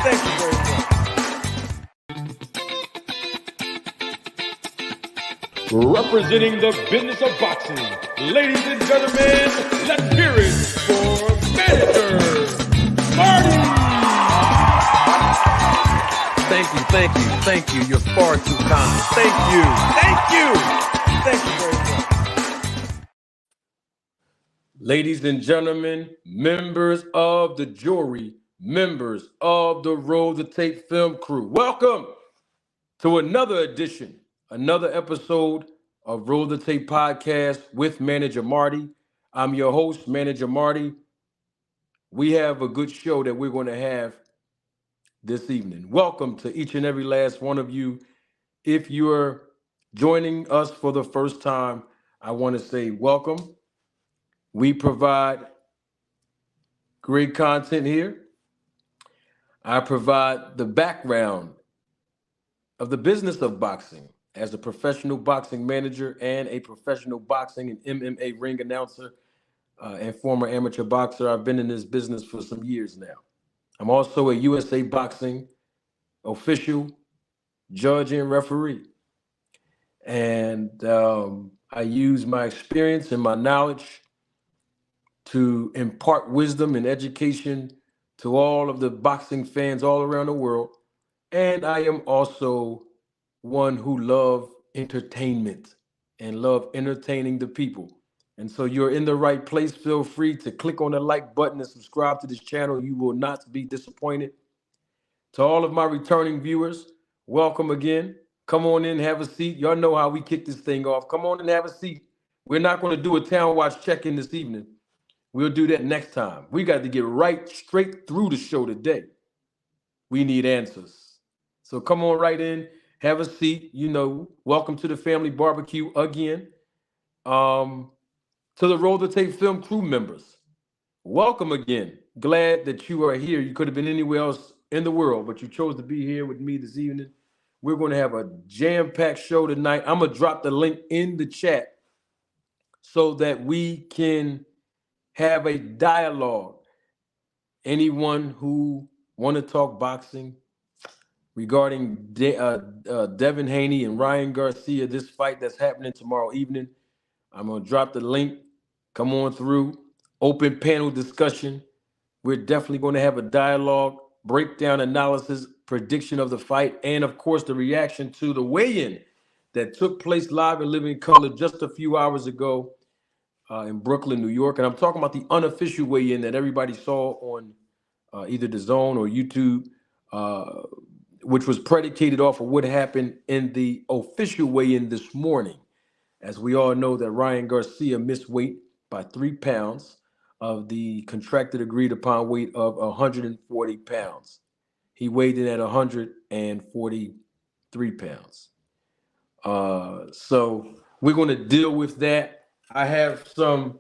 Thank you very much. Representing the business of boxing, ladies and gentlemen, let's hear it for Manager Marty. Thank you. You're far too kind. Thank you very much. Ladies and gentlemen, members of the jury, members of the Roll the Tape film crew, welcome to another edition, another episode of Roll the Tape podcast with Manager Marty. I'm your host, Manager Marty. We have a good show that we're going to have this evening. Welcome to each and every last one of you. If you're joining us for the first time, I want to say welcome. We provide great content here. I provide the background of the business of boxing as a professional boxing manager and a professional boxing and MMA ring announcer and former amateur boxer. I've been in this business for some years now. I'm also a USA Boxing official, judge, and referee. And I use my experience and my knowledge to impart wisdom and education to all of the boxing fans all around the world. And I am also one who love entertainment and love entertaining the people. And so you're in the right place. Feel free to click on the like button and subscribe to this channel. You will not be disappointed. To all of my returning viewers, welcome again. Come on in, have a seat. Y'all know how we kick this thing off. Come on and have a seat. We're not going to do a town watch check-in this evening. We'll do that next time. We got to get right straight through the show today. We need answers. So come on right in, have a seat. You know, welcome to the family barbecue again. To the Roll the Tape film crew members, welcome again. Glad that you are here. You could have been anywhere else in the world, but you chose to be here with me this evening. We're going to have a jam-packed show tonight. I'm going to drop the link in the chat so that we can have a dialogue. Anyone who want to talk boxing regarding Devin Haney and Ryan Garcia, this fight that's happening tomorrow evening, I'm going to drop the link. Come on through. Open panel discussion. We're definitely going to have a dialogue, breakdown, analysis, prediction of the fight, and, of course, the reaction to the weigh-in that took place live in living color just a few hours ago in Brooklyn, New York. And I'm talking about the unofficial weigh-in that everybody saw on either the Zone or YouTube, which was predicated off of what happened in the official weigh-in this morning. As we all know that Ryan Garcia missed weight by 3 pounds of the contracted agreed upon weight of 140 pounds. He weighed in at 143 pounds. So we're going to deal with that. I have some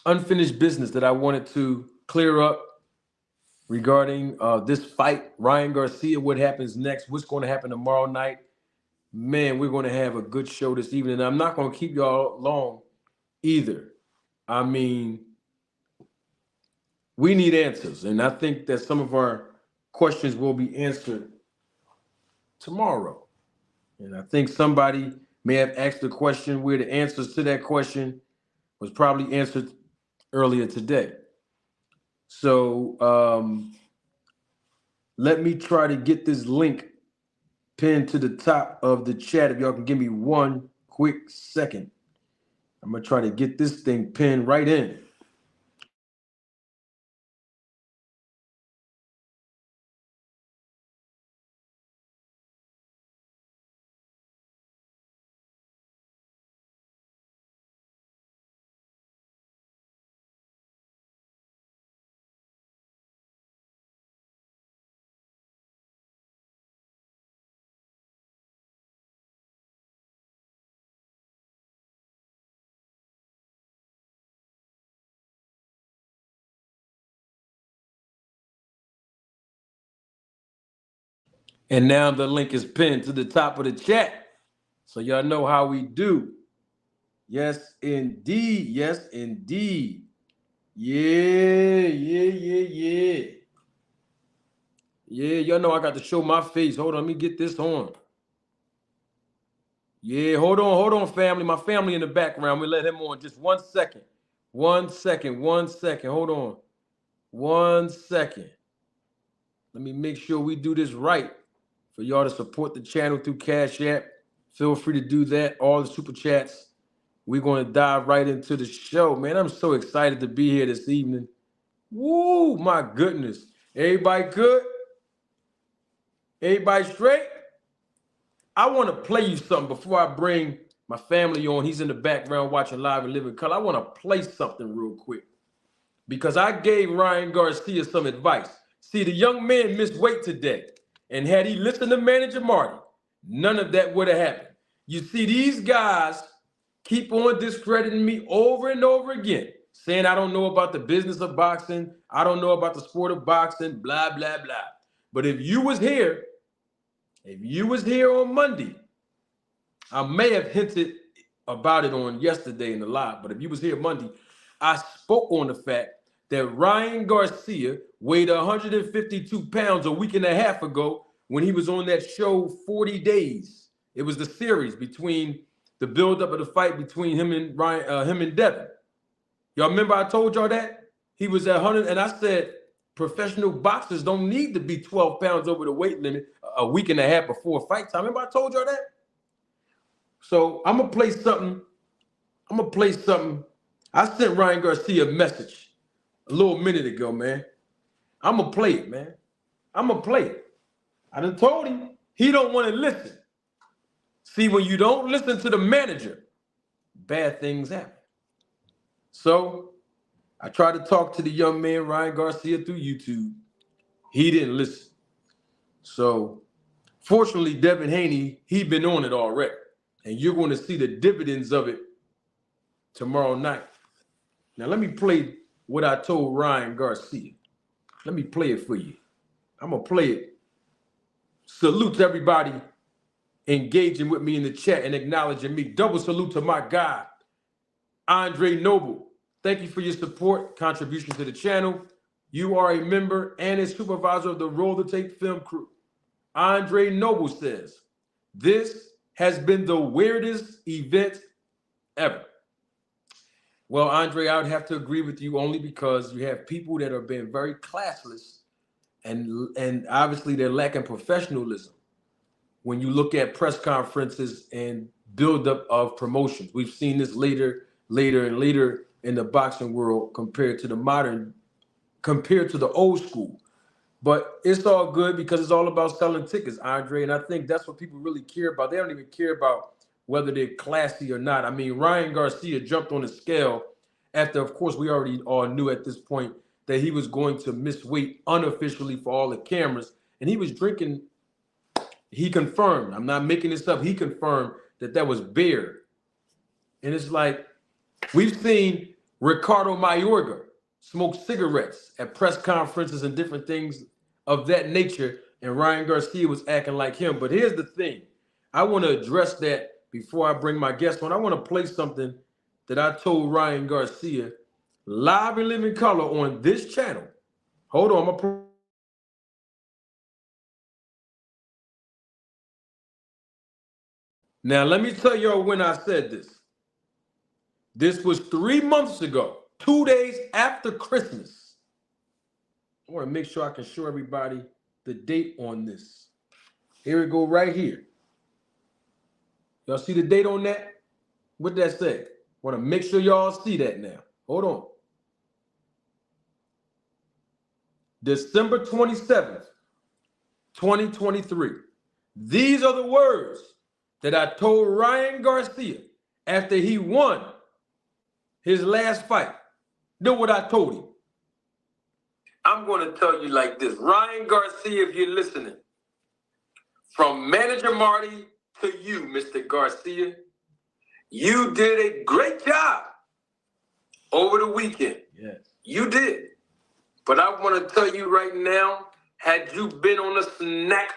unfinished business that I wanted to clear up regarding this fight, Ryan Garcia, what happens next, what's going to happen tomorrow night. Man, we're going to have a good show this evening. I'm not going to keep y'all long either. I mean, we need answers, and I think that some of our questions will be answered tomorrow. And I think somebody may have asked a question where the answers to that question was probably answered earlier today. So let me try to get this link pinned to the top of the chat. If y'all can give me one quick second. I'm going to try to get this thing pinned right in. And now the link is pinned to the top of the chat. So y'all know how we do. Yes, indeed. Yes, indeed. Yeah. Yeah, y'all know I got to show my face. Hold on, let me get this on. Yeah, hold on, family. My family in the background. We let him on just 1 second. 1 second, 1 second. Hold on. 1 second. Let me make sure we do this right. For y'all to support the channel through Cash App, feel free to do that. All the super chats. We're going to dive right into the show. Man, I'm so excited to be here this evening. Woo, my goodness. Everybody good? Everybody straight? I want to play you something before I bring my family on. He's in the background watching live and live in color. I want to play something real quick because I gave Ryan Garcia some advice. See, the young man missed weight today, and had he listened to Manager Marty, none of that would have happened. You see, these guys keep on discrediting me over and over again, saying I don't know about the business of boxing, I don't know about the sport of boxing, blah, blah, blah. But if you was here on Monday, I may have hinted about it on yesterday in the live, but if you was here Monday, I spoke on the fact that Ryan Garcia weighed 152 pounds a week and a half ago when he was on that show 40 Days. It was the series between the buildup of the fight between him and Devin. Y'all remember I told y'all that? He was at 100, and I said professional boxers don't need to be 12 pounds over the weight limit a week and a half before fight time. Remember I told y'all that? So I'm gonna play something. I sent Ryan Garcia a message a little minute ago, man. I'm gonna play it, man. I'm gonna play it. I done told him he don't want to listen. See, when you don't listen to the manager, bad things happen. So I tried to talk to the young man, Ryan Garcia, through YouTube. He didn't listen. So fortunately, Devin Haney, he'd been on it already. And you're going to see the dividends of it tomorrow night. Now, let me play what I told Ryan Garcia. Let me play it for you. I'm going to play it. Salute to everybody engaging with me in the chat and acknowledging me. Double salute to my guy, Andre Noble. Thank you for your support, contribution to the channel. You are a member and a supervisor of the Roll the Tape film crew. Andre Noble says, this has been the weirdest event ever. Well, Andre, I would have to agree with you only because you have people that are being very classless and obviously they're lacking professionalism when you look at press conferences and buildup of promotions. We've seen this later in the boxing world compared to the old school. But it's all good because it's all about selling tickets, Andre. And I think that's what people really care about. They don't even care about whether they're classy or not. I mean, Ryan Garcia jumped on the scale after, of course, we already all knew at this point that he was going to miss weight unofficially for all the cameras. And he was drinking, he confirmed, I'm not making this up, he confirmed that was beer. And it's like, we've seen Ricardo Mayorga smoke cigarettes at press conferences and different things of that nature, and Ryan Garcia was acting like him. But here's the thing. I want to address that before I bring my guest on. I want to play something that I told Ryan Garcia live and live in color on this channel. Hold on. I'm gonna Now, let me tell y'all when I said this. This was 3 months ago, 2 days after Christmas. I want to make sure I can show everybody the date on this. Here we go right here. Y'all see the date on that? What did that say? Want to make sure y'all see that now. Hold on. December 27th, 2023. These are the words that I told Ryan Garcia after he won his last fight. Know what I told him? I'm going to tell you like this. Ryan Garcia, if you're listening, from Manager Marty to you, Mr. Garcia, you did a great job over the weekend. Yes. You did. But I want to tell you right now, had you been on a SNAC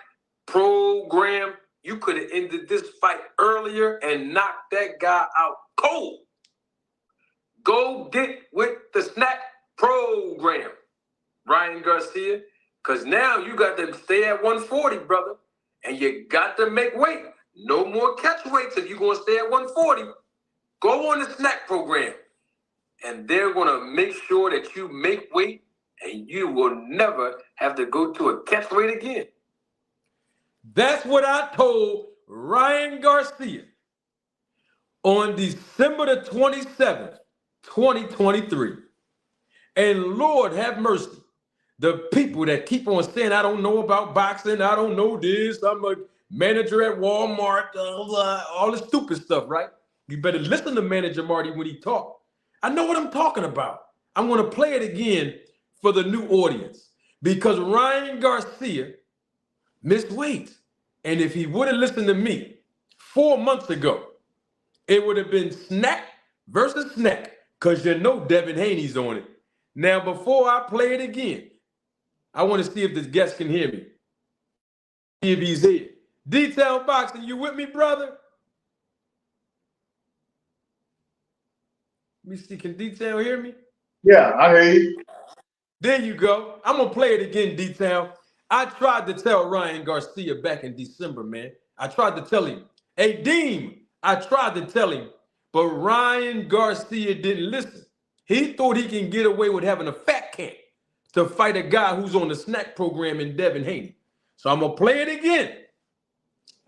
program, you could have ended this fight earlier and knocked that guy out cold. Go get with the SNAC program, Ryan Garcia, because now you got to stay at 140, brother, and you got to make weight. No more catch weights if you're going to stay at 140. Go on the SNAC program, and they're going to make sure that you make weight, and you will never have to go to a catch weight again. That's what I told Ryan Garcia on December the 27th, 2023. And Lord have mercy, the people that keep on saying, I don't know about boxing, I don't know this, I'm a manager at Walmart, all this stupid stuff, right? You better listen to Manager Marty when he talk. I know what I'm talking about. I'm going to play it again for the new audience because Ryan Garcia missed weight. And if he would have listened to me 4 months ago, it would have been SNAC versus SNAC because you know Devin Haney's on it. Now, before I play it again, I want to see if this guest can hear me. See if he's here. D-Town Boxing, you with me, brother? Let me see, can D-Town hear me? Yeah, I hear you. There you go. I'm going to play it again, D-Town. I tried to tell Ryan Garcia back in December, man. I tried to tell him. Hey, Deem, I tried to tell him, but Ryan Garcia didn't listen. He thought he can get away with having a fat cat to fight a guy who's on the SNAC program in Devin Haney. So I'm going to play it again.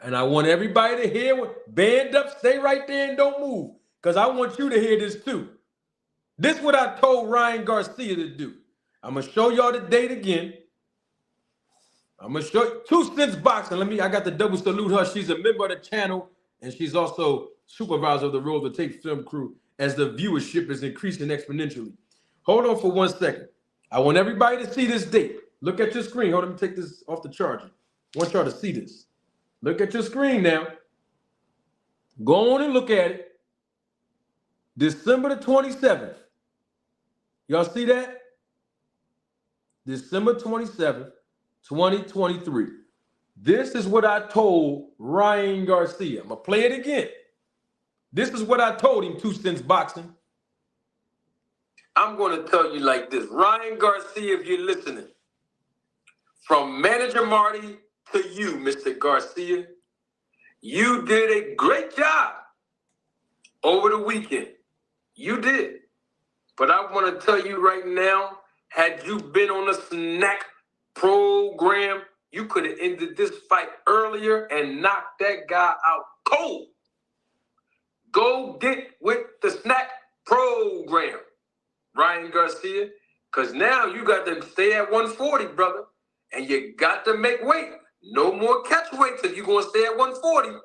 And I want everybody to hear what, band up, stay right there and don't move. Because I want you to hear this too. This is what I told Ryan Garcia to do. I'm going to show y'all the date again. I'm going to show you 2 Cents Boxing. I got to double salute her. She's a member of the channel, and she's also supervisor of the Roll the Tape film crew as the viewership is increasing exponentially. Hold on for 1 second. I want everybody to see this date. Look at your screen. Hold on, let me take this off the charger. I want y'all to see this. Look at your screen now. Go on and look at it. December the 27th. Y'all see that? December 27th, 2023. This is what I told Ryan Garcia. I'm going to play it again. This is what I told him, 2 Cents Boxing. I'm going to tell you like this. Ryan Garcia, if you're listening, from Manager Marty to you, Mr. Garcia, you did a great job over the weekend. You did. But I want to tell you right now, had you been on the SNAC program, you could have ended this fight earlier and knocked that guy out cold. Go get with the SNAC program, Ryan Garcia, because now you got to stay at 140, brother, and you got to make weight. No more catch weights if you're going to stay at 140.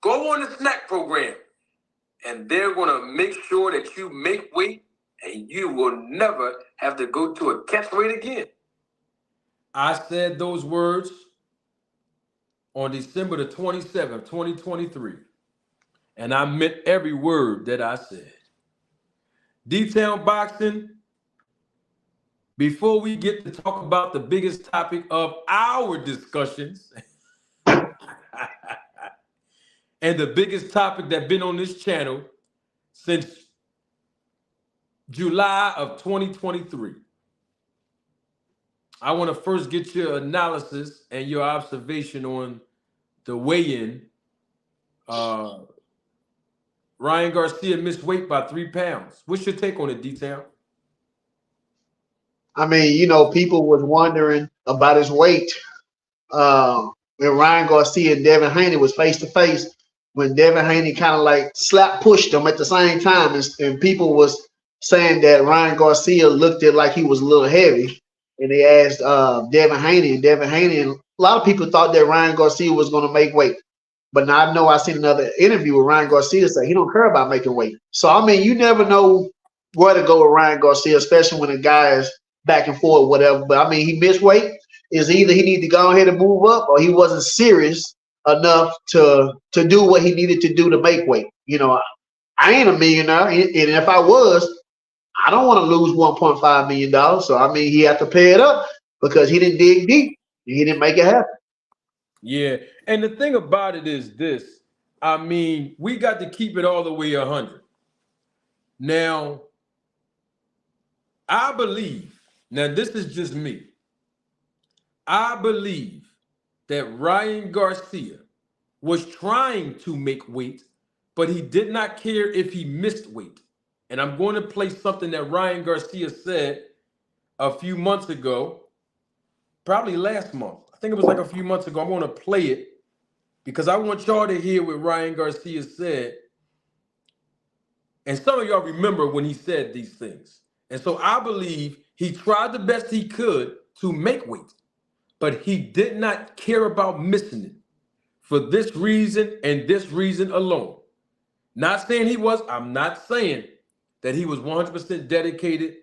Go on the SNAC program, and they're going to make sure that you make weight, and you will never have to go to a catch weight again. I said those words on December the 27th, 2023. And I meant every word that I said. D-Town Boxing, before we get to talk about the biggest topic of our discussions, and the biggest topic that's been on this channel since July of 2023, I want to first get your analysis and your observation on the weigh-in. Ryan Garcia missed weight by 3 pounds. What's your take on it, D-Town? I mean, you know, people was wondering about his weight when Ryan Garcia and Devin Haney was face to face. When Devin Haney kind of like slap pushed him at the same time, and people was saying that Ryan Garcia looked at like he was a little heavy, and they asked Devin Haney, and a lot of people thought that Ryan Garcia was going to make weight. But now I know I seen another interview with Ryan Garcia say he don't care about making weight. So, I mean, you never know where to go with Ryan Garcia, especially when a guy is back and forth, whatever. But, I mean, he missed weight. Is either he need to go ahead and move up or he wasn't serious enough to do what he needed to do to make weight. You know, I ain't a millionaire. And if I was, I don't want to lose $1.5 million. So, I mean, he had to pay it up because he didn't dig deep. And he didn't make it happen. Yeah, and the thing about it is this. I mean, we got to keep it all the way 100. Now, I believe, now this is just me, I believe that Ryan Garcia was trying to make weight, but he did not care if he missed weight. And I'm going to play something that Ryan Garcia said a few months ago, probably last month. I think it was like a few months ago. I'm going to play it because I want y'all to hear what Ryan Garcia said. And some of y'all remember when he said these things. And so I believe he tried the best he could to make weight, but he did not care about missing it for this reason and this reason alone. Not saying he was, I'm not saying that he was 100% dedicated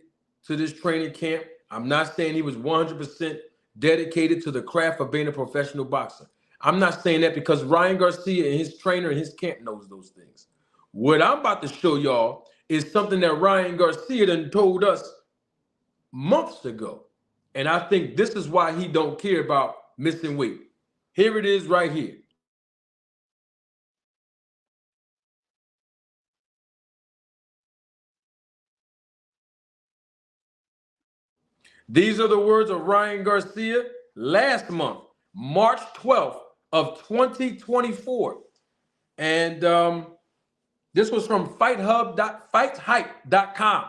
to this training camp. I'm not saying he was 100% dedicated to the craft of being a professional boxer. I'm not saying that because Ryan Garcia and his trainer and his camp knows those things. What I'm about to show y'all is something that Ryan Garcia done told us months ago. And I think this is why he don't care about missing weight. Here it is right here. These are the words of Ryan Garcia last month, March 12th of 2024. And this was from FightHub.FightHype.com.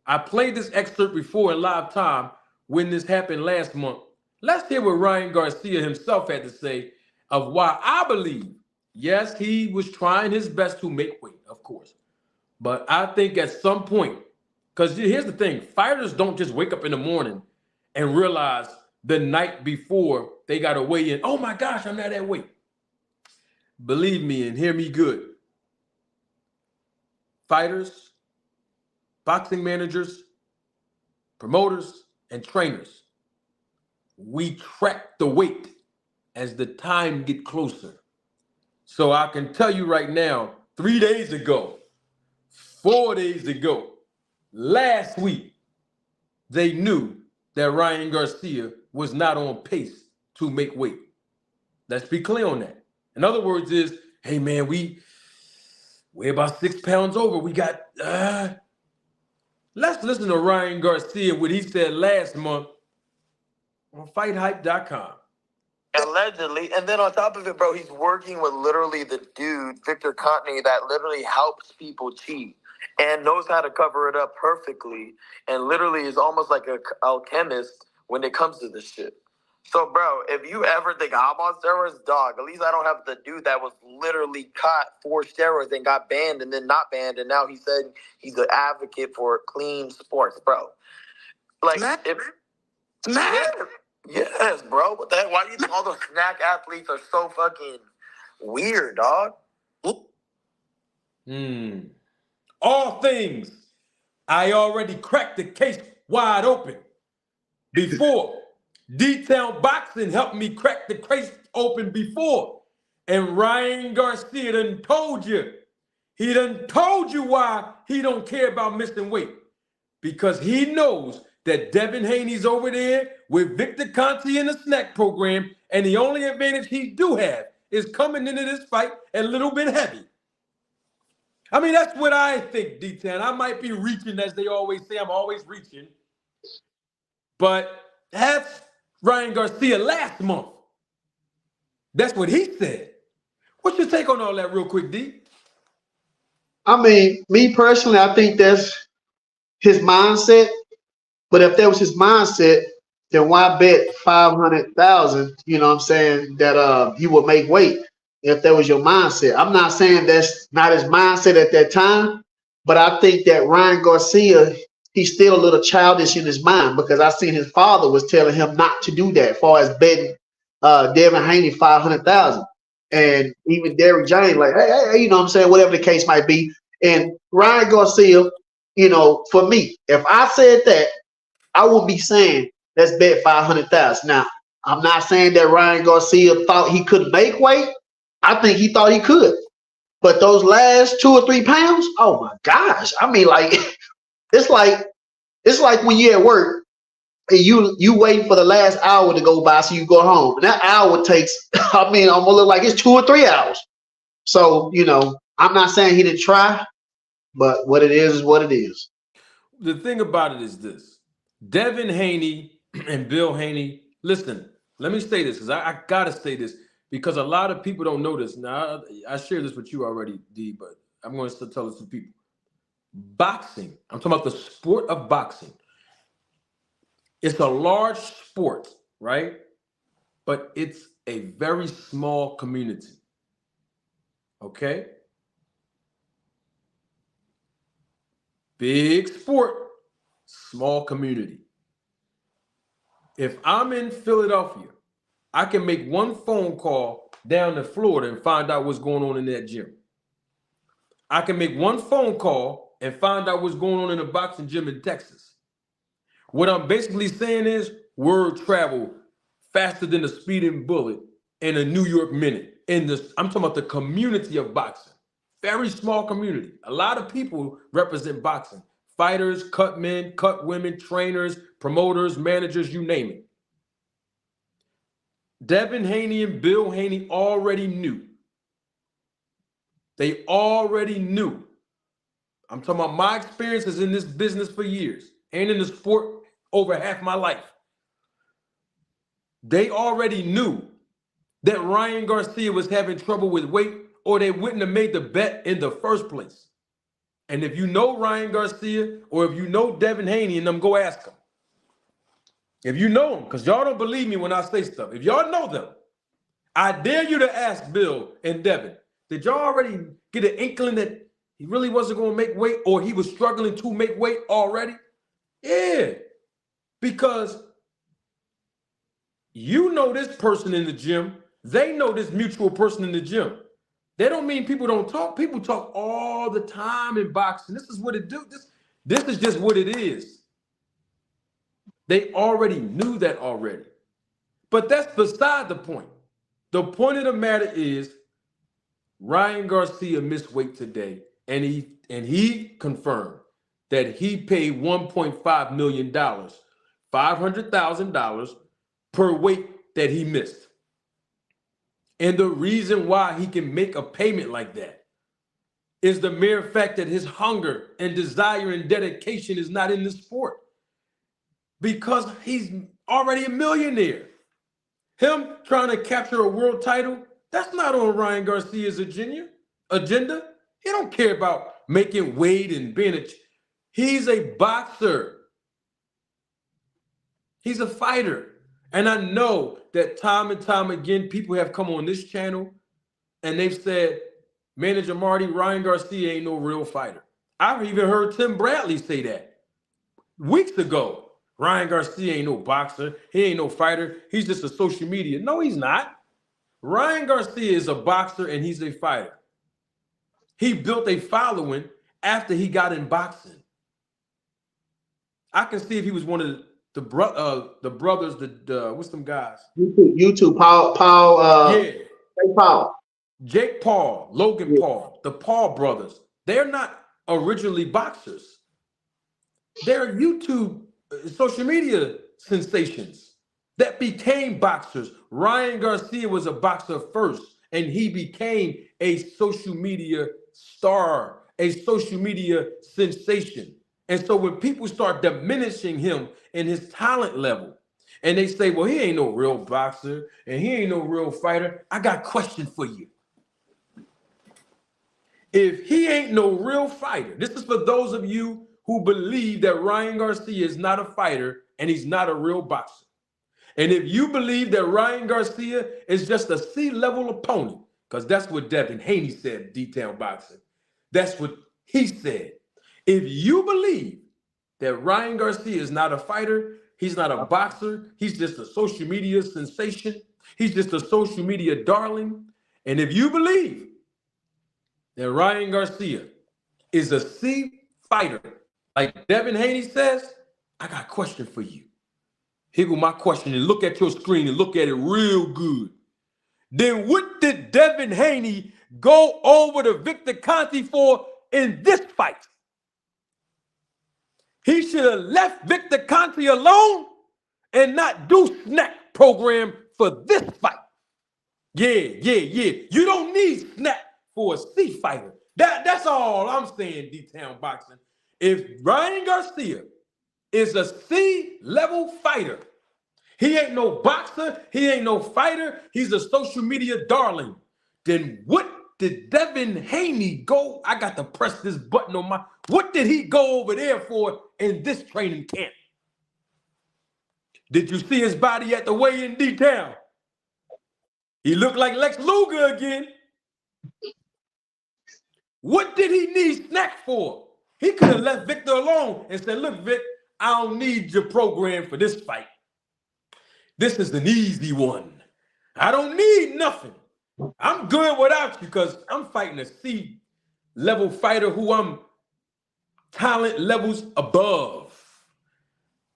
I played this excerpt before in live time when this happened last month. Let's hear what Ryan Garcia himself had to say of why I believe, yes, he was trying his best to make weight, of course. But I think at some point, because here's the thing, fighters don't just wake up in the morning and realize the night before they got to weigh in, oh my gosh, I'm not at weight. Believe me and hear me good. Fighters, boxing managers, promoters, and trainers, we track the weight as the time get closer. So I can tell you right now, 3 days ago, 4 days ago, last week, they knew that Ryan Garcia was not on pace to make weight. Let's be clear on that. In other words is, hey man, we're about 6 pounds over. We got, let's listen to Ryan Garcia, what he said last month on FightHype.com. Allegedly, and then on top of it, bro, he's working with literally the dude, Victor Contney, that literally helps people cheat and knows how to cover it up perfectly and literally is almost like an alchemist when it comes to this shit. So, bro, if you ever think I'm on steroids, dog, at least I don't have the dude that was literally caught for steroids and got banned and then not banned, and now he said he's an advocate for clean sports, bro. Like, SNAC? Yes, bro. What the heck? Why do you think all those SNAC athletes are so fucking weird, dog? All things, I already cracked the case wide open. Before, Detailed Boxing helped me crack the case open before. And Ryan Garcia done told you. He done told you why he don't care about missing weight. Because he knows that Devin Haney's over there with Victor Conte in the SNAC program, and the only advantage he do have is coming into this fight a little bit heavy. I mean, that's what I think, D10. I might be reaching, as they always say, I'm always reaching. But that's Ryan Garcia last month. That's what he said. What's your take on all that real quick, D? I mean, me personally, I think that's his mindset. But if that was his mindset, then why bet 500,000? You know what I'm saying, that he would make weight if that was your mindset. I'm not saying that's not his mindset at that time, but I think that Ryan Garcia, he's still a little childish in his mind because I seen his father was telling him not to do that, as far as betting Devin Haney 500,000, and even Derrick James, like, hey, you know what I'm saying, whatever the case might be. And Ryan Garcia, you know, for me, if I said that, I would be saying, let's bet 500,000. Now, I'm not saying that Ryan Garcia thought he could make weight. I think he thought he could. But those last 2 or 3 pounds, oh my gosh. I mean, like, it's like when you're at work and you wait for the last hour to go by so you go home. And that hour takes, I mean, I'm gonna look like it's 2 or 3 hours. So, you know, I'm not saying he didn't try, but what it is what it is. the thing about it is this. Devin Haney and Bill Haney, listen, let me say this because I got to say this because a lot of people don't know this. Now, I shared this with you already, D, but I'm going to tell this to people. Boxing, I'm talking about the sport of boxing. It's a large sport, right? But it's a very small community. Okay? Big sport, small community. If I'm in Philadelphia, I can make one phone call down to Florida and find out what's going on in that gym. I can make one phone call and find out what's going on in a boxing gym in Texas. What I'm basically saying is word travel faster than a speeding bullet in a New York minute. I'm talking about the community of boxing. Very small community. A lot of people represent boxing. Fighters, cut men, cut women, trainers, promoters, managers, you name it. Devin Haney and Bill Haney already knew. They already knew. I'm talking about my experiences in this business for years and in the sport over half my life. They already knew that Ryan Garcia was having trouble with weight or they wouldn't have made the bet in the first place. And if you know Ryan Garcia or if you know Devin Haney and them, go ask them. If you know them, because y'all don't believe me when I say stuff. If y'all know them, I dare you to ask Bill and Devin, did y'all already get an inkling that he really wasn't going to make weight or he was struggling to make weight already? Yeah, because you know this person in the gym. They know this mutual person in the gym. That don't mean people don't talk. People talk all the time in boxing. This is what it do. This is just what it is. They already knew that already. But that's beside the point. The point of the matter is Ryan Garcia missed weight today, and he confirmed that he paid $1.5 million, $500,000 per weight that he missed. And the reason why he can make a payment like that is the mere fact that his hunger and desire and dedication is not in the sport. Because he's already a millionaire. Him trying to capture a world title, that's not on Ryan Garcia's agenda. He don't care about making weight and being he's a boxer. He's a fighter. And I know that time and time again, people have come on this channel and they've said, Manager Marty, Ryan Garcia ain't no real fighter. I've even heard Tim Bradley say that weeks ago. Ryan Garcia ain't no boxer. He ain't no fighter. He's just a social media. No, he's not. Ryan Garcia is a boxer and he's a fighter. He built a following after he got in boxing. I can see if he was one of the brothers, what's them guys? YouTube, Jake Paul, Logan Paul, the Paul brothers. They're not originally boxers. They're YouTube social media sensations that became boxers. Ryan Garcia was a boxer first, and he became a social media star, a social media sensation. And so when people start diminishing him in his talent level, and they say, well, he ain't no real boxer, and he ain't no real fighter, I got a question for you. If he ain't no real fighter, this is for those of you who believe that Ryan Garcia is not a fighter and he's not a real boxer. And if you believe that Ryan Garcia is just a C-level opponent, because that's what Devin Haney said, D-Town Boxing. That's what he said. If you believe that Ryan Garcia is not a fighter, he's not a boxer, he's just a social media sensation, he's just a social media darling, and if you believe that Ryan Garcia is a C fighter, like Devin Haney says, I got a question for you. Here go my question, and look at your screen and look at it real good. Then what did Devin Haney go over to Victor Conte for in this fight? He should have left Victor Conte alone and not do SNAC program for this fight. Yeah. You don't need SNAC for a C fighter. That's all I'm saying, D-Town Boxing. If Ryan Garcia is a C-level fighter, he ain't no boxer, he ain't no fighter, he's a social media darling, then what did Devin Haney go? I got to press this button on my, what did he go over there for in this training camp? Did you see his body at the weigh-in detail? He looked like Lex Luger again. What did he need SNAC for? He could have left Victor alone and said, look, Vic, I don't need your program for this fight. This is an easy one. I don't need nothing. I'm good without you because I'm fighting a C-level fighter who I'm talent levels above.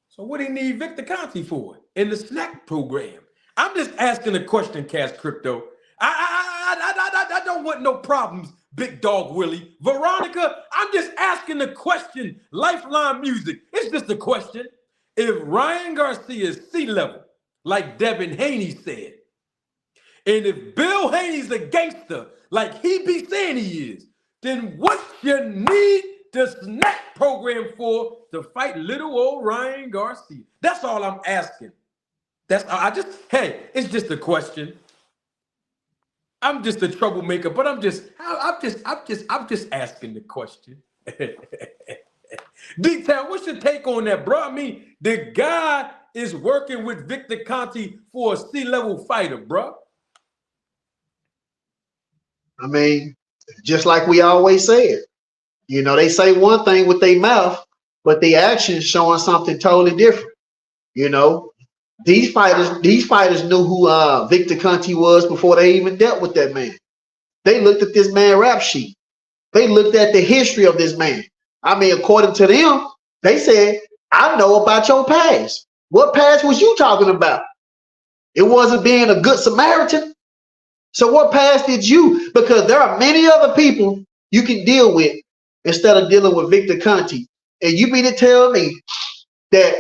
So what do you need Victor Conti for in the SNAC program? I'm just asking a question, Cash Crypto. I don't want no problems, Big Dog Willie. Veronica, I'm just asking the question. Lifeline Music, it's just a question. If Ryan Garcia is C-level, like Devin Haney said, and if Bill Haney's a gangster, like he be saying he is, then what you need the SNAC program for to fight little old Ryan Garcia? That's all I'm asking. That's hey, it's just a question. I'm just a troublemaker, but I'm just asking the question. D-Town, what's your take on that, bro? I mean, the guy is working with Victor Conti for a C-level fighter, bro. I mean, just like we always said, you know, they say one thing with their mouth, but the actions showing something totally different. You know, these fighters knew who Victor Conti was before they even dealt with that man. They looked at this man rap sheet. They looked at the history of this man. I mean, according to them, they said, I know about your past. What past was you talking about? It wasn't being a good Samaritan. So what past did you? Because there are many other people you can deal with instead of dealing with Victor Conti. And you mean to tell me that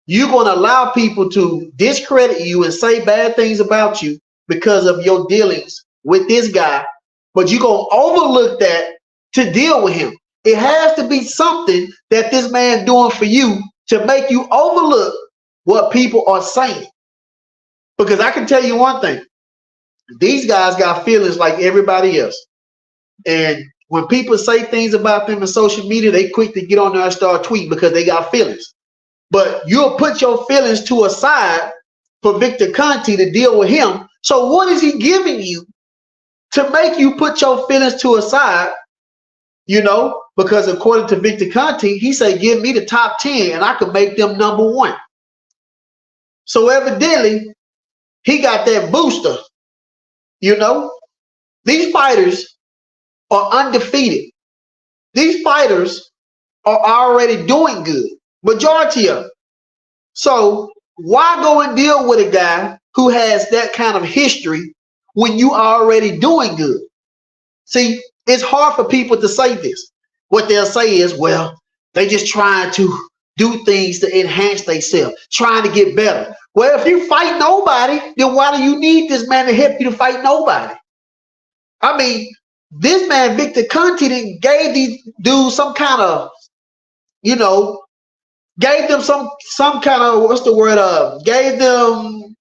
you're going to allow people to discredit you and say bad things about you because of your dealings with this guy, but you're going to overlook that to deal with him? It has to be something that this man doing for you to make you overlook what people are saying. Because I can tell you one thing. These guys got feelings like everybody else. And when people say things about them in social media, they quick to get on there and start tweeting because they got feelings. But you'll put your feelings to a side for Victor Conti to deal with him. So what is he giving you to make you put your feelings to a side? You know, because according to Victor Conti, he said, give me the top 10 and I could make them number 1. So evidently, he got that booster. You know, these fighters are undefeated. These fighters are already doing good. Majority of them. So why go and deal with a guy who has that kind of history when you are already doing good? See, it's hard for people to say this. What they'll say is, well, they just trying to do things to enhance themselves, trying to get better. Well, if you fight nobody, then why do you need this man to help you to fight nobody? I mean, this man, Victor Conti, gave these dudes some kind of, you know, gave them some kind of, what's the word, gave them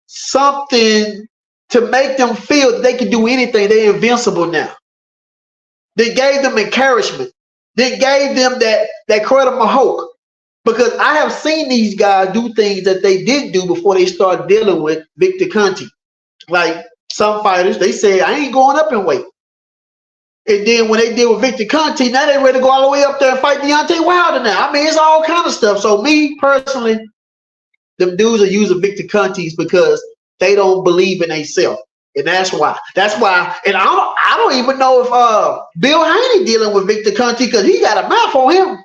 something to make them feel that they can do anything. They're invincible now. They gave them encouragement. They gave them that credible hope. Because I have seen these guys do things that they didn't do before they started dealing with Victor Conti. Like some fighters, they say, I ain't going up in weight. And then when they deal with Victor Conti, now they ready to go all the way up there and fight Deontay Wilder now. I mean, it's all kind of stuff. So me personally, them dudes are using Victor Contis because they don't believe in themselves. And that's why. That's why. And I don't even know if Bill Haney dealing with Victor Conti because he got a mouth on him.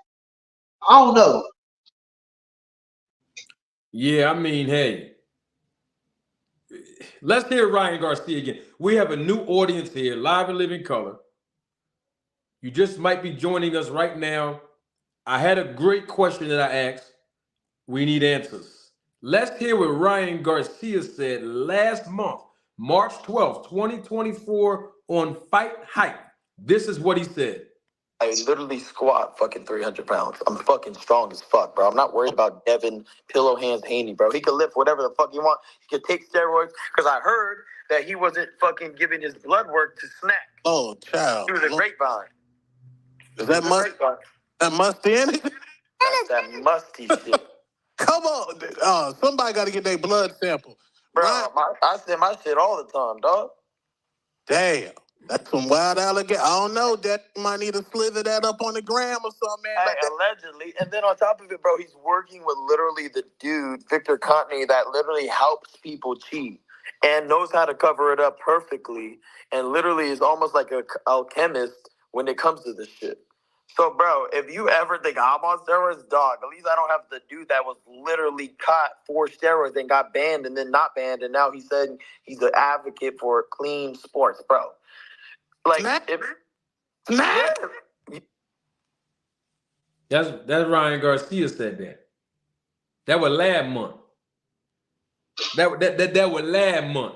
I don't know. Yeah, I mean, hey, let's hear Ryan Garcia again. We have a new audience here, live and living color. You just might be joining us right now. I had a great question that I asked. We need answers. Let's hear what Ryan Garcia said last month, March 12th, 2024 on Fight Hype. This is what he said. I literally squat fucking 300 pounds. I'm fucking strong as fuck, bro. I'm not worried about Devin Pillow Hands Haney, bro. He could lift whatever the fuck he want. He could take steroids because I heard that he wasn't fucking giving his blood work to SNAC. Oh, child. Through the grapevine. Is that musty in it? That's that musty shit. Come on. Somebody got to get their blood sample. Bro, I send my shit all the time, dog. Damn. That's some wild alligator. I don't know. That might need to slither that up on the gram or something, man. Hey, allegedly. And then on top of it, bro, he's working with literally the dude, Victor Contney, that literally helps people cheat and knows how to cover it up perfectly and literally is almost like an alchemist when it comes to this shit. So, bro, if you ever think I'm on steroids, dog, at least I don't have the dude that was literally caught for steroids and got banned and then not banned. And now he said he's an advocate for clean sports, bro. Like, That's Ryan Garcia said that. That was last month. That was last month.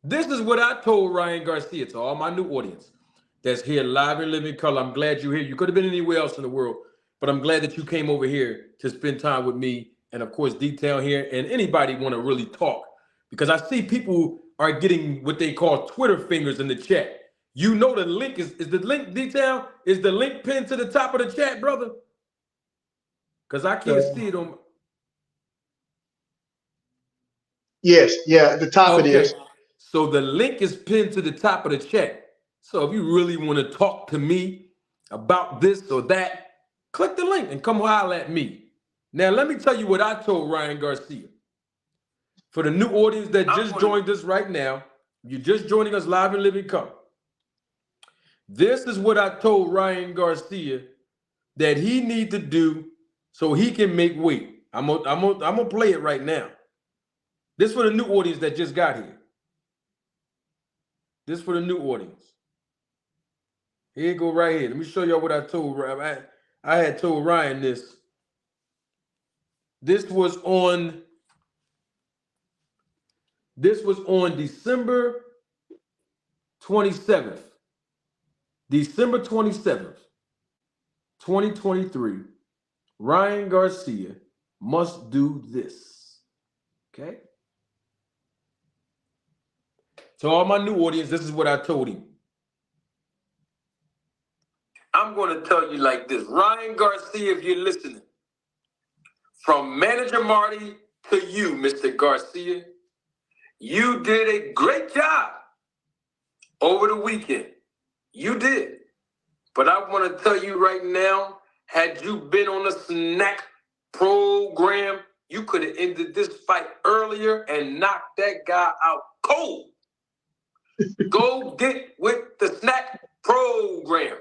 This is what I told Ryan Garcia, to all my new audience that's here live and living color. I'm glad you're here. You could have been anywhere else in the world, but I'm glad that you came over here to spend time with me and, of course, Detail here and anybody want to really talk. Because I see people are getting what they call Twitter fingers in the chat. You know the link is the link, Detail? Is the link pinned to the top of the chat, brother? Because I can't see it on. Yes, yeah, at the top it is. So the link is pinned to the top of the chat. So if you really want to talk to me about this or that, click the link and come holler at me. Now, let me tell you what I told Ryan Garcia. For the new audience that just joined us right now, you're just joining us live and living color. This is what I told Ryan Garcia that he need to do so he can make weight. I'm gonna play it right now. This for the new audience that just got here. This for the new audience. Here you go right here. Let me show y'all what I told Ryan. I had told Ryan this. This was on December 27th. December 27th, 2023. Ryan Garcia must do this. Okay? To all my new audience, this is what I told him. I'm going to tell you like this. Ryan Garcia, if you're listening, from Manager Marty to you, Mr. Garcia, you did a great job over the weekend. You did. But I want to tell you right now, had you been on the SNAC program, you could have ended this fight earlier and knocked that guy out cold. Go get with the SNAC program,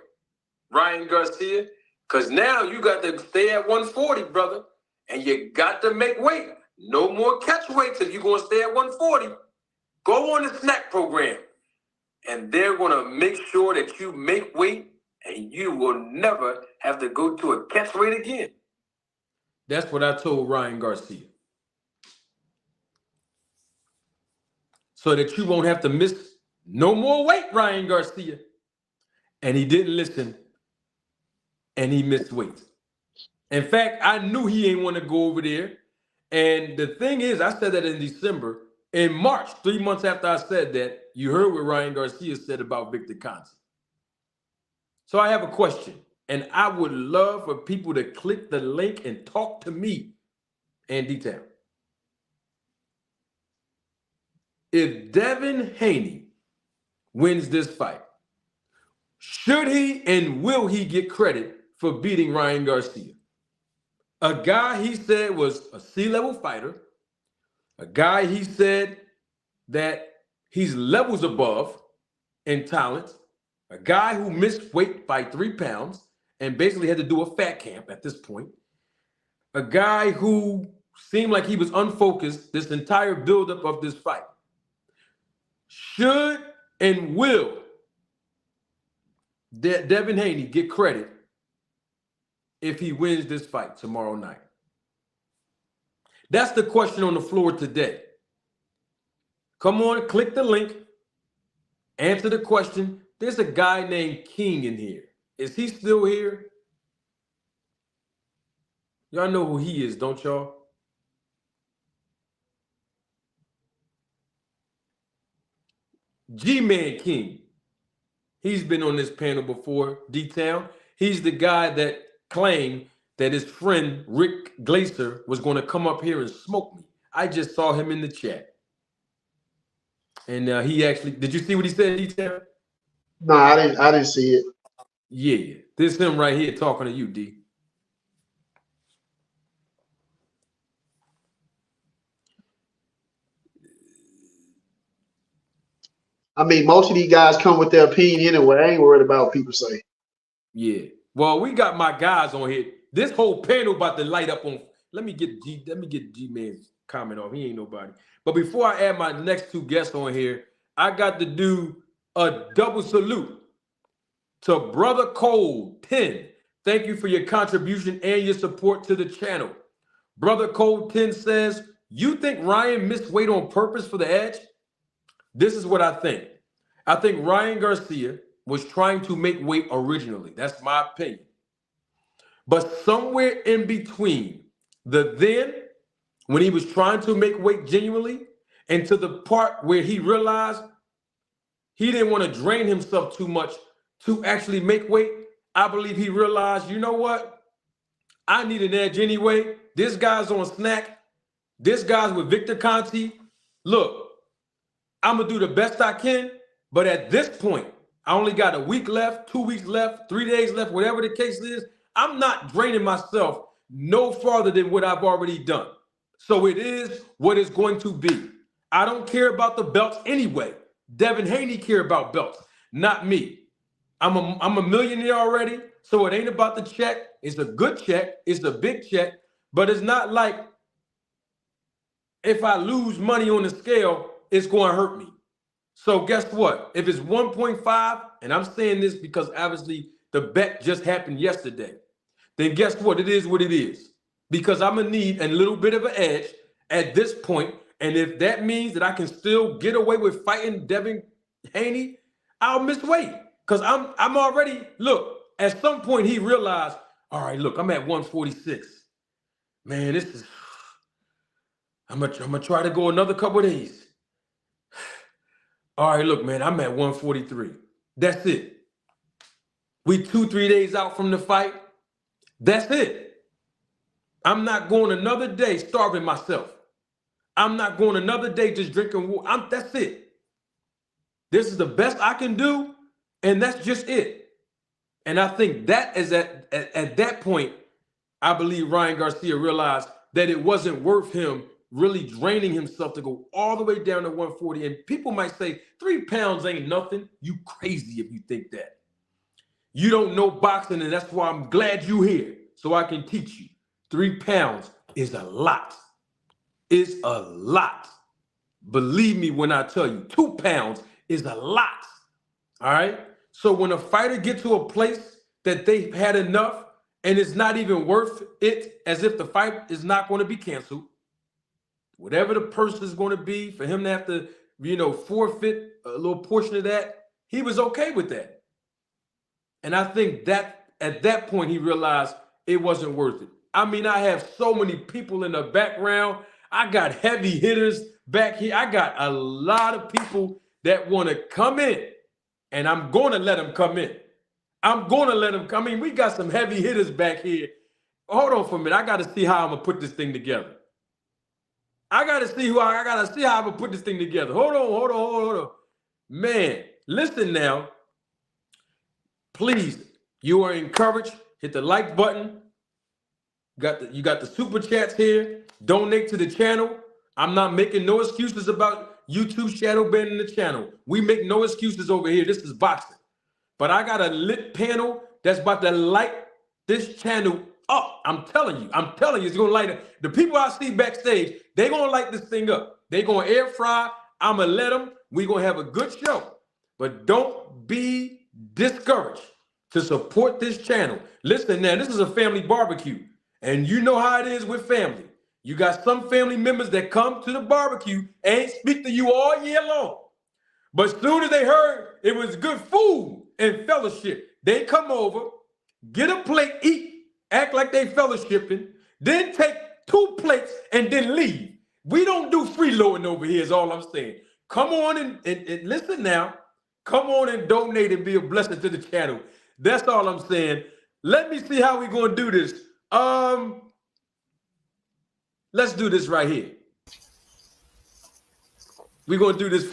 Ryan Garcia, because now you got to stay at 140, brother, and you got to make weight. No more catch weights if you're going to stay at 140. Go on the SNAC program, and they're going to make sure that you make weight, and you will never have to go to a catch weight again. That's what I told Ryan Garcia. So that you won't have to miss no more weight, Ryan Garcia. And he didn't listen, and he missed weight. In fact, I knew he ain't want to go over there. And the thing is, I said that in December. In March, 3 months after I said that, you heard what Ryan Garcia said about Victor Contney. So I have a question, and I would love for people to click the link and talk to me in detail. If Devin Haney wins this fight, should he and will he get credit for beating Ryan Garcia? A guy he said was a C-level fighter, a guy he said that he's levels above in talent, a guy who missed weight by 3 pounds and basically had to do a fat camp at this point, a guy who seemed like he was unfocused this entire buildup of this fight. Should and will Devin Haney get credit if he wins this fight tomorrow night? That's the question on the floor today. Come on, click the link, answer the question, There's a guy named King in here. Is he still here? Y'all know who he is, don't y'all? G-Man King. He's been on this panel before, D-Town. He's the guy that claimed that his friend Rick Glaser was going to come up here and smoke me. I just saw him in the chat. And he actually, did you see what he said, D-Town? No, I didn't see it. Yeah, this is him right here talking to you, D. I mean, most of these guys come with their opinion anyway. I ain't worried about what people say. Yeah. Well, we got my guys on here. This whole panel about to light up on. Let me get G-Man's comment off. He ain't nobody. But before I add my next two guests on here, I got to do a double salute to Brother Cole 10. Thank you for your contribution and your support to the channel. Brother Cole 10 says, you think Ryan missed weight on purpose for the Edge? This is what I think. I think Ryan Garcia was trying to make weight originally. That's my opinion. But somewhere in between when he was trying to make weight genuinely, and to the part where he realized he didn't want to drain himself too much to actually make weight, I believe he realized, you know what? I need an edge anyway. This guy's on SNAC. This guy's with Victor Conti. Look, I'm going to do the best I can, but at this point, I only got a week left, 2 weeks left, 3 days left, whatever the case is. I'm not draining myself no farther than what I've already done. So it is what it's going to be. I don't care about the belts anyway. Devin Haney care about belts, not me. I'm a millionaire already, so it ain't about the check. It's a good check. It's a big check, but it's not like if I lose money on the scale, it's going to hurt me. So guess what? If it's 1.5, and I'm saying this because obviously the bet just happened yesterday, then guess what? It is what it is. Because I'm going to need a little bit of an edge at this point. And if that means that I can still get away with fighting Devin Haney, I'll miss weight. Because I'm already, look, at some point he realized, all right, look, I'm at 146. Man, this is, I'm gonna try to go another couple of days. All right, look, man, I'm at 143. That's it. We 2-3 days out from the fight. That's it. I'm not going another day starving myself. I'm not going another day just drinking water. That's it. This is the best I can do, and that's just it. And I think that is at that point, I believe Ryan Garcia realized that it wasn't worth him really draining himself to go all the way down to 140. And people might say 3 pounds ain't nothing. You crazy if you think that. You don't know boxing, and that's why I'm glad you're here, so I can teach you. 3 pounds is a lot. It's a lot. Believe me when I tell you, 2 pounds is a lot. All right? So when a fighter gets to a place that they've had enough and it's not even worth it, as if the fight is not going to be canceled, whatever the purse is going to be for him to have to, forfeit a little portion of that, he was okay with that. And I think that at that point he realized it wasn't worth it. I mean, I have so many people in the background. I got heavy hitters back here. I got a lot of people that want to come in, and I'm going to let them come in. I'm going to let them come in. We got some heavy hitters back here. Hold on for a minute. I got to see how I'm going to put this thing together. I got to see how I'm going to put this thing together. Hold on. Man, listen now. Please, you are encouraged. Hit the like button. You got the super chats here. Donate to the channel. I'm not making no excuses about YouTube shadow banning the channel. We make no excuses over here. This is boxing. But I got a lit panel that's about to light this channel up. I'm telling you, it's gonna light up. The people I see backstage, they're gonna light this thing up. They're gonna air fry. I'm gonna let them. We're gonna have a good show. But don't be discouraged to support this channel. Listen now, this is a family barbecue. And you know how it is with family. You got some family members that come to the barbecue and speak to you all year long. But as soon as they heard it was good food and fellowship, they come over, get a plate, eat, act like they fellowshipping, then take 2 plates and then leave. We don't do freeloading over here is all I'm saying. Come on and listen now. Come on and donate and be a blessing to the channel. That's all I'm saying. Let me see how we're going to do this. Let's do this right here. We're going to do this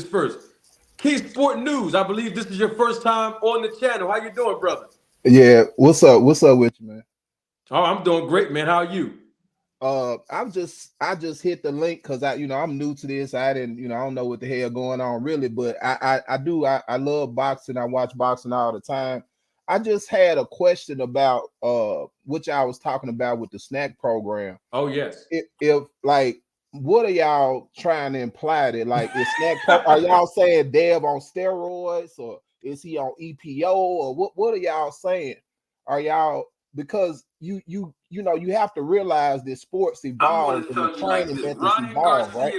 first. Key Sport News. I believe this is your first time on the channel. How you doing, brother? Yeah, what's up? What's up with you, man? Oh, I'm doing great, man. How are you? I just hit the link because I'm new to this. I didn't, I don't know what the hell going on really, but I love boxing. I watch boxing all the time. I just had a question about which I was talking about with the SNAC program. Oh, yes. If like, what are y'all trying to imply that like is SNAC are y'all saying Dev on steroids or is he on EPO or what are y'all saying? Are y'all because you have to realize that sports evolve and the training methods evolve, right?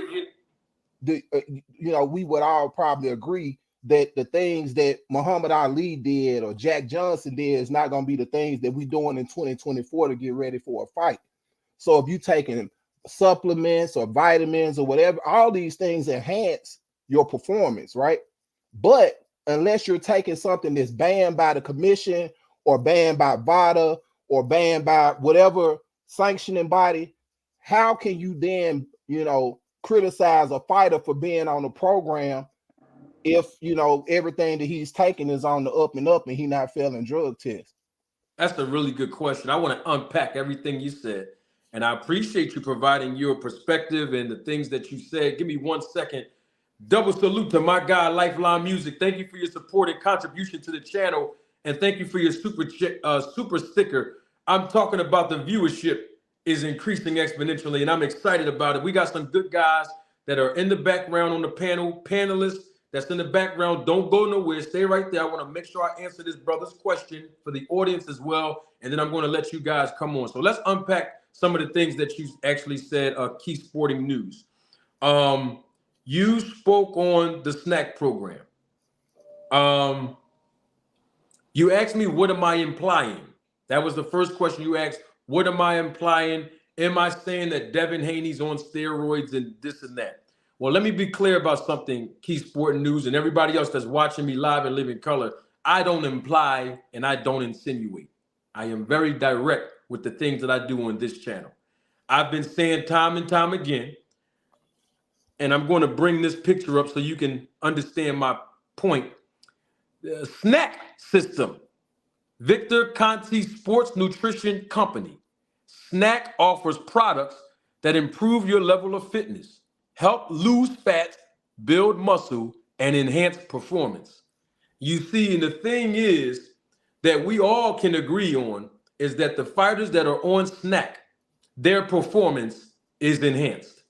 We would all probably agree that the things that Muhammad Ali did or Jack Johnson did is not going to be the things that we're doing in 2024 to get ready for a fight. So if you're taking supplements or vitamins or whatever, all these things enhance your performance, right? But unless you're taking something that's banned by the commission or banned by VADA or banned by whatever sanctioning body, how can you then, criticize a fighter for being on the program if, everything that he's taking is on the up and up and he's not failing drug tests? That's a really good question. I want to unpack everything you said, and I appreciate you providing your perspective and the things that you said. Give me 1 second. Double salute to my guy, Lifeline Music. Thank you for your support and contribution to the channel. And thank you for your super sticker. I'm talking about the viewership is increasing exponentially, and I'm excited about it. We got some good guys that are in the background on the panel, panelists that's in the background. Don't go nowhere. Stay right there. I want to make sure I answer this brother's question for the audience as well, and then I'm going to let you guys come on. So let's unpack some of the things that you actually said, Key Sporting News. You spoke on the SNAC program. You asked me, what am I implying? That was the first question you asked. What am I implying? Am I saying that Devin Haney's on steroids and this and that? Well, let me be clear about something, Key Sport News, and everybody else that's watching me live and live in color. I don't imply and I don't insinuate. I am very direct with the things that I do on this channel. I've been saying time and time again, and I'm going to bring this picture up so you can understand my point. The SNAC system, Victor Conti Sports Nutrition Company. SNAC offers products that improve your level of fitness, help lose fat, build muscle, and enhance performance. You see, and the thing is that we all can agree on is that the fighters that are on SNAC, their performance is enhanced.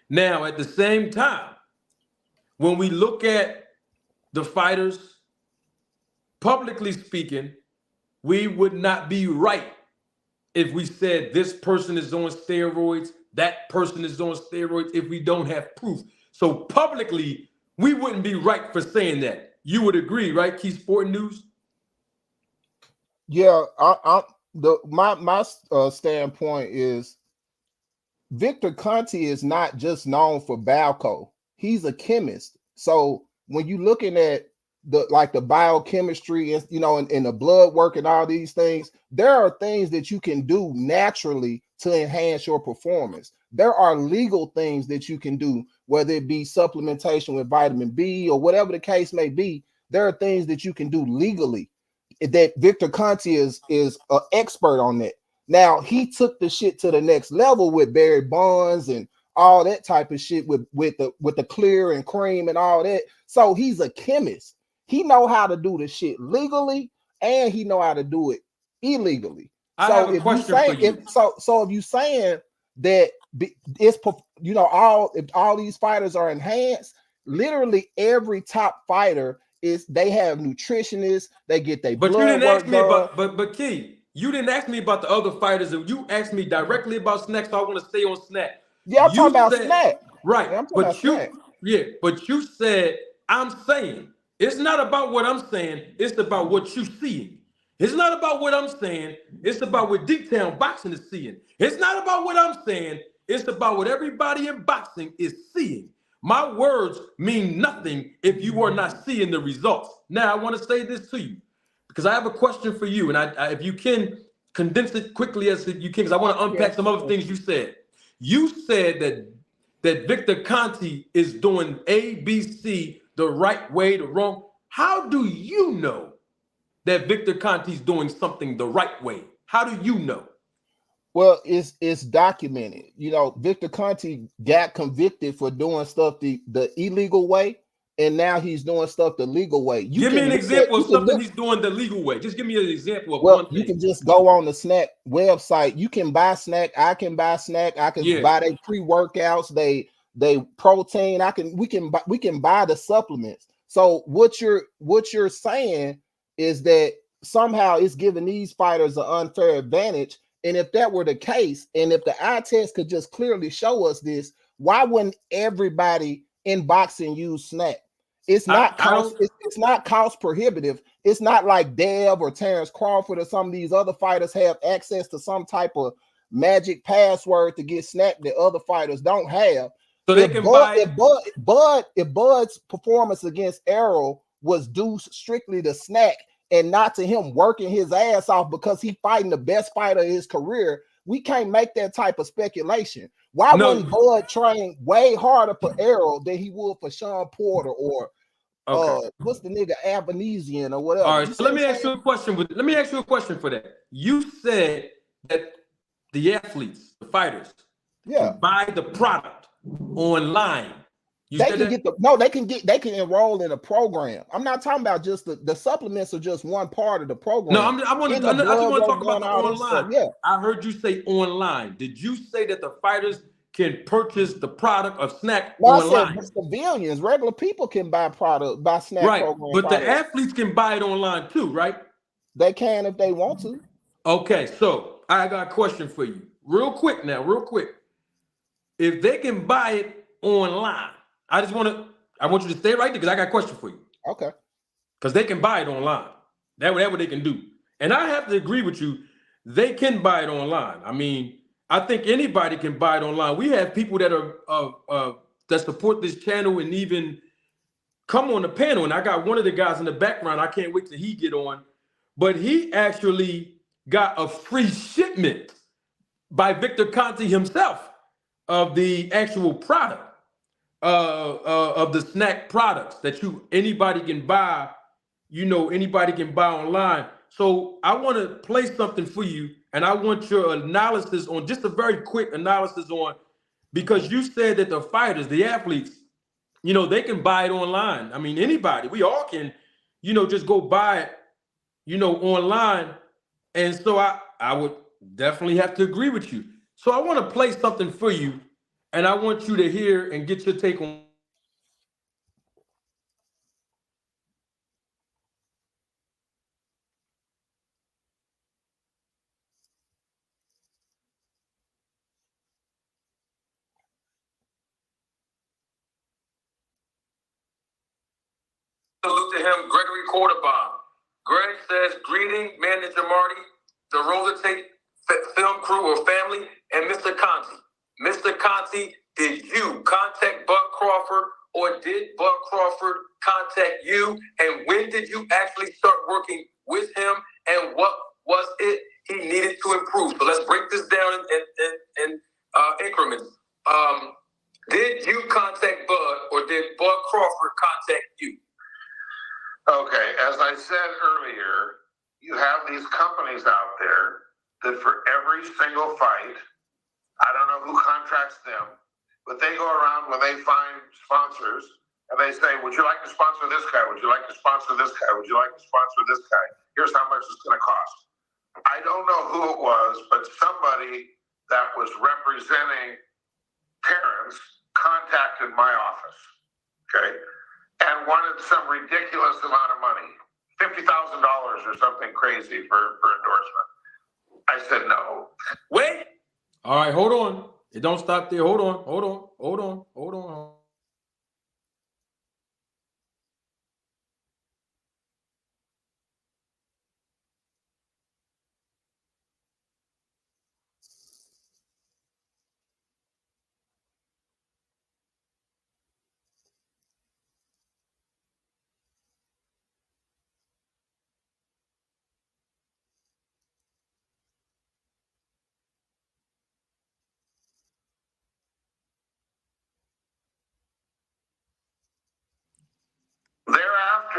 Now, at the same time, when we look at the fighters, publicly speaking, we would not be right if we said this person is on steroids, that person is on steroids, if we don't have proof. So publicly, we wouldn't be right for saying that. You would agree, right, Key Sport News? Yeah, my standpoint is Victor Conti is not just known for Balco. He's a chemist. So when you're looking at the biochemistry and and the blood work and all these things, there are things that you can do naturally to enhance your performance. There are legal things that you can do, whether it be supplementation with vitamin B or whatever the case may be. There are things that you can do legally that Victor Conti is an expert on that. Now he took the shit to the next level with Barry Bonds and all that type of shit with the clear and cream and all that. So he's a chemist. He know how to do the shit legally and he know how to do it illegally. I have a question for you. If you saying that it's if all these fighters are enhanced, literally every top fighter they have nutritionists, they get their blood work done. But you didn't ask me about but Key, you didn't ask me about the other fighters, and you asked me directly about SNAC, so I want to stay on SNAC. Yeah, I'm talking about SNAC. Right. Yeah, I'm talking about SNAC. But you said I'm saying. It's not about what I'm saying. It's about what you're seeing. It's not about what I'm saying. It's about what D-Town Boxing is seeing. It's not about what I'm saying. It's about what everybody in boxing is seeing. My words mean nothing if you are not seeing the results. Now, I want to say this to you because I have a question for you. And if you can condense it quickly as you can, because I want to unpack some other things you said. You said that Victor Conte is doing A, B, C the right way, the wrong. How do you know that Victor Conte's doing something the right way? How do you know? Well, it's documented. You know, Victor Conte got convicted for doing stuff the illegal way, and now he's doing stuff the legal way. Give me an example of something he's doing the legal way. Just give me an example of one thing. You can just go on the SNAC website. You can buy SNAC. I can buy SNAC. I can buy their pre-workouts, they protein. We can buy the supplements. So what you're saying is that somehow it's giving these fighters an unfair advantage. And if that were the case, and if the eye test could just clearly show us this, why wouldn't everybody in boxing use SNAC? It's not it's not cost prohibitive. It's not like Dev or Terrence Crawford or some of these other fighters have access to some type of magic password to get SNAC that other fighters don't have. So they can buy if Bud's performance against Errol was due strictly to SNAC and not to him working his ass off because he fighting the best fighter of his career, we can't make that type of speculation. Why wouldn't Bud train way harder for Errol than he would for Sean Porter or what's the nigga Albanesian or whatever? All right, so let me ask you a question. Let me ask you a question for that. You said that the athletes, the fighters, can buy the product online. They can enroll in a program. I'm not talking about just the supplements are just one part of the program. No, I just want to talk about the online. Yeah, I heard you say online. Did you say that the fighters can purchase the product of SNAC online? I said civilians, regular people can buy SNAC program. But the athletes can buy it online too, right? They can if they want to. Okay, so I got a question for you. Real quick. If they can buy it online, I want you to stay right there because I got a question for you. Okay. Because they can buy it online. That's what they can do. And I have to agree with you. They can buy it online. I mean, I think anybody can buy it online. We have people that are that support this channel and even come on the panel. And I got one of the guys in the background. I can't wait till he get on. But he actually got a free shipment by Victor Conte himself of the actual product. Of the SNAC products that anybody can buy, anybody can buy online. So I want to play something for you, and I want your analysis on just a very quick analysis on, because you said that the fighters, the athletes, they can buy it online. I mean, anybody, we all can, just go buy it, online. And so I would definitely have to agree with you. So I want to play something for you. And I want you to hear and get your take on. Salute to him, Gregory Quarterbomb. Greg says, greeting, Manager Marty, the Roller Tape film crew or family, and Mr. Conte. Mr. Conte, did you contact Bud Crawford or did Bud Crawford contact you? And when did you actually start working with him? And what was it he needed to improve? So let's break this down in increments. Did you contact Bud or did Bud Crawford contact you? Okay, as I said earlier, you have these companies out there that for every single fight, I don't know who contracts them, but they go around when they find sponsors and they say, would you like to sponsor this guy? Would you like to sponsor this guy? Would you like to sponsor this guy? Here's how much it's going to cost. I don't know who it was, but somebody that was representing Terrence contacted my office, okay, and wanted some ridiculous amount of money, $50,000 or something crazy for endorsement. I said no. Wait. All right, hold on. It don't stop there. Hold on.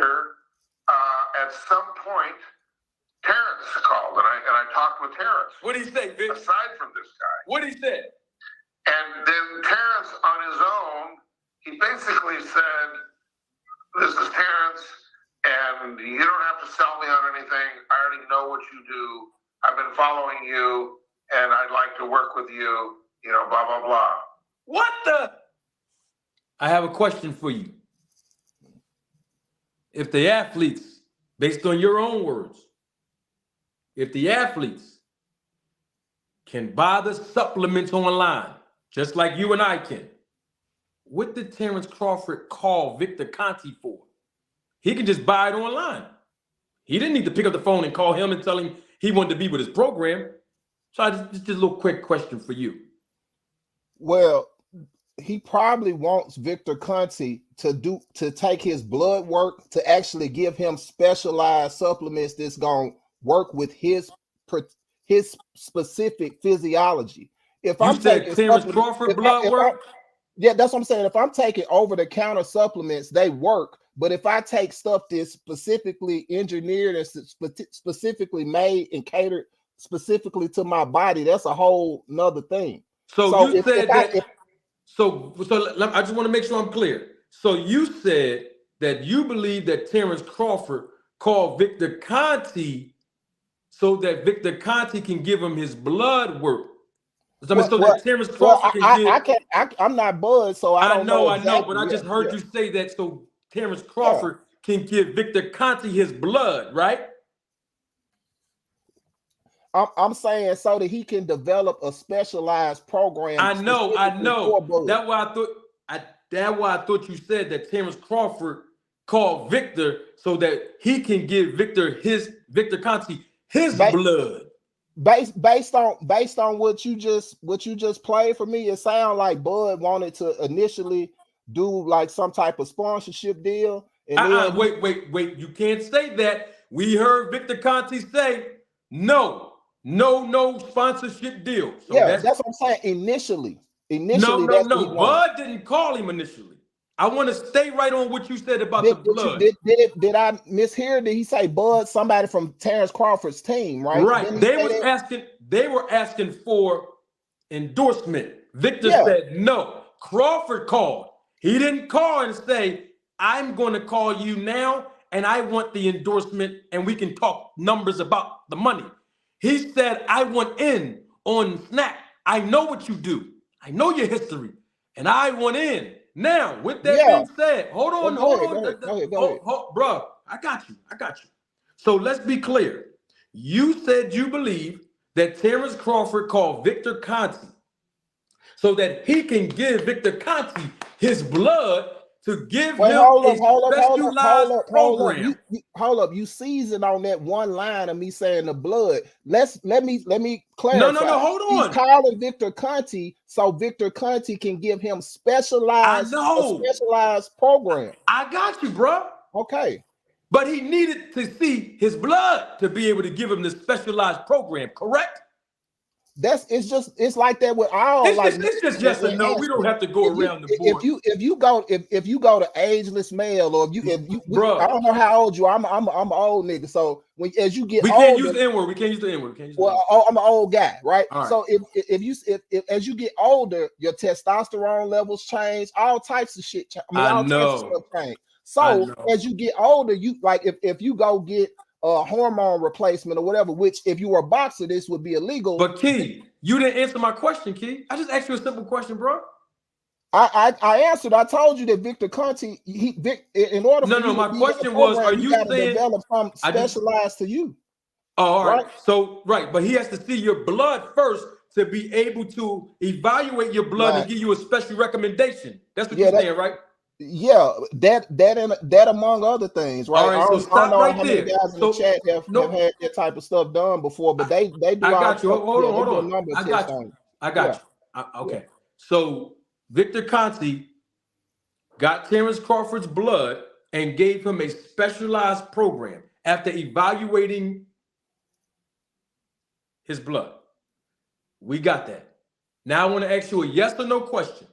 later, at some point, Terrence called, and I talked with Terrence. What did he say, Vic? Aside from this guy. What did he say? And then Terrence, on his own, he basically said, "This is Terrence, and you don't have to sell me on anything. I already know what you do. I've been following you, and I'd like to work with you, you know, blah, blah, blah." What the? I have a question for you. If the athletes, based on your own words, if the athletes can buy the supplements online, just like you and I can, what did Terrence Crawford call Victor Conte for? He can just buy it online. He didn't need to pick up the phone and call him and tell him he wanted to be with his program. So just a little quick question for you. Well, he probably wants Victor Conte to take his blood work to actually give him specialized supplements that's gonna work with his specific physiology. If You I'm said taking Terrence Crawford blood work? yeah, that's what I'm saying. If I'm taking over-the-counter supplements, they work. But if I take stuff that's specifically engineered and specifically made and catered specifically to my body, that's a whole nother thing. So you said that. So I just want to make sure I'm clear. So you said that you believe that Terrence Crawford called Victor Conte so that Victor Conte can give him his blood work. That Terrence Crawford can give. I'm not Bud, so I don't know. I know, but I just heard you say that so Terrence Crawford can give Victor Conte his blood, right? I'm saying so that he can develop a specialized program. I know. That's why I thought you said that Terrence Crawford called Victor so that he can give Victor Conte his blood. Based on what you just played for me, it sounds like Bud wanted to initially do like some type of sponsorship deal. And wait. You can't say that. We heard Victor Conte say no sponsorship deal. So yeah, that's what I'm saying. Initially. No. Bud didn't call him initially. I want to stay right on what you said about the blood. Did I mishear? Did he say Bud, somebody from Terrence Crawford's team, right? Right. They were asking for endorsement. Victor said no. Crawford called. He didn't call and say, "I'm going to call you now and I want the endorsement and we can talk numbers about the money." He said, "I want in on SNAC. I know what you do. I know your history and I want in." Now, with that being said, hold on. Go ahead. Bro, I got you. So let's be clear. You said you believe that Terrence Crawford called Victor Conte so that he can give Victor Conte his blood to give him a specialized program. Hold up. You seasoned on that one line of me saying the blood. Let me clarify. No, hold on. He's calling Victor Conte so Victor Conte can give him specialized program. I got you, bro. Okay. But he needed to see his blood to be able to give him this specialized program, correct? It's like that with all. It's just yes or no. We don't have to go around the board. If you go to ageless male, or bro, I don't know how old you are. I'm an old nigga. So as you get older, can't use the N-word. We can't use the N-word. I'm an old guy, right? Right. So if as you get older, your testosterone levels change, all types of shit. All types of stuff change. So as you get older, you like if you go get a hormone replacement or whatever, which if you were a boxer, this would be illegal. But Key, you didn't answer my question, Key. I just asked you a simple question, bro. I answered. I told you that Victor Conte, in order for my question was, are you saying develop something specialized to you? Oh, all right. So, but he has to see your blood first to be able to evaluate your blood and give you a special recommendation. That's what you're saying, right? Yeah, that among other things, right? All right, so stop right there. Guys in the chat have had that type of stuff done before, but they do. I got you. Hold on. I got you. Okay. So Victor Conte got Terrence Crawford's blood and gave him a specialized program after evaluating his blood. We got that. Now I want to ask you a yes or no question.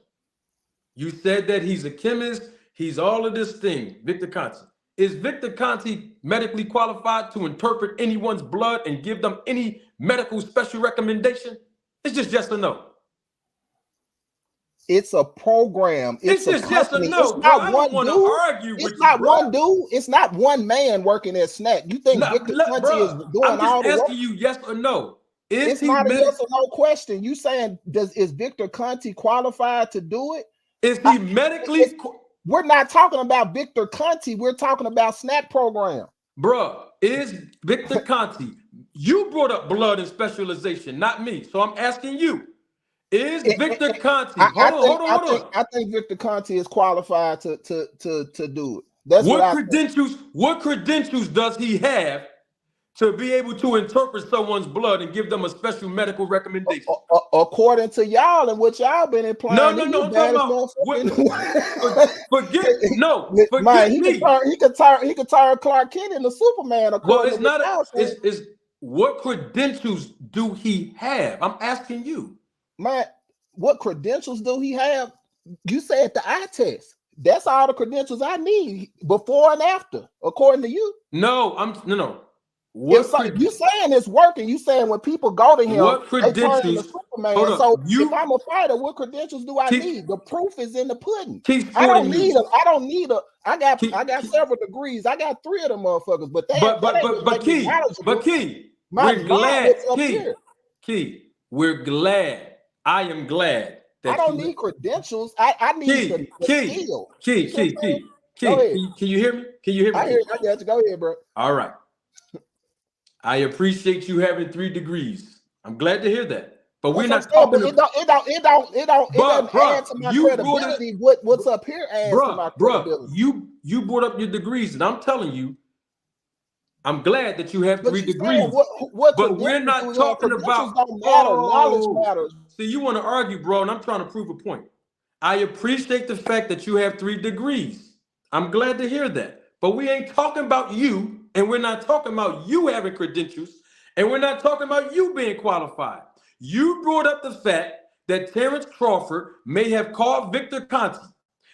You said that he's a chemist. He's all of this thing, Victor Conte. Is Victor Conti medically qualified to interpret anyone's blood and give them any medical special recommendation? It's just yes or no. It's a program. It's a just yes or company. no, It's bro. not I one don't want to dude. argue with It's you, not bro. one dude. It's not one man working at SNAC. You think Victor Conti is doing I'm just all the work? asking you yes or no. It's not a yes or no question. You saying is Victor Conti qualified to do it? Is he medically? We're not talking about Victor Conti. We're talking about SNAC program. Bruh, is Victor Conti? You brought up blood and specialization, not me. So I'm asking you. Is Victor Conti? Hold on. I think Victor Conti is qualified to do it. That's what credentials does he have to be able to interpret someone's blood and give them a special medical recommendation? According to y'all and what y'all been implying. No. I'm talking about forget he me. He could turn Clark Kent into Superman. Well, it's not. It's what credentials do he have? I'm asking you. Man, what credentials do he have? You said the eye test. That's all the credentials I need before and after, according to you. No. You saying it's working? You saying when people go to him, what credentials? They turn into Superman. So if I'm a fighter, what credentials do I need? The proof is in the pudding. I don't need a. I got several degrees. I got 3 of them motherfuckers. But we're glad. I am glad that I don't need credentials. I need the skill. Key. Can you hear me? I got you. Go ahead, bro. All right. I appreciate you having 3 degrees. I'm glad to hear that. But we're not talking. It doesn't add to my credibility. What's up here adds to my credibility. You brought up your degrees, and I'm telling you, I'm glad that you have 3 degrees. But we're not talking about. Don't matter. Knowledge matters. See, you want to argue, bro, and I'm trying to prove a point. I appreciate the fact that you have 3 degrees. I'm glad to hear that. But we ain't talking about you, and we're not talking about you having credentials, and we're not talking about you being qualified. You brought up the fact that Terrence Crawford may have called Victor Conti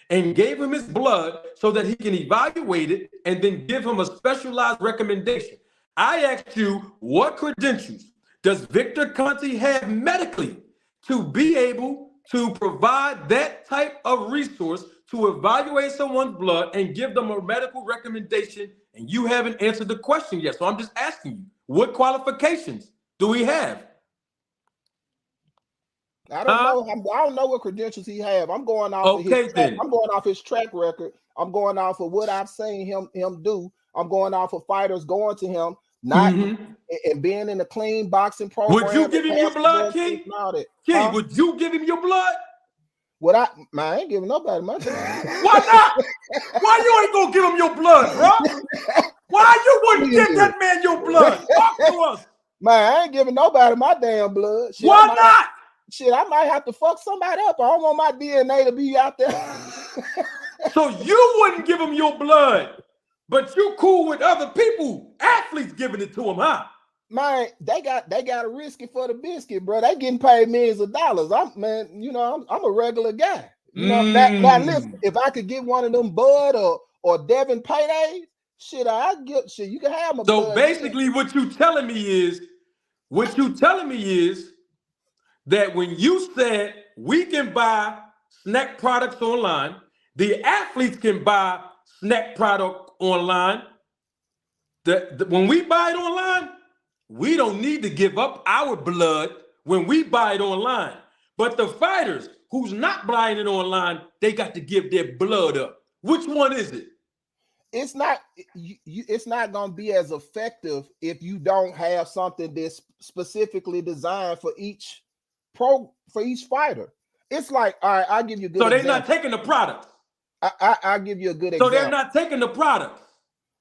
and gave him his blood so that he can evaluate it and then give him a specialized recommendation. I asked you, what credentials does Victor Conti have medically to be able to provide that type of resource to evaluate someone's blood and give them a medical recommendation? And you haven't answered the question yet. So I'm just asking you, what qualifications do we have? I don't know what credentials he have. I'm going off I'm going off his track record. I'm going off of what I've seen him do. I'm going off of fighters going to him, and being in a clean boxing program. Would you give him your blood, Key? Would you give him your blood? I ain't giving nobody my blood. Why not? Why you ain't gonna give him your blood, bro? Why you wouldn't give that man your blood? Talk to us. Man, I ain't giving nobody my damn blood. Why not? I might have to fuck somebody up. I don't want my DNA to be out there. So you wouldn't give him your blood, but you cool with other people, athletes giving it to him, huh? Man, they got to risk it for the biscuit, bro. They getting paid millions of dollars. I'm a regular guy. Now listen, if I could get one of them Bud or Devin paydays, you can have my blood. So basically what you telling me is that when you said we can buy SNAC products online, the athletes can buy SNAC product online. When we buy it online, we don't need to give up our blood when we buy it online. But the fighters who's not buying it online, they got to give their blood up. Which one is it? It's not. It's not going to be as effective if you don't have something that's specifically designed for each fighter. It's like, all right, I'll give you a good example. So they're not taking the products. I'll give you a good example. So they're not taking the products.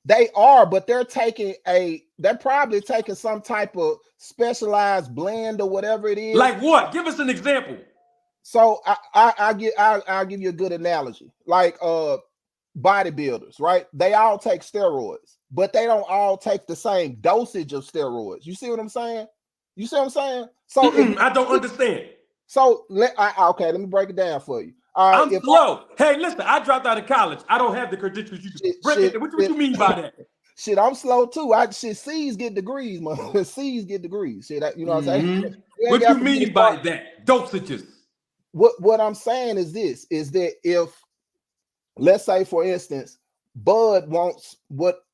They are, but they're probably taking some type of specialized blend or whatever it is. Like what? Give us an example. So I'll give you a good analogy. Like bodybuilders, right? They all take steroids, but they don't all take the same dosage of steroids. You see what I'm saying? So I don't understand. So let me break it down for you. All right, I'm if slow. Hey, listen, I dropped out of college. I don't have the credentials you do. What you mean by that? Shit, I'm slow too. C's get degrees, man. C's get degrees. Shit, you know what I'm saying? Mm-hmm. You ain't What got you to be the mean by that? Dosages. What I'm saying is this: is that if, let's say, for instance, Bud wants what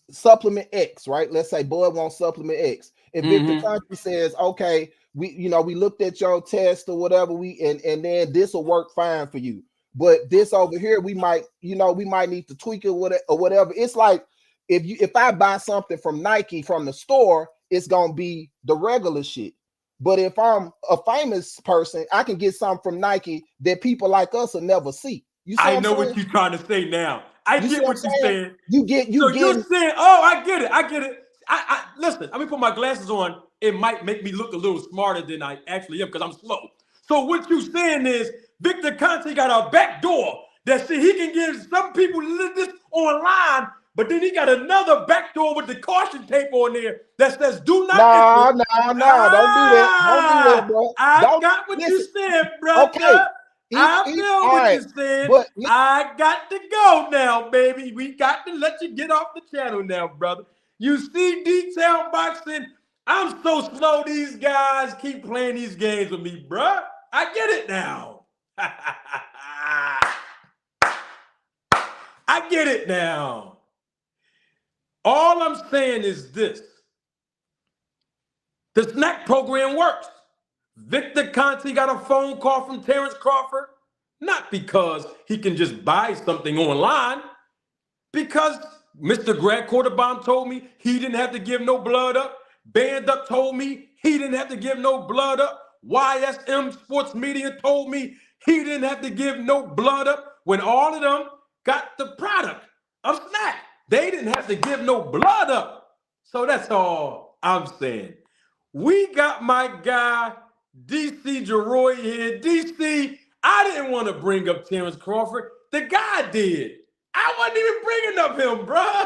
supplement X, right? Let's say Bud wants supplement X, and Victor Country says, okay, we looked at your test or whatever, and then this will work fine for you. But this over here, we might need to tweak it or whatever. It's like if I buy something from Nike from the store, it's gonna be the regular shit. But if I'm a famous person, I can get something from Nike that people like us will never see. You see I what know I'm saying? what you're trying to say now. I You see get what what I'm you're saying? saying. You You're saying, oh, I get it. I listen, let me put my glasses on. It might make me look a little smarter than I actually am because I'm slow. So what you saying is Victor Conte got a back door that see he can give some people this online, but then he got another back door with the caution tape on there that says do not enter. No, don't do that. Don't do that, bro. I Don't got what you listen. said, Okay. brother. I feel All what right. you're saying. But I got to go now, baby. We got to let you get off the channel now, brother. You see detail boxing. I'm so slow. These guys keep playing these games with me, bruh. I get it now. I get it now. All I'm saying is this. The SNAC program works. Victor Conte got a phone call from Terrence Crawford, not because he can just buy something online, because Mr. Greg Quarterbomb told me he didn't have to give no blood up. Band Up told me he didn't have to give no blood up. YSM Sports Media told me he didn't have to give no blood up when all of them got the product of SNAC. They didn't have to give no blood up. So that's all I'm saying. We got my guy, DC Jeroy here. DC, I didn't want to bring up Terrence Crawford. The guy did. I wasn't even bringing up him, bro.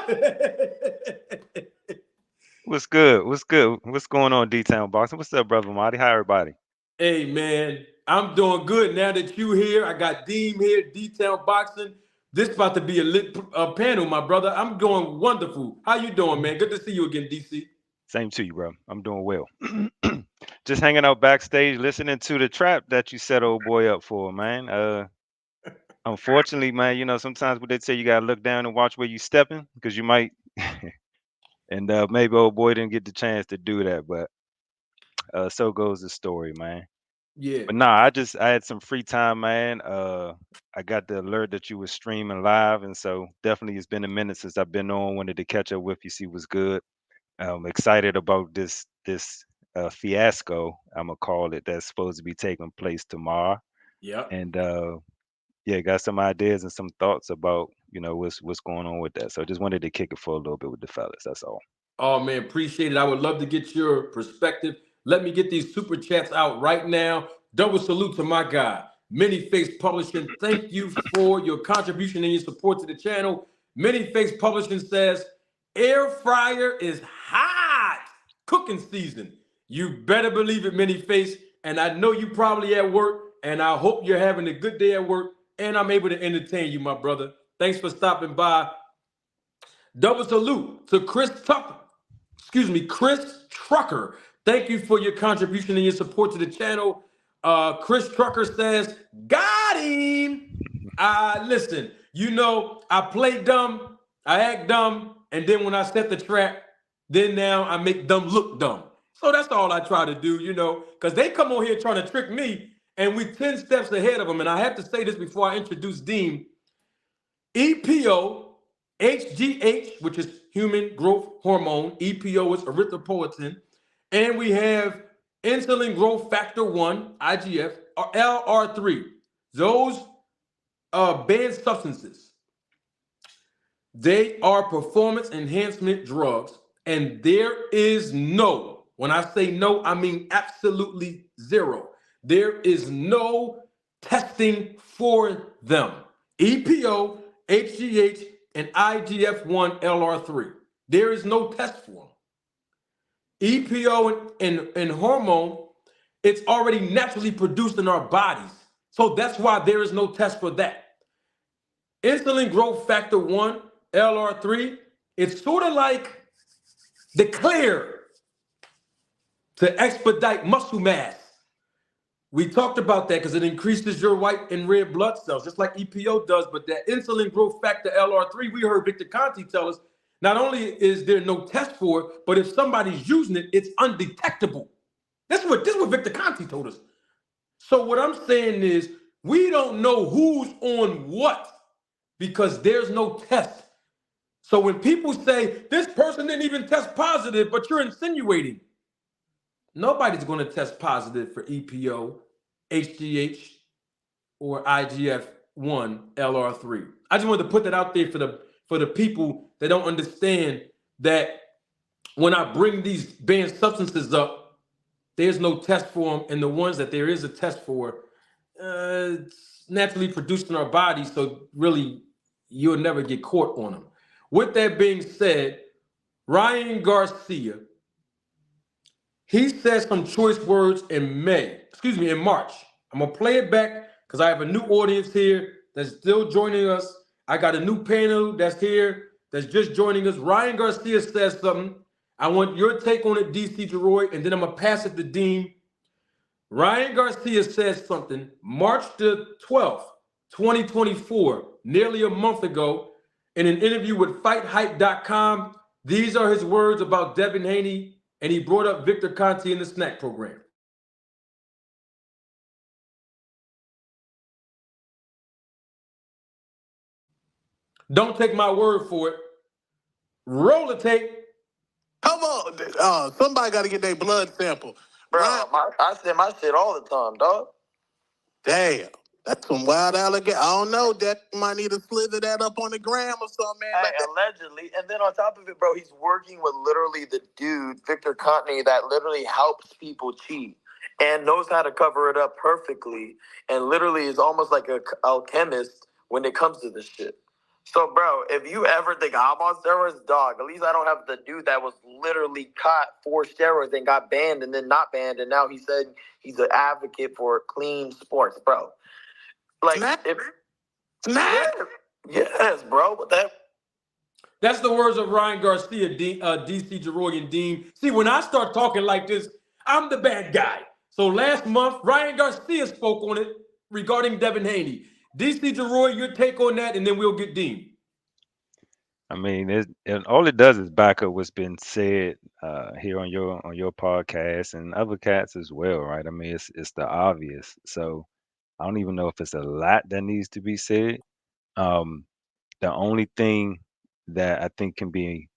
What's good? What's good? What's going on, D-Town Boxing? What's up, brother Marty? How everybody? Hey, man, I'm doing good now that you here. I got Deem here, Detail Boxing. This about to be a lit panel, my brother. I'm doing wonderful. How you doing, man? Good to see you again, DC. Same to you, bro. I'm doing well. Just hanging out backstage, listening to the trap that you set old boy up for, man. Unfortunately, man, sometimes what they say you gotta look down and watch where you stepping because you might, and maybe old boy didn't get the chance to do that, but so goes the story, man. Yeah. But nah, I had some free time, man. I got the alert that you were streaming live, and so definitely it's been a minute since I've been on. Wanted to catch up with you, see what's good. Excited about this fiasco, I'm gonna call it, that's supposed to be taking place tomorrow. Yep. And yeah, got some ideas and some thoughts about what's going on with that. So just wanted to kick it for a little bit with the fellas. That's all. Oh, man, appreciate it. I would love to get your perspective. Let me get these super chats out right now. Double salute to my guy, Many Face Publishing. Thank you for your contribution and your support to the channel. Many Face Publishing says, air fryer is hot. Cooking season. You better believe it, Many Face. And I know you probably at work, and I hope you're having a good day at work, and I'm able to entertain you, my brother. Thanks for stopping by. Double salute to Chris Trucker. Thank you for your contribution and your support to the channel. Chris Trucker says, got him. Listen, I play dumb, I act dumb, and then when I set the trap, then now I make dumb look dumb. So that's all I try to do, because they come on here trying to trick me, and we 10 steps ahead of them. And I have to say this before I introduce Dean. EPO, HGH, which is human growth hormone. EPO is erythropoietin. And we have insulin growth factor 1, IGF, or LR3. Those banned substances, they are performance enhancement drugs. And there is no, when I say no, I mean absolutely zero. There is no testing for them. EPO, HGH, and IGF-1 LR3. There is no test for them. EPO and hormone, it's already naturally produced in our bodies. So that's why there is no test for that. Insulin growth factor 1, LR3, it's sort of like the clear to expedite muscle mass. We talked about that because it increases your white and red blood cells, just like EPO does. But that insulin growth factor LR3, we heard Victor Conti tell us, not only is there no test for it, but if somebody's using it, it's undetectable. This is what Victor Conti told us. So what I'm saying is we don't know who's on what because there's no test. So when people say this person didn't even test positive, but you're insinuating, nobody's going to test positive for EPO, HGH, or IGF-1 LR3. I just wanted to put that out there for the people that don't understand that when I bring these banned substances up, there's no test for them, and the ones that there is a test for, it's naturally produced in our bodies, so really you'll never get caught on them. With that being said, Ryan Garcia, he said some choice words in March. I'm gonna play it back because I have a new audience here that's still joining us. I got a new panel that's here that's just joining us. Ryan Garcia says something. I want your take on it, DC Jeroy, and then I'm gonna pass it to Dean. Ryan Garcia says something March the 12th, 2024, nearly a month ago, in an interview with FightHype.com. These are his words about Devin Haney, and he brought up Victor Conti in the SNAC program. Don't take my word for it. Roll the tape. Come on. Somebody got to get their blood sample. Bro, I say my shit all the time, dog. Damn. That's some wild alligator. I don't know. That might need to slither that up on the gram or something, man. Hey, allegedly. And then on top of it, bro, he's working with literally the dude, Victor Conti, that literally helps people cheat and knows how to cover it up perfectly and literally is almost like an alchemist when it comes to this shit. So, bro, if you ever think I'm on steroids, dog, at least I don't have the dude that was literally caught for steroids and got banned and then not banned. And now he said he's an advocate for clean sports, bro. Like, SNAC? Yes, bro. What the? That's the words of Ryan Garcia, DC Jeroy, and Dean. See, when I start talking like this, I'm the bad guy. So last month, Ryan Garcia spoke on it regarding Devin Haney. DC Jeroy, your take on that, and then we'll get Dean. I mean, all it does is back up what's been said here on your podcast and other cats as well, right? I mean, it's the obvious. So I don't even know if it's a lot that needs to be said. The only thing that I think can be,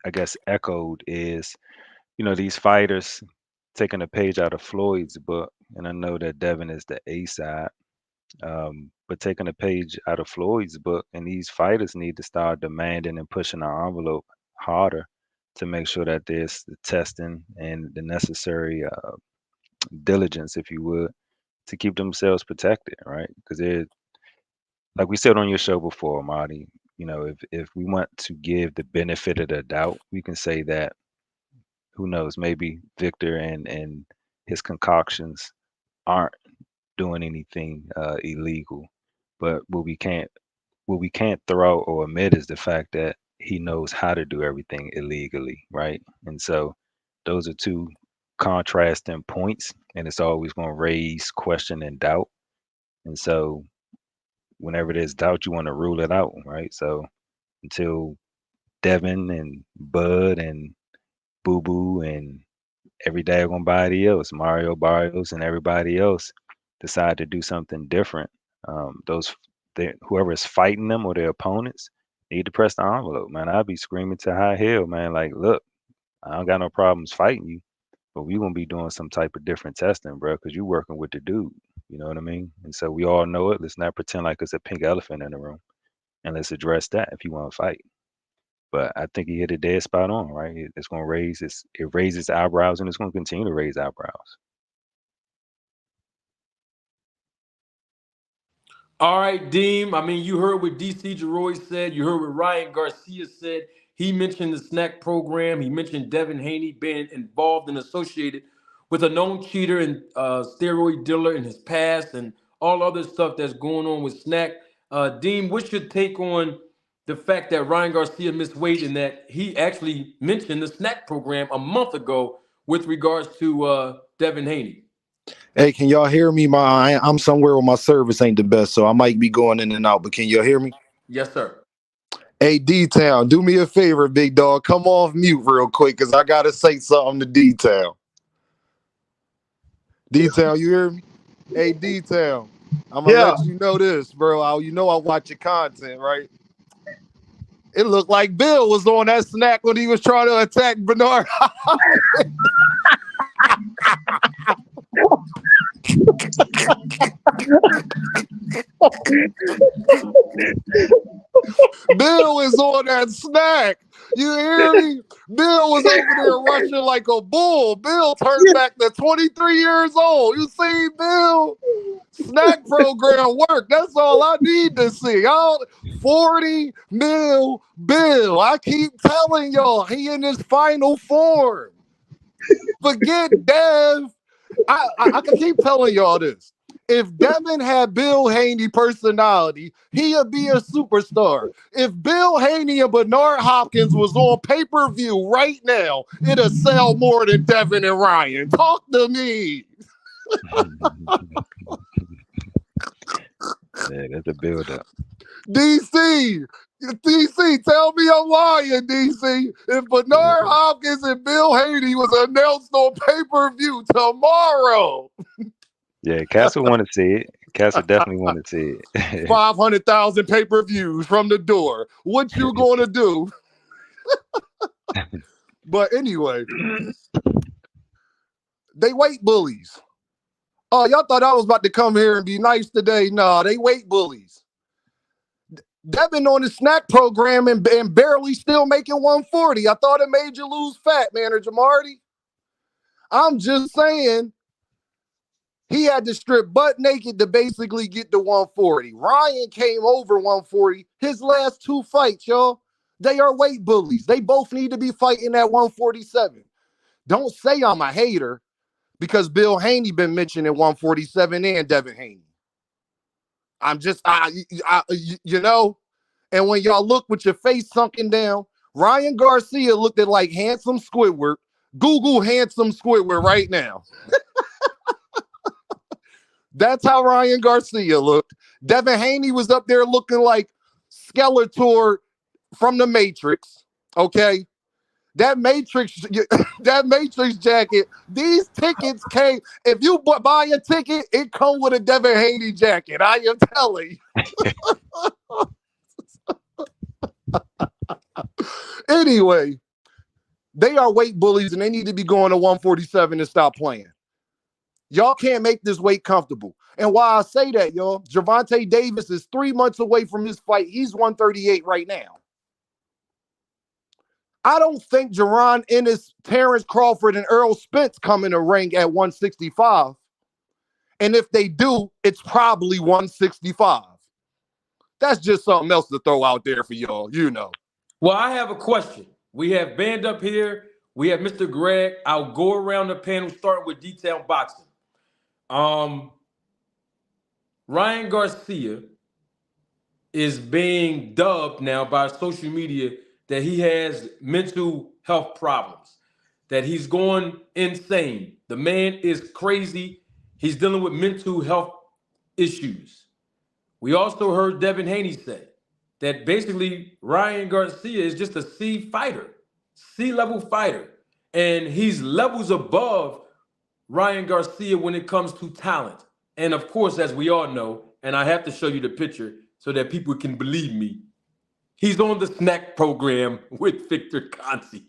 I guess, echoed is, these fighters taking a page out of Floyd's book, and I know that Devin is the A side, but taking a page out of Floyd's book, and these fighters need to start demanding and pushing our envelope harder to make sure that there's the testing and the necessary diligence, if you would, to keep themselves protected, right? Because they're, like we said on your show before, Marty, if we want to give the benefit of the doubt, we can say that, who knows, maybe Victor and his concoctions aren't doing anything illegal. But what we can't throw or omit is the fact that he knows how to do everything illegally, right? And so those are two contrasting points, and it's always going to raise question and doubt. And so whenever there's doubt, you want to rule it out, right? So until Devin and Bud and Boo Boo and every daggone body else, Mario Barrios and everybody else decide to do something different, whoever is fighting them or their opponents need to press the envelope, man. I'd be screaming to high hell, man, like, look, I don't got no problems fighting you, but we gonna be doing some type of different testing, bro, because you working with the dude. You know what I mean? And so we all know it. Let's not pretend like it's a pink elephant in the room, and let's address that if you want to fight. But I think he hit a dead spot on, right? It's gonna it raises eyebrows, and it's gonna continue to raise eyebrows. All right, Deem. I mean, you heard what DC Jeroy said. You heard what Ryan Garcia said. He mentioned the SNAC program. He mentioned Devin Haney being involved and associated with a known cheater and steroid dealer in his past, and all other stuff that's going on with SNAC. Dean, what's your take on the fact that Ryan Garcia missed weight and that he actually mentioned the SNAC program a month ago with regards to Devin Haney? Hey, can y'all hear me? I'm somewhere where my service ain't the best, so I might be going in and out, but can y'all hear me? Yes, sir. Hey, D-Town, do me a favor, big dog. Come off mute real quick, because I got to say something to D-Town. D-Town, you hear me? Hey, D-Town, I'm going to let you know this, bro. You know I watch your content, right? It looked like Bill was on that SNAC when he was trying to attack Bernard. Bill is on that SNAC. You hear me? Bill was over there rushing like a bull. Bill turned back to 23 years old. You see, Bill? SNAC program work. That's all I need to see. 40 mil Bill. I keep telling y'all, he in his final form. Forget Dev. I can keep telling y'all this. If Devin had Bill Haney personality, he'd be a superstar. If Bill Haney and Bernard Hopkins was on pay-per-view right now, it'd sell more than Devin and Ryan. Talk to me. Yeah, that's a build-up. DC, tell me I'm lying, DC. If Bernard Hopkins and Bill Haney was announced on pay-per-view tomorrow. Yeah, Castle want to see it. Castle definitely want to see it. 500,000 pay-per-views from the door. What you going to do? But anyway, they weight bullies. Oh, y'all thought I was about to come here and be nice today. No, they weight bullies. Devin on the SNAC program and barely still making 140. I thought it made you lose fat, Manager Marty. I'm just saying, he had to strip butt naked to basically get to 140. Ryan came over 140. His last two fights, y'all, they are weight bullies. They both need to be fighting at 147. Don't say I'm a hater, because Bill Haney been mentioned at 147 and Devin Haney. I'm just, you know, and when y'all look with your face sunken down, Ryan Garcia looked at like handsome Squidward. Google handsome Squidward right now. That's how Ryan Garcia looked. Devin Haney was up there looking like Skeletor from the Matrix. Okay. That Matrix jacket, these tickets came. If you buy a ticket, it comes with a Devin Haney jacket. I am telling you. Anyway, they are weight bullies and they need to be going to 147 and stop playing. Y'all can't make this weight comfortable. And why I say that, y'all, Gervonta Davis is 3 months away from his fight. He's 138 right now. I don't think Jerron Ennis, Terrence Crawford, and Earl Spence come in a ring at 165. And if they do, it's probably 165. That's just something else to throw out there for y'all, you know. Well, I have a question. We have Band up here. We have Mr. Greg. I'll go around the panel starting with Detail Boxing. Ryan Garcia is being dubbed now by social media that he has mental health problems, that he's going insane. The man is crazy. He's dealing with mental health issues. We also heard Devin Haney say that basically Ryan Garcia is just a C-level fighter. And he's levels above Ryan Garcia when it comes to talent. And of course, as we all know, and I have to show you the picture so that people can believe me, he's on the SNAC program with Victor Conti.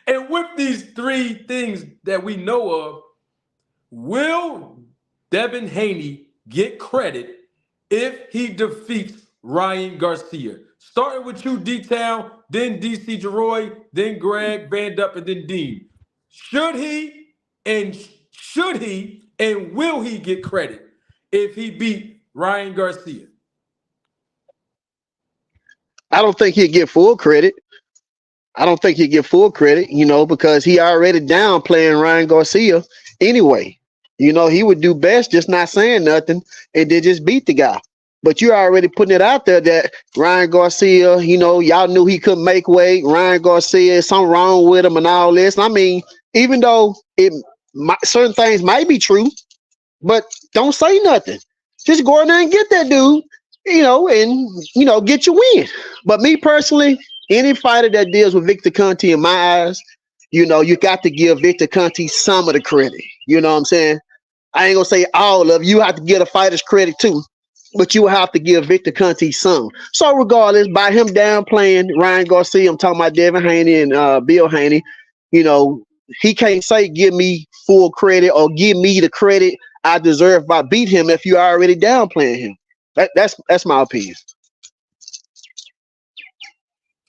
And with these three things that we know of, will Devin Haney get credit if he defeats Ryan Garcia? Starting with you, D-Town, then DC Jeroy, then Greg, Band Up, and then Dean. Should he and will he get credit if he beat Ryan Garcia? I don't think he'd get full credit. You know, because he already downplaying Ryan Garcia anyway. You know, he would do best just not saying nothing and then just beat the guy. But you're already putting it out there that Ryan Garcia, you know, y'all knew he couldn't make weight. Ryan Garcia, something wrong with him and all this. I mean, even though certain things might be true, but don't say nothing. Just go in there and get that dude, you know, and, you know, get your win. But me personally, any fighter that deals with Victor Conte, in my eyes, you know, you got to give Victor Conte some of the credit. You know what I'm saying? I ain't gonna say all of you have to give a fighter's credit too, but you will have to give Victor Conte some. So regardless, by him downplaying Ryan Garcia, I'm talking about Devin Haney and Bill Haney, you know, he can't say give me full credit or give me the credit I deserve by beat him if you already downplaying him. That's my opinion.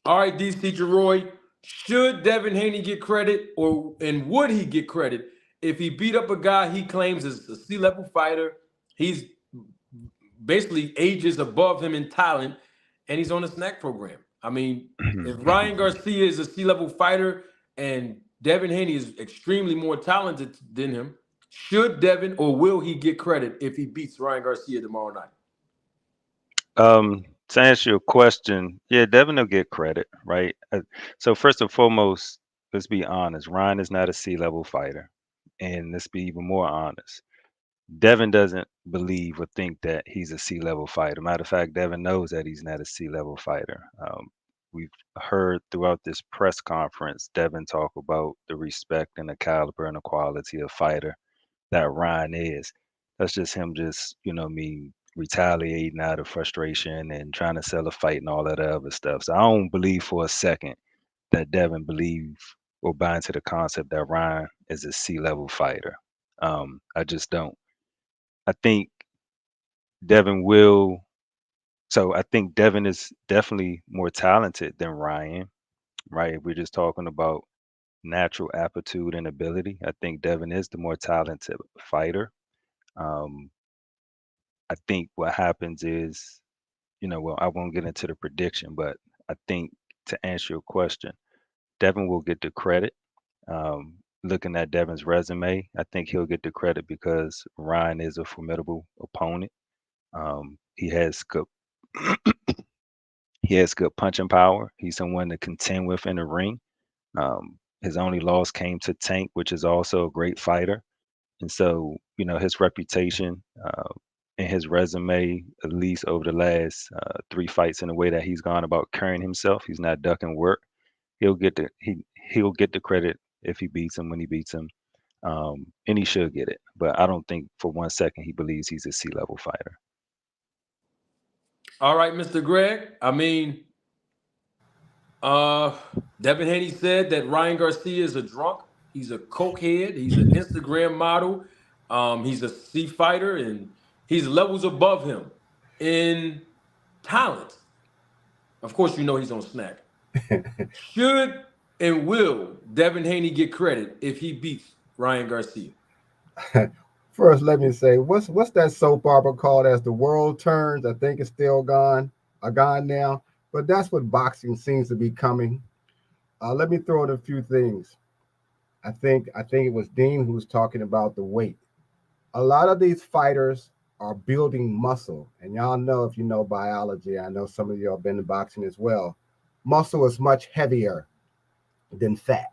All right, DC Teacher Roy, should Devin Haney get credit, and would he get credit if he beat up a guy he claims is a C-level fighter? He's basically ages above him in talent, and he's on the SNAC program. I mean, if Ryan Garcia is a C-level fighter and Devin Haney is extremely more talented than him, should Devin or will he get credit if he beats Ryan Garcia tomorrow night? To answer your question, yeah, Devin will get credit, right? So first and foremost, let's be honest. Ryan is not a C-level fighter, and let's be even more honest. Devin doesn't believe or think that he's a C-level fighter. Matter of fact, Devin knows that he's not a C-level fighter. We've heard throughout this press conference, Devin talk about the respect and the caliber and the quality of fighter that Ryan is. That's just him, just retaliating out of frustration and trying to sell a fight and all that other stuff. So I don't believe for a second that Devin believe or buy into the concept that Ryan is a C-level fighter. I just don't. I think Devin will. So I think Devin is definitely more talented than Ryan, right? If we're just talking about natural aptitude and ability, I think Devin is the more talented fighter. Um, I think what happens is, well, I won't get into the prediction, but I think to answer your question, Devin will get the credit. Looking at Devin's resume, I think he'll get the credit because Ryan is a formidable opponent. He has good he has good punching power. He's someone to contend with in the ring. His only loss came to Tank, which is also a great fighter. And so, his reputation and his resume, at least over the last 3 fights, in the way that he's gone about carrying himself, he's not ducking work. He'll get the credit if he beats him when he beats him, and he should get it. But I don't think for 1 second he believes he's a C-level fighter. All right, Mr. Greg. I mean, Devin Haney said that Ryan Garcia is a drunk. He's a cokehead. He's an Instagram model. He's a C fighter, and he's levels above him in talent. Of course, he's on SNAC. Should and will Devin Haney get credit if he beats Ryan Garcia? First, let me say, what's that soap opera called As the World Turns? I think it's still gone now. But that's what boxing seems to be coming. Let me throw in a few things. I think it was Dean who was talking about the weight. A lot of these fighters are building muscle. And y'all know, if you know biology, I know some of y'all have been in boxing as well. Muscle is much heavier than fat.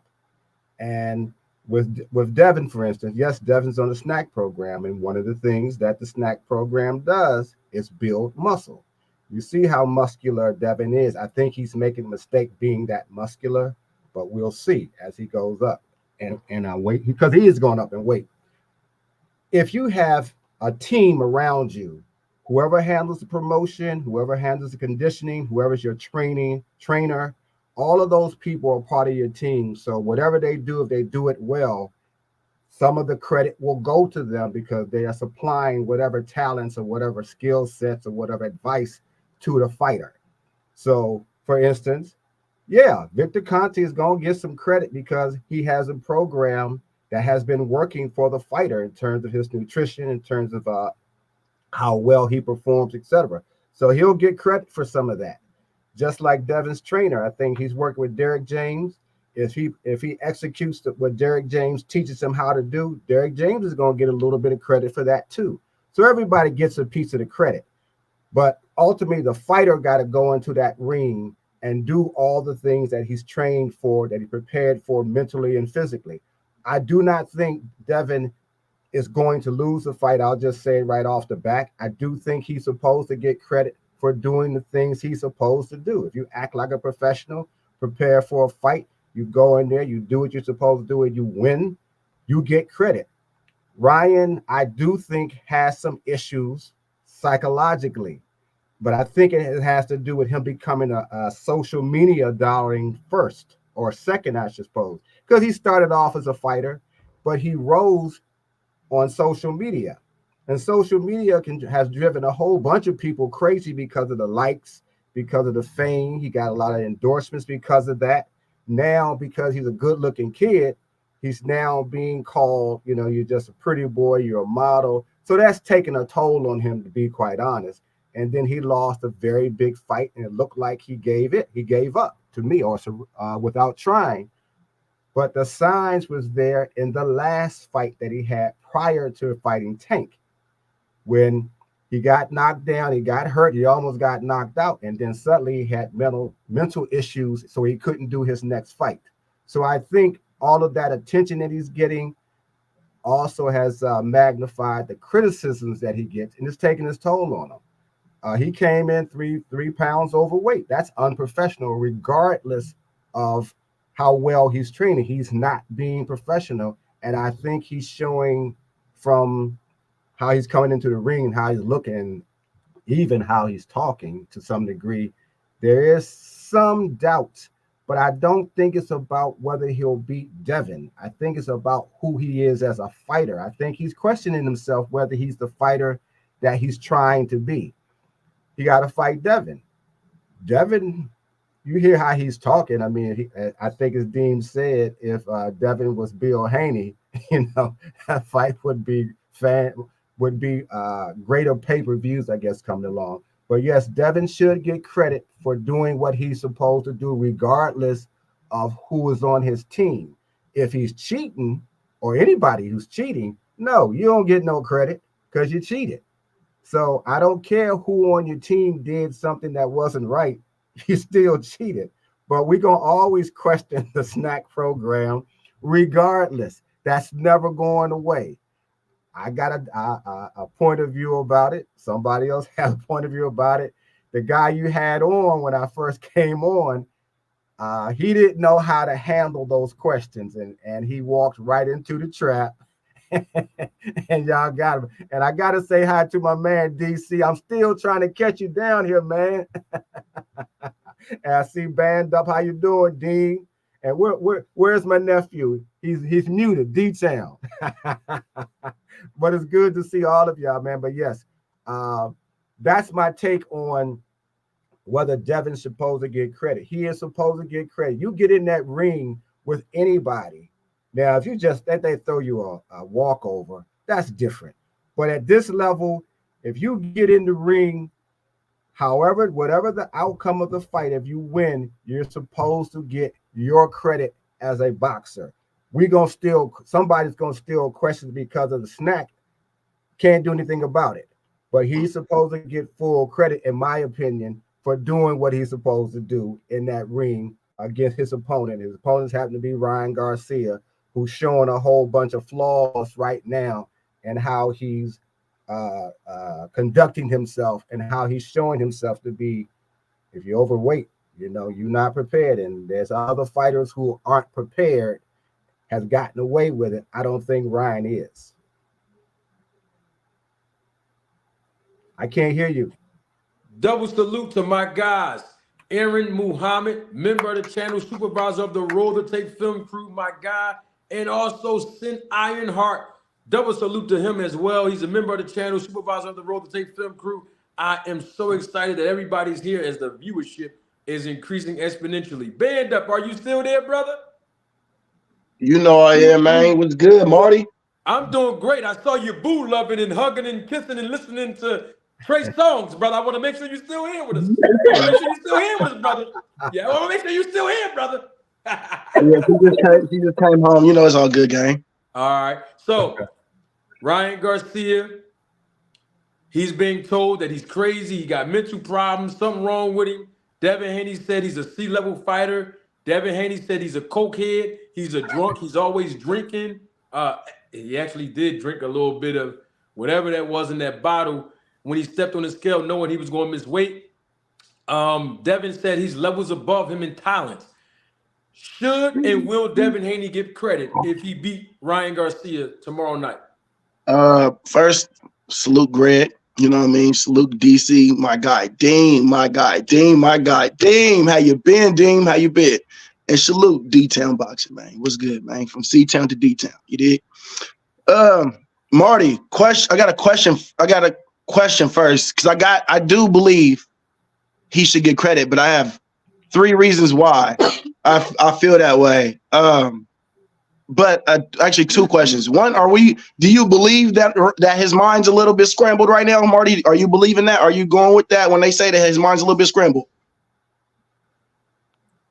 And with Devin, for instance, yes, Devin's on the SNAC program. And one of the things that the SNAC program does is build muscle. You see how muscular Devin is. I think he's making a mistake being that muscular, but we'll see as he goes up and weight, because he is going up in weight. If you have a team around you, whoever handles the promotion, whoever handles the conditioning, whoever's your trainer, all of those people are part of your team. So whatever they do, if they do it well, some of the credit will go to them because they are supplying whatever talents or whatever skill sets or whatever advice to the fighter. So, for instance, yeah, Victor Conte is going to get some credit because he has a program that has been working for the fighter in terms of his nutrition, in terms of how well he performs, etc. So he'll get credit for some of that. Just like Devin's trainer, I think he's working with Derek James, if he executes what Derek James teaches him how to do, Derek James is going to get a little bit of credit for that too. So everybody gets a piece of the credit. But ultimately, the fighter got to go into that ring and do all the things that he's trained for, that he prepared for mentally and physically. I do not think Devin is going to lose the fight. I'll just say right off the back, I do think he's supposed to get credit for doing the things he's supposed to do. If you act like a professional, prepare for a fight, you go in there, you do what you're supposed to do, and you win, you get credit. Ryan, I do think, has some issues psychologically, but I think it has to do with him becoming a social media darling first or second, I suppose, because he started off as a fighter, but he rose on social media. And social media has driven a whole bunch of people crazy because of the likes, because of the fame. He got a lot of endorsements because of that. Now, because he's a good-looking kid, he's now being called, you're just a pretty boy, you're a model. So that's taken a toll on him, to be quite honest. And then he lost a very big fight, and it looked like he gave up to me, also without trying. But the signs was there in the last fight that he had prior to fighting Tank. When he got knocked down, he got hurt, he almost got knocked out, and then suddenly he had mental issues, so he couldn't do his next fight. So I think all of that attention that he's getting also has magnified the criticisms that he gets, and it's taking its toll on him. He came in three pounds overweight. That's unprofessional, regardless of how well he's training. He's not being professional, and I think he's showing from how he's coming into the ring and how he's looking, even how he's talking to some degree. There is some doubt, but I don't think it's about whether he'll beat Devin. I think it's about who he is as a fighter. I think he's questioning himself whether he's the fighter that he's trying to be. He got to fight Devin. Devin, you hear how he's talking. I mean, I think as Dean said, if Devin was Bill Haney, that fight would be greater pay-per-views, I guess, coming along. But yes, Devin should get credit for doing what he's supposed to do, regardless of who is on his team. If he's cheating, or anybody who's cheating, no, you don't get no credit because you cheated. So I don't care who on your team did something that wasn't right, you still cheated. But we're going to always question the SNAC program regardless. That's never going away. I got a point of view about it. Somebody else has a point of view about it. The guy you had on when I first came on, he didn't know how to handle those questions, and he walked right into the trap. And y'all got him. And I got to say hi to my man, DC. I'm still trying to catch you down here, man. And I see Band Up. How you doing, Dean? And where's my nephew? He's muted, D-Town. But it's good to see all of y'all, man. But yes, that's my take on whether Devin's supposed to get credit. He is supposed to get credit. You get in that ring with anybody. Now, if you just that they throw you a walkover, that's different. But at this level, if you get in the ring, whatever the outcome of the fight, if you win, you're supposed to get your credit as a boxer. Somebody's gonna still question because of the SNAC. Can't do anything about it. But he's supposed to get full credit, in my opinion, for doing what he's supposed to do in that ring against his opponent. His opponents happen to be Ryan Garcia, who's showing a whole bunch of flaws right now and how he's conducting himself and how he's showing himself to be, if you're overweight, you're not prepared. And there's other fighters who aren't prepared, has gotten away with it. I don't think Ryan is. I can't hear you. Double salute to my guys. Aaron Muhammad, member of the channel, supervisor of the Roll the Tape film crew, my guy. And also Sin Ironheart. Double salute to him as well. He's a member of the channel, supervisor of the Roll the Tape film crew. I am so excited that everybody's here as the viewership is increasing exponentially. Band Up, are you still there, brother? You know I am, man. What's good, Marty? I'm doing great. I saw you boo loving and hugging and kissing and listening to Trey songs, brother. I want to make sure you're still here with us. I want to make sure you're still here with us, brother. Yeah, I want to make sure you're still here, brother. Yeah, she just came home. You know, it's all good, gang. All right. So Ryan Garcia, he's being told that he's crazy. He got mental problems, something wrong with him. Devin Haney said he's a C-level fighter. Devin Haney said he's a cokehead. He's a drunk. He's always drinking. He actually did drink a little bit of whatever that was in that bottle when he stepped on the scale, knowing he was going to miss weight. Devin said he's levels above him in talent. Should and will Devin Haney get credit if he beat Ryan Garcia tomorrow night? First, salute Greg. You know what I mean? Salute DC, my guy. Dean, my guy. Dean, my guy. Dean, how you been? Dean, how you been? And salute D-Town Boxing, man. What's good, man? From C-Town to D-Town. You did? Marty, I got a question first, because I do believe he should get credit, but I have 3 reasons why I feel that way. But actually 2 questions. One, do you believe that his mind's a little bit scrambled right now, Marty? Are you believing that? Are you going with that when they say that his mind's a little bit scrambled?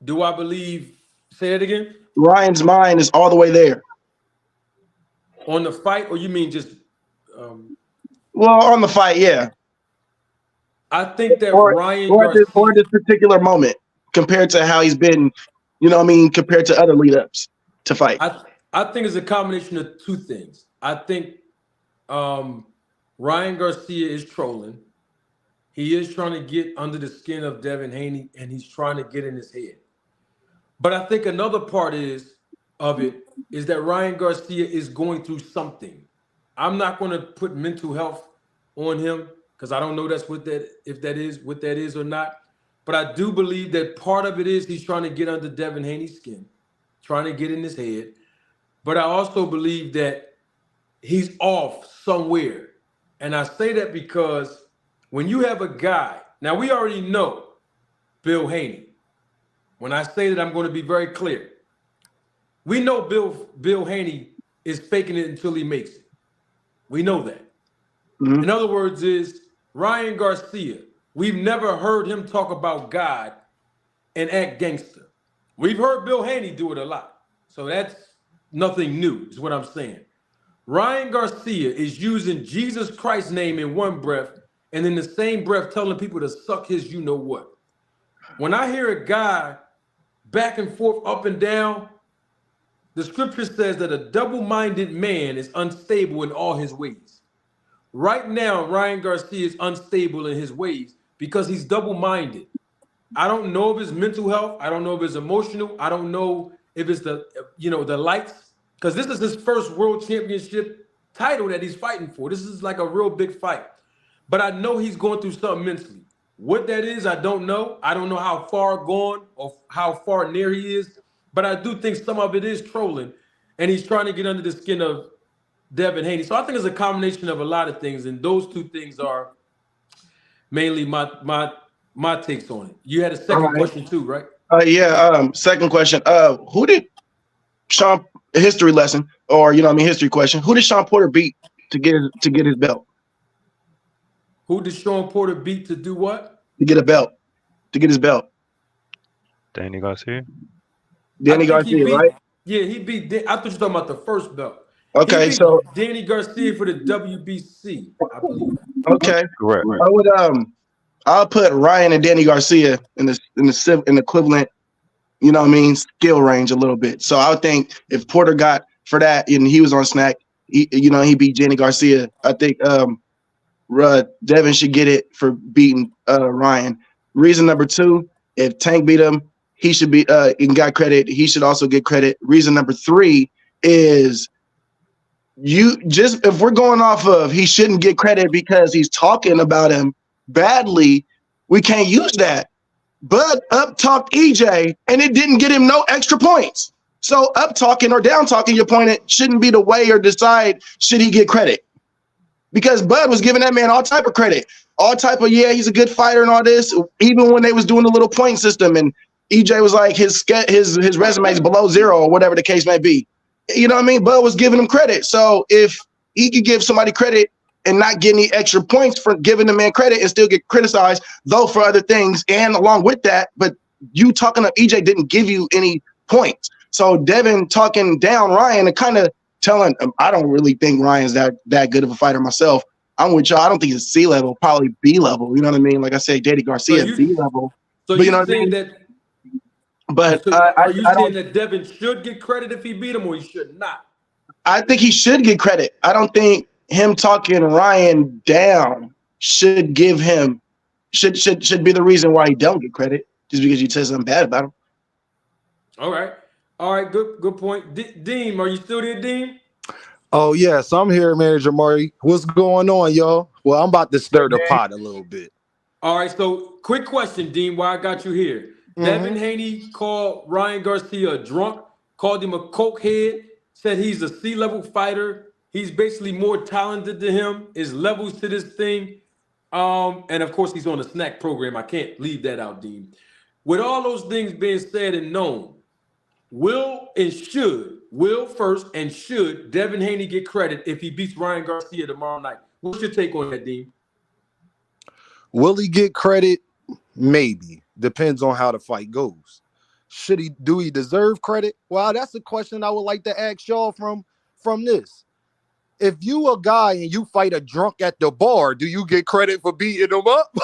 Do I believe, say it again? Ryan's mind is all the way there. On the fight, or you mean just well, on the fight, yeah. I think that Ryan Garcia, or this particular moment compared to how he's been, you know what I mean, compared to other lead-ups to fight. I think it's a combination of 2 things. I think Ryan Garcia is trolling. He is trying to get under the skin of Devin Haney, and he's trying to get in his head. But I think another part of it is that Ryan Garcia is going through something. I'm not going to put mental health on him because I don't know what that is or not. But I do believe that part of it is he's trying to get under Devin Haney's skin, trying to get in his head. But I also believe that he's off somewhere. And I say that because when you have a guy, now we already know Bill Haney. When I say that, I'm going to be very clear. We know Bill Haney is faking it until he makes it. We know that. Mm-hmm. In other words, is Ryan Garcia. We've never heard him talk about God and act gangster. We've heard Bill Haney do it a lot. So that's nothing new, is what I'm saying. Ryan Garcia is using Jesus Christ's name in one breath and in the same breath telling people to suck his you know what. When I hear a guy back and forth, up and down, the scripture says that a double-minded man is unstable in all his ways. Right now, Ryan Garcia is unstable in his ways because he's double-minded. I don't know if it's mental health. I don't know if it's emotional. I don't know if it's the lights, because this is his first world championship title that he's fighting for. This is like a real big fight. But I know he's going through something mentally. What that is, I don't know. I don't know how far gone or how far near he is. But I do think some of it is trolling, and he's trying to get under the skin of Devin Haney. So I think it's a combination of a lot of things, and those 2 things are mainly my takes on it. You had a second question too, right? Second question. Who did Sean, history lesson, or history question? Who did Sean Porter beat to get his belt? Who did Sean Porter beat to do what? To get a belt. To get his belt. Danny Garcia. Danny Garcia, right? Yeah, he beat. I thought you were talking about the first belt. Okay, so Danny Garcia for the WBC, I believe. Okay, correct. I'll put Ryan and Danny Garcia in the equivalent, skill range a little bit. So I would think if Porter got for that and he was on SNAC, he beat Danny Garcia. I think Devin should get it for beating Ryan. Reason number 2, if Tank beat him, he should be and got credit. He should also get credit. Reason number 3 is if we're going off of he shouldn't get credit because he's talking about him badly, we can't use that. Bud up talked EJ and it didn't get him no extra points. So up talking or down talking your opponent shouldn't be the way or decide should he get credit. Because Bud was giving that man all type of credit. All type of, he's a good fighter and all this, even when they was doing the little point system and EJ was like his resume is below 0 or whatever the case may be. You know what I mean? Bud was giving him credit. So if he could give somebody credit and not get any extra points for giving the man credit and still get criticized, though, for other things, and along with that, but you talking to EJ didn't give you any points. So Devin talking down Ryan and kind of telling him, I don't really think Ryan's that good of a fighter myself. I'm with y'all. I don't think he's C level, probably B level. You know what I mean? Like I said, Daddy Garcia, B level. So But you you know what I saying mean? that? But So are you I saying don't. that Devin should get credit if he beat him, or he should not? I think he should get credit. I don't think him talking Ryan down should give him should be the reason why he don't get credit just because you said something bad about him. All right. Good point. Dean, are you still there, Dean? Oh, yes, I'm here, Manager Marty. What's going on, y'all? Well, I'm about to stir the pot a little bit. All right, so quick question, Dean, why I got you here. Devin Haney called Ryan Garcia a drunk, called him a cokehead, said he's a C-level fighter. He's basically more talented than him, is levels to this thing. And of course, he's on the SNAC program. I can't leave that out, Dean. With all those things being said and known, will first and should Devin Haney get credit if he beats Ryan Garcia tomorrow night? What's your take on that, Dean? Will he get credit? Maybe. Depends on how the fight goes. Do he deserve credit? Well, that's a question I would like to ask y'all from this. If you a guy and you fight a drunk at the bar, do you get credit for beating him up?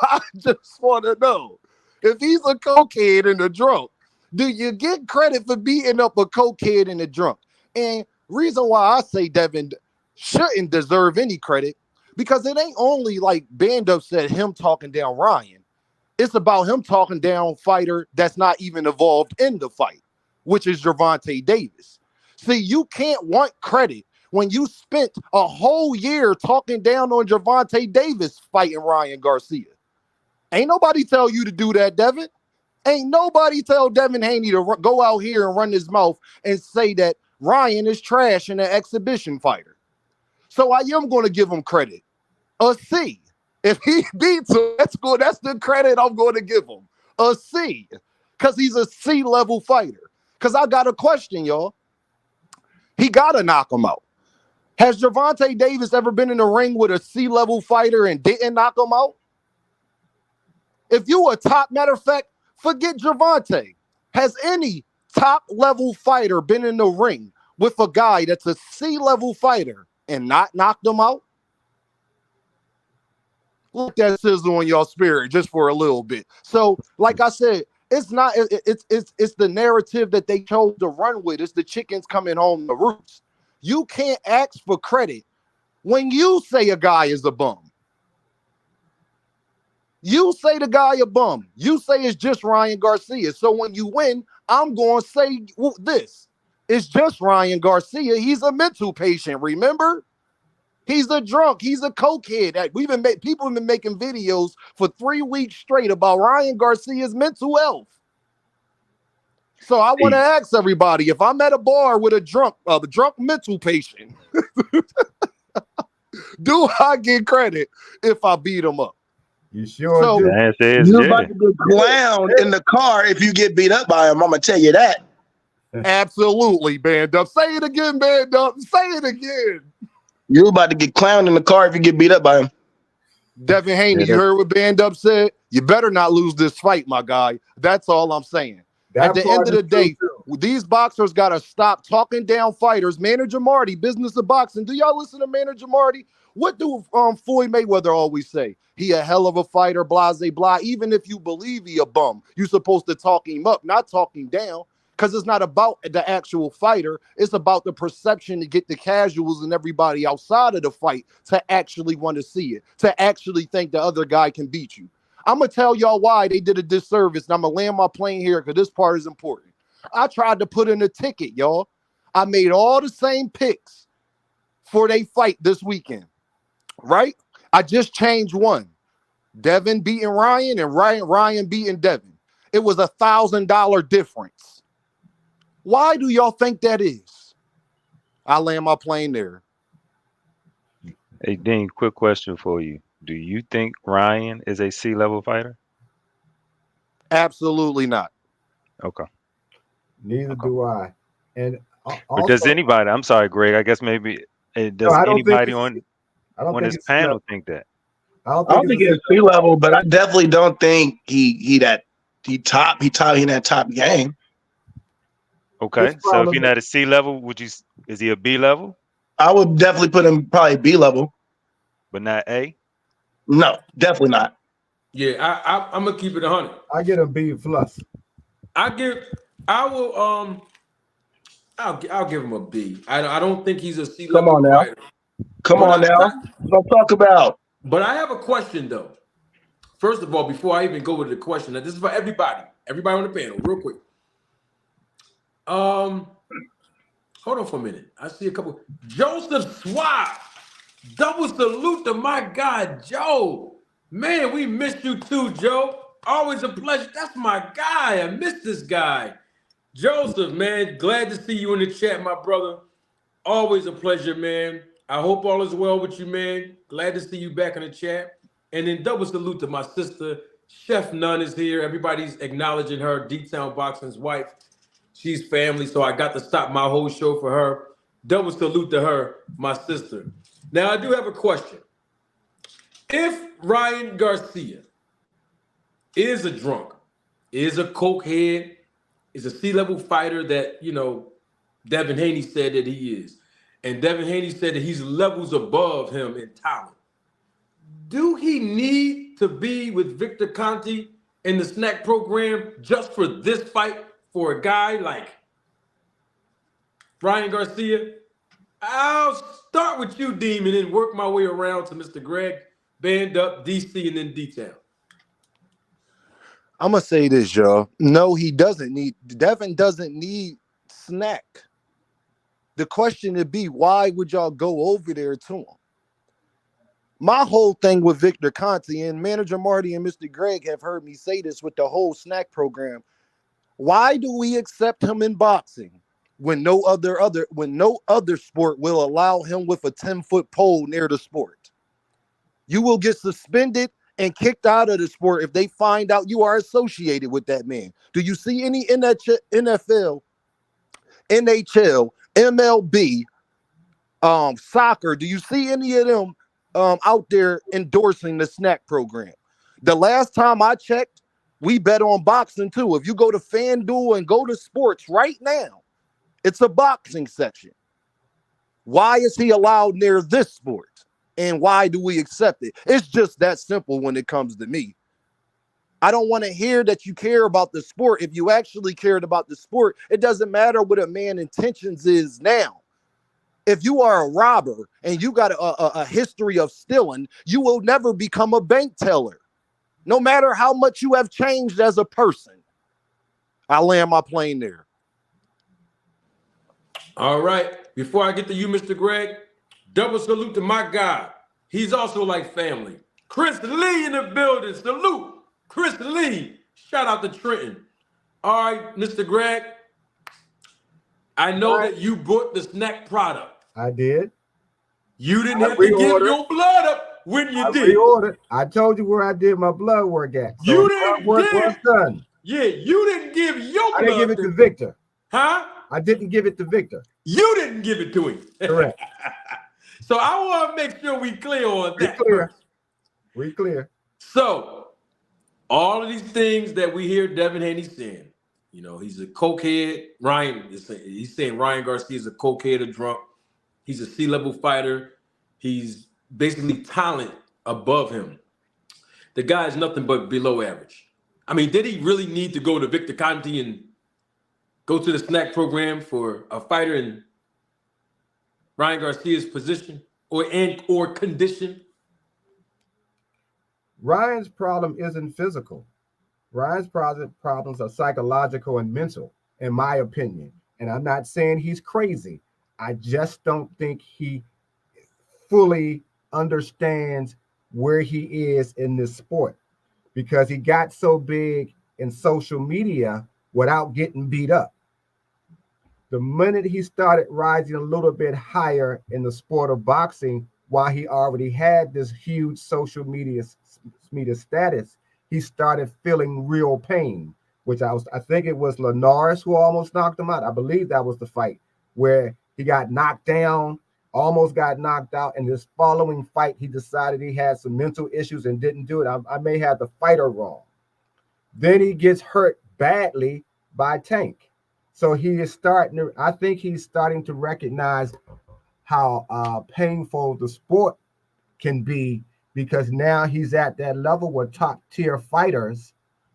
I just want to know. If he's a cokehead and a drunk, do you get credit for beating up a cokehead and a drunk? And reason why I say Devin shouldn't deserve any credit, because it ain't only like Bando said him talking down Ryan. It's about him talking down fighter that's not even involved in the fight, which is Gervonta Davis. See, you can't want credit when you spent a whole year talking down on Gervonta Davis fighting Ryan Garcia. Ain't nobody tell you to do that, Devin. Ain't nobody tell Devin Haney to go out here and run his mouth and say that Ryan is trash and an exhibition fighter. So I am going to give him credit. A C. If he beats him, that's good. That's the credit I'm going to give him. A C. Because he's a C-level fighter. Because I got a question, y'all. He got to knock him out. Has Gervonta Davis ever been in the ring with a C-level fighter and didn't knock him out? If you a matter of fact, forget Gervonta. Has any top-level fighter been in the ring with a guy that's a C-level fighter and not knocked him out? Let that sizzle on your spirit just for a little bit. So, like I said, it's the narrative that they chose to run with. It's the chickens coming home to roost. You can't ask for credit when you say a guy is a bum. You say the guy a bum. You say it's just Ryan Garcia. So when you win, I'm going to say this. It's just Ryan Garcia. He's a mental patient, remember? He's a drunk. He's a cokehead. People have been making videos for 3 weeks straight about Ryan Garcia's mental health. So I want to ask everybody, if I'm at a bar with a drunk mental patient, do I get credit if I beat him up? You sure do. You're about to get clowned in the car if you get beat up by him. I'm going to tell you that. Absolutely, Band Up. Say it again, Band Up. Say it again. You're about to get clowned in the car if you get beat up by him. Devin Haney, you heard what Band Up said? You better not lose this fight, my guy. That's all I'm saying. At the end of the day, these boxers got to stop talking down fighters. Manager Marty, Business of Boxing. Do y'all listen to Manager Marty? What do Floyd Mayweather always say? He a hell of a fighter, blah, blah, blah. Even if you believe he a bum, you're supposed to talk him up, not talk him down. Because it's not about the actual fighter. It's about the perception to get the casuals and everybody outside of the fight to actually want to see it, to actually think the other guy can beat you. I'm going to tell y'all why they did a disservice, and I'm going to land my plane here because this part is important. I tried to put in a ticket, y'all. I made all the same picks for they fight this weekend, right? I just changed one. Devin beating Ryan and Ryan beating Devin. It was $1,000 difference. Why do y'all think that is? I land my plane there. Hey, Dean, quick question for you. Do you think Ryan is a C-level fighter? Absolutely not. Okay. Neither do I. And But does anybody, I'm sorry, Greg, I guess maybe, does anybody on this panel think that? I don't think it's C level, but I definitely don't think he in that top game. Okay, so if you're not at C level, is he a B level, I would definitely put him probably B level. but not A? No, definitely not. Yeah, I'm gonna keep it 100. I get a B plus. I'll give him a B. I don't think he's a C Come level on now. fighter. Come on now. What I'm talking about. But I have a question though. First of all, before I even go with the question, this is for everybody on the panel, real quick. Hold on for a minute. I see a couple. Joseph Swab, double salute to my guy Joe. Man, we missed you too, Joe. Always a pleasure. That's my guy. I miss this guy. Joseph, man, glad to see you in the chat, my brother. Always a pleasure, man. I hope all is well with you, man. Glad to see you back in the chat. And then double salute to my sister, Chef Nunn is here. Everybody's acknowledging her, D-Town Boxing's wife. She's family, so I got to stop my whole show for her. Double salute to her, my sister. Now, I do have a question. If Ryan Garcia is a drunk, is a cokehead, is a C-level fighter that, Devin Haney said that he is, and Devin Haney said that he's levels above him in talent, do he need to be with Victor Conte in the SNAC program just for this fight for a guy like Ryan Garcia? I'll start with you, Deem, and then work my way around to Mr. Greg, Band Up, DC, and then D-Town. I'm gonna say this, y'all. No, he doesn't need. Devin doesn't need SNAC. The question would be, why would y'all go over there to him? My whole thing with Victor Conte, and Manager Marty and Mr. Greg have heard me say this with the whole SNAC program. Why do we accept him in boxing when no other sport will allow him with a 10-foot pole near the sport? You will get suspended and kicked out of the sport if they find out you are associated with that man. Do you see any NFL, NHL, MLB, soccer? Do you see any of them out there endorsing the SNAC program? The last time I checked, we bet on boxing too. If you go to FanDuel and go to sports right now, it's a boxing section. Why is he allowed near this sport? And why do we accept it? It's just that simple when it comes to me. I don't want to hear that you care about the sport. If you actually cared about the sport, it doesn't matter what a man's intentions is now. If you are a robber and you got a history of stealing, you will never become a bank teller, no matter how much you have changed as a person. I land my plane there. All right. Before I get to you, Mr. Greg, double salute to my guy. He's also like family. Chris Lee in the building. Salute. Chris Lee. Shout out to Trenton. All right, Mr. Greg. I know that you bought the SNAC product. I did. You didn't have to give your blood up when you did. Reordered. I told you where I did my blood work at. So you didn't was done. Yeah, you didn't give your blood. I didn't give it to Victor. Huh? I didn't give it to Victor. You didn't give it to him. Correct. So I want to make sure we clear on that. We clear. So all of these things that we hear Devin Haney saying, he's a cokehead. He's saying Ryan Garcia is a cokehead, a drunk. He's a C-level fighter. He's basically talent above him. The guy is nothing but below average. I mean, did he really need to go to Victor Conte and go to the SNAC program for a fighter in Ryan Garcia's position or condition? Ryan's problem isn't physical. Ryan's problems are psychological and mental, in my opinion. And I'm not saying he's crazy. I just don't think he fully understands where he is in this sport, because he got so big in social media without getting beat up. The minute he started rising a little bit higher in the sport of boxing, while he already had this huge social media status, he started feeling real pain, which I think it was Linares who almost knocked him out. I believe that was the fight where he got knocked down, almost got knocked out. And this following fight, he decided he had some mental issues and didn't do it. I may have the fighter wrong. Then he gets hurt badly by Tank. So he is starting to, I think he's starting to recognize how painful the sport can be, because now he's at that level where top tier fighters,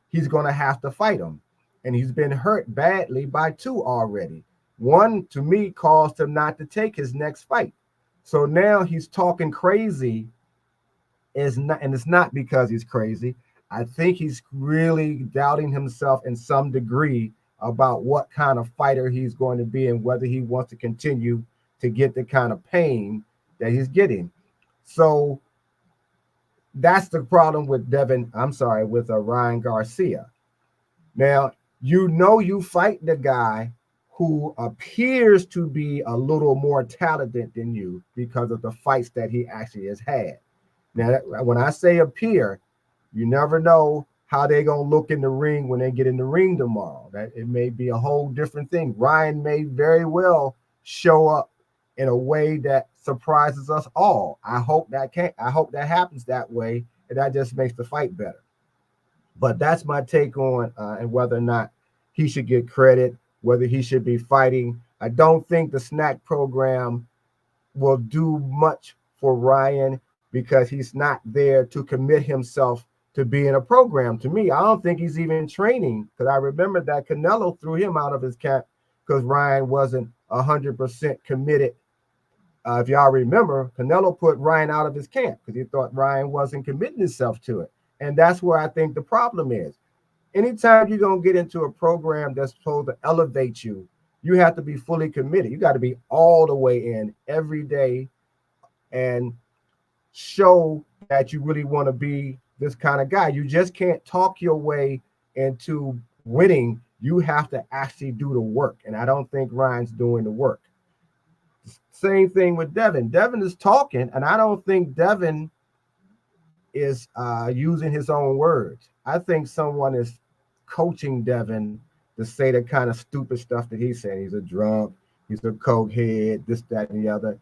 he's going to have to fight them. And he's been hurt badly by two already. One, to me, caused him not to take his next fight. So now he's talking crazy. And it's not because he's crazy. I think he's really doubting himself in some degree about what kind of fighter he's going to be and whether he wants to continue to get the kind of pain that he's getting. So that's the problem with with Ryan Garcia. Now, you fight the guy who appears to be a little more talented than you because of the fights that he actually has had. Now, when I say appear, you never know how they're going to look in the ring when they get in the ring tomorrow. That it may be a whole different thing. Ryan may very well show up in a way that surprises us all. I hope that happens that way, and that just makes the fight better. But that's my take on and whether or not he should get credit, whether he should be fighting. I don't think the SNAC program will do much for Ryan because he's not there to commit himself to being a program. To me, I don't think he's even training, because I remember that Canelo threw him out of his camp because Ryan wasn't 100% committed. If y'all remember, Canelo put Ryan out of his camp because he thought Ryan wasn't committing himself to it. And that's where I think the problem is. Anytime you're going to get into a program that's supposed to elevate you, you have to be fully committed. You got to be all the way in every day and show that you really want to be this kind of guy. You just can't talk your way into winning. You have to actually do the work. And I don't think Ryan's doing the work. Same thing with Devin. Devin is talking, and I don't think Devin is using his own words. I think someone is coaching Devin to say the kind of stupid stuff that he's saying. He's a drunk, he's a coke head, this, that, and the other.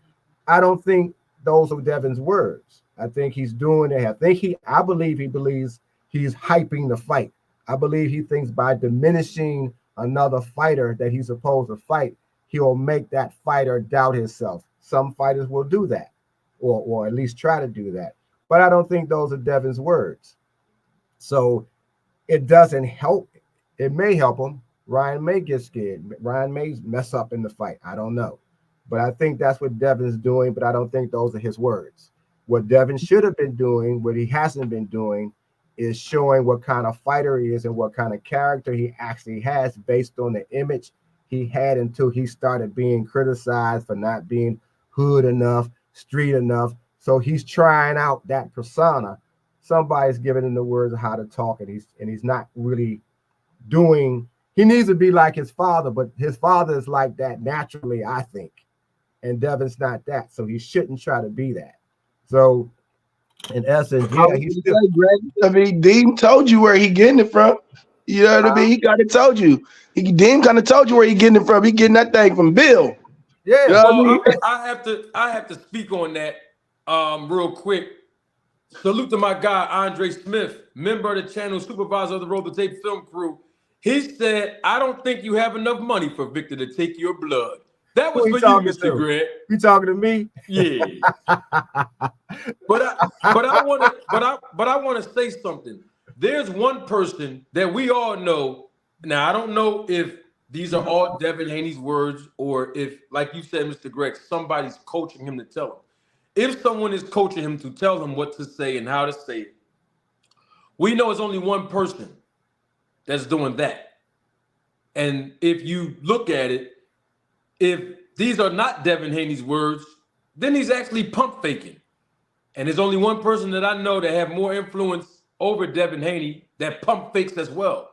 I don't think those are Devin's words. I think he's doing it. I believe he believes he's hyping the fight. I believe he thinks by diminishing another fighter that he's supposed to fight, he'll make that fighter doubt himself. Some fighters will do that, or at least try to do that. But I don't think those are Devin's words. So it doesn't help. It may help him. Ryan may get scared. Ryan may mess up in the fight. I don't know. But I think that's what Devin's doing, but I don't think those are his words. What Devin should have been doing, what he hasn't been doing, is showing what kind of fighter he is and what kind of character he actually has based on the image he had until he started being criticized for not being hood enough, street enough. So he's trying out that persona. Somebody's giving him the words of how to talk, and he's not really doing. He needs to be like his father, but his father is like that naturally, I think. And Devin's not that, so he shouldn't try to be that. So, in essence, yeah, he's still. I mean, Dean told you where he getting it from. You know what I mean? He kind of told you. Dean kind of told you where he getting it from. He getting that thing from Bill. Yeah. You know what I mean? I have to speak on that real quick. Salute to my guy Andre Smith, member of the channel, supervisor of the Roll the Tape film crew. He said, "I don't think you have enough money for Victor to take your blood." That was for you, Mr. Grant. You talking to me? Yeah. but I want to say something. There's one person that we all know. Now, I don't know if these are all Devin Haney's words or if, like you said, Mr. Greg, somebody's coaching him to tell him. If someone is coaching him to tell him what to say and how to say it, we know it's only one person that's doing that. And if you look at it, if these are not Devin Haney's words, then he's actually pump faking. And there's only one person that I know that have more influence over Devin Haney that pump fakes as well.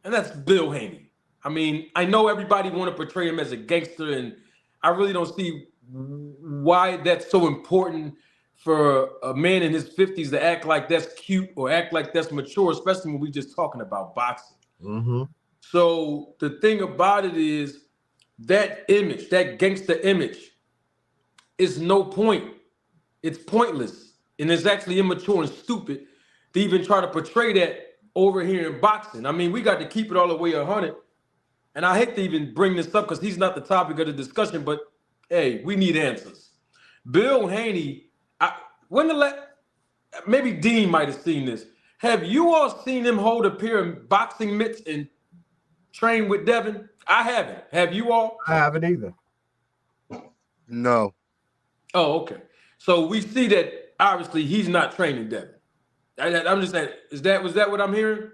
And that's Bill Haney. I mean, I know everybody want to portray him as a gangster, and I really don't see why that's so important for a man in his 50s to act like that's cute or act like that's mature, especially when we're just talking about boxing. Mm-hmm. So the thing about it is that image, that gangster image, is no point. It's pointless. And it's actually immature and stupid to even try to portray that over here in boxing. I mean, we got to keep it all the way 100. and I hate to even bring this up because he's not the topic of the discussion, but hey, we need answers. Bill Haney, maybe Dean might have seen this. Have you all seen him hold a pair of boxing mitts and train with Devin? I haven't. Have you all? I haven't either. No. Oh, okay. So we see that obviously he's not training Devin. I'm just saying, was that what I'm hearing?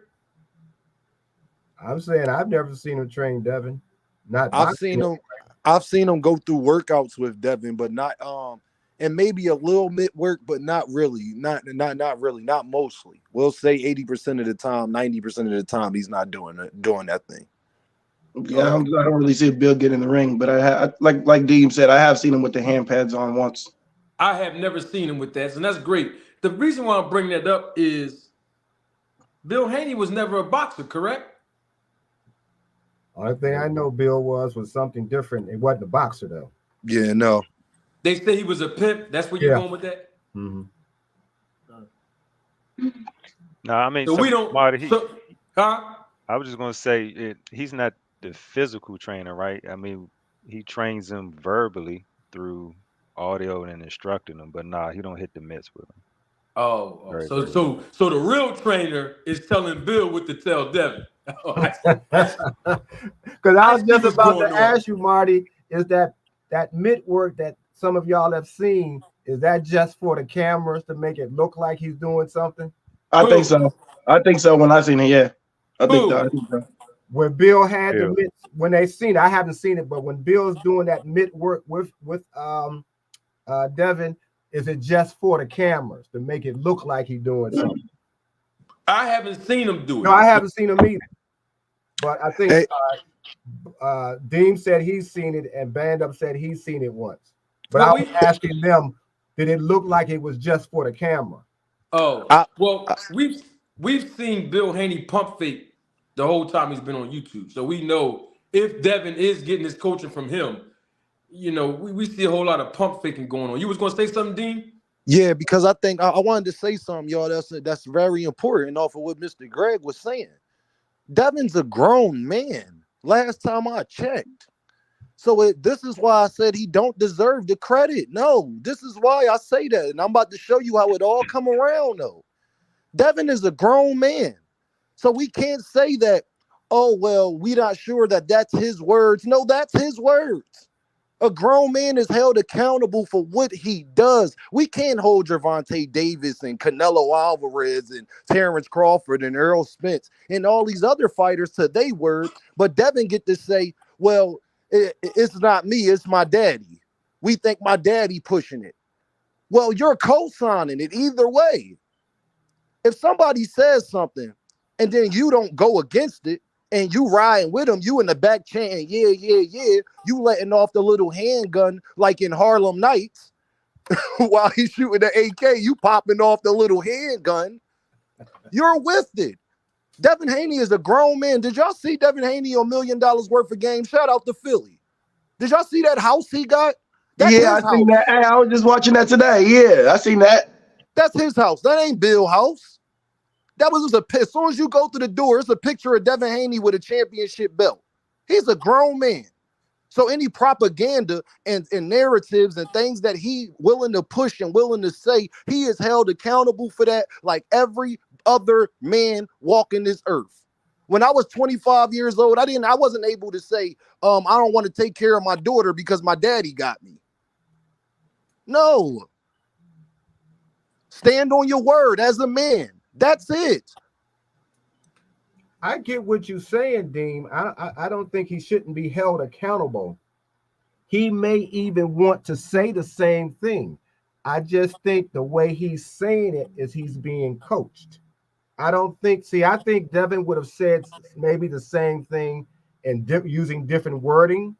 I'm saying I've never seen him train Devin. Not I've boxing. seen him go through workouts with Devin, but not and maybe a little bit work, but not really. Not really, not mostly. We'll say 80% of the time, 90% of the time, he's not doing that thing. Yeah, I don't really see Bill get in the ring, but I like Deem said, I have seen him with the hand pads on once. I have never seen him with that, and that's great. The reason why I'm bringing that up is Bill Haney was never a boxer, correct? Only thing I know Bill was something different. It wasn't a boxer though. Yeah, no. They say he was a pimp. That's where you're going with that? Mm-hmm. No, I mean, So we don't. Huh? I was just gonna say he's not the physical trainer, right? I mean, he trains them verbally through audio and instructing them, but nah, he don't hit the mitts with them. So the real trainer is telling Bill what to tell Devin. Because I was just about to ask you, Marty, is that mitt work that some of y'all have seen, is that just for the cameras to make it look like he's doing something? I think so. I think so. When I seen it, yeah. I think so. When Bill had the mitts, when they seen it, I haven't seen it, but when Bill's doing that mitt work with Devin, is it just for the cameras to make it look like he's doing something? I haven't seen him do it. No, I haven't seen him either. But I think Deem said he's seen it, and Band Up said he's seen it once. But I was asking them, did it look like it was just for the camera? We've seen Bill Haney pump fake the whole time he's been on YouTube, so we know if Devin is getting his coaching from him, you know, we see a whole lot of pump faking going on. You was going to say something, Dean? Yeah, because I think I wanted to say something, y'all. That's very important off of what Mr. Greg was saying. Devin's a grown man. Last time I checked. So this is why I said he don't deserve the credit. No, this is why I say that. And I'm about to show you how it all come around, though. Devin is a grown man. So we can't say that, oh, well, we're not sure that that's his words. No, that's his words. A grown man is held accountable for what he does. We can't hold Gervonta Davis and Canelo Alvarez and Terrence Crawford and Earl Spence and all these other fighters to their word, but Devin get to say, well, it's not me, it's my daddy. We think my daddy pushing it. Well, you're co-signing it either way. If somebody says something and then you don't go against it, and you riding with him, you in the back chanting, yeah, you letting off the little handgun like in Harlem Nights while he's shooting the AK, you popping off the little handgun. You're with it. Devin Haney is a grown man. Did y'all see Devin Haney on $1 million worth of games? Shout out to Philly. Did y'all see that house he got? That's I seen that. Hey, I was just watching that today. Yeah, I seen that. That's his house. That ain't Bill's house. That was just as soon as you go through the door, it's a picture of Devin Haney with a championship belt. He's a grown man. So any propaganda and narratives and things that he willing to push and willing to say, he is held accountable for that like every other man walking this earth. When I was 25 years old, I wasn't able to say, I don't want to take care of my daughter because my daddy got me. No. Stand on your word as a man. That's it. I get what you're saying, Dean. I don't think he shouldn't be held accountable. He may even want to say the same thing. I just think the way he's saying it is he's being coached. I think Devin would have said maybe the same thing and using different wording,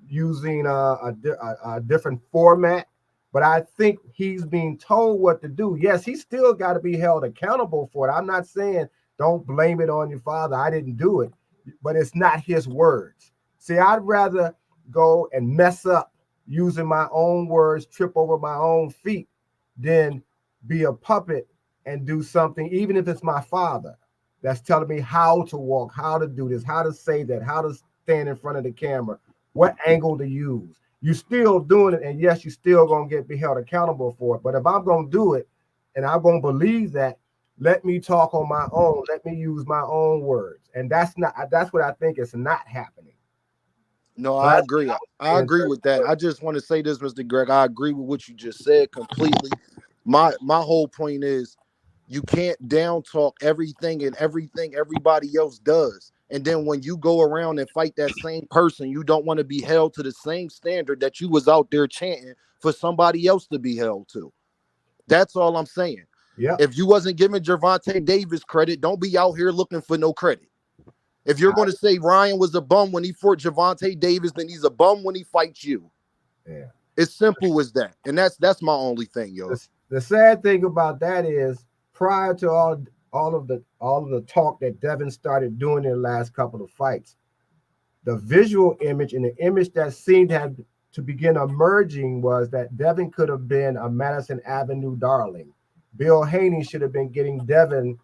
using a different format. But I think he's being told what to do. Yes, he's still got to be held accountable for it. I'm not saying don't blame it on your father. I didn't do it, but it's not his words. See, I'd rather go and mess up using my own words, trip over my own feet, than be a puppet and do something, even if it's my father that's telling me how to walk, how to do this, how to say that, how to stand in front of the camera, what angle to use. You still doing it, and yes, you still gonna be held accountable for it. But if I'm gonna do it, and I'm gonna believe that, let me talk on my own. Let me use my own words, and that's what I think is not happening. No, So I agree. I agree with that. I just want to say this, Mr. Greg. I agree with what you just said completely. My whole point is you can't down talk everything everybody else does. And then when you go around and fight that same person, you don't want to be held to the same standard that you was out there chanting for somebody else to be held to. That's all I'm saying. Yeah. If you wasn't giving Gervonta Davis credit, don't be out here looking for no credit. If you're going to say Ryan was a bum when he fought Gervonta Davis, then he's a bum when he fights you. Yeah. It's simple as that. And that's my only thing, yo. The sad thing about that is prior to all of the talk that Devin started doing in the last couple of fights, the visual image and the image that seemed to begin emerging was that Devin could have been a Madison Avenue darling. Bill Haney should have been getting Devin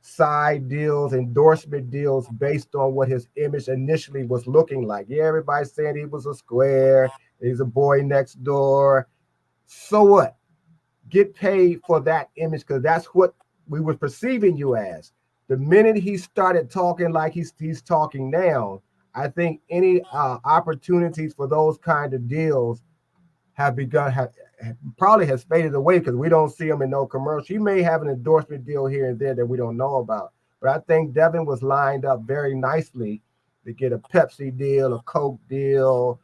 side deals, endorsement deals based on what his image initially was looking like. Yeah, everybody's saying he was a square, he's a boy next door. So what? Get paid for that image, because that's what we were perceiving you as. The minute he started talking like he's talking now, I think any opportunities for those kind of deals have probably has faded away, because we don't see him in no commercial. He may have an endorsement deal here and there that we don't know about, but I think Devin was lined up very nicely to get a Pepsi deal, a Coke deal,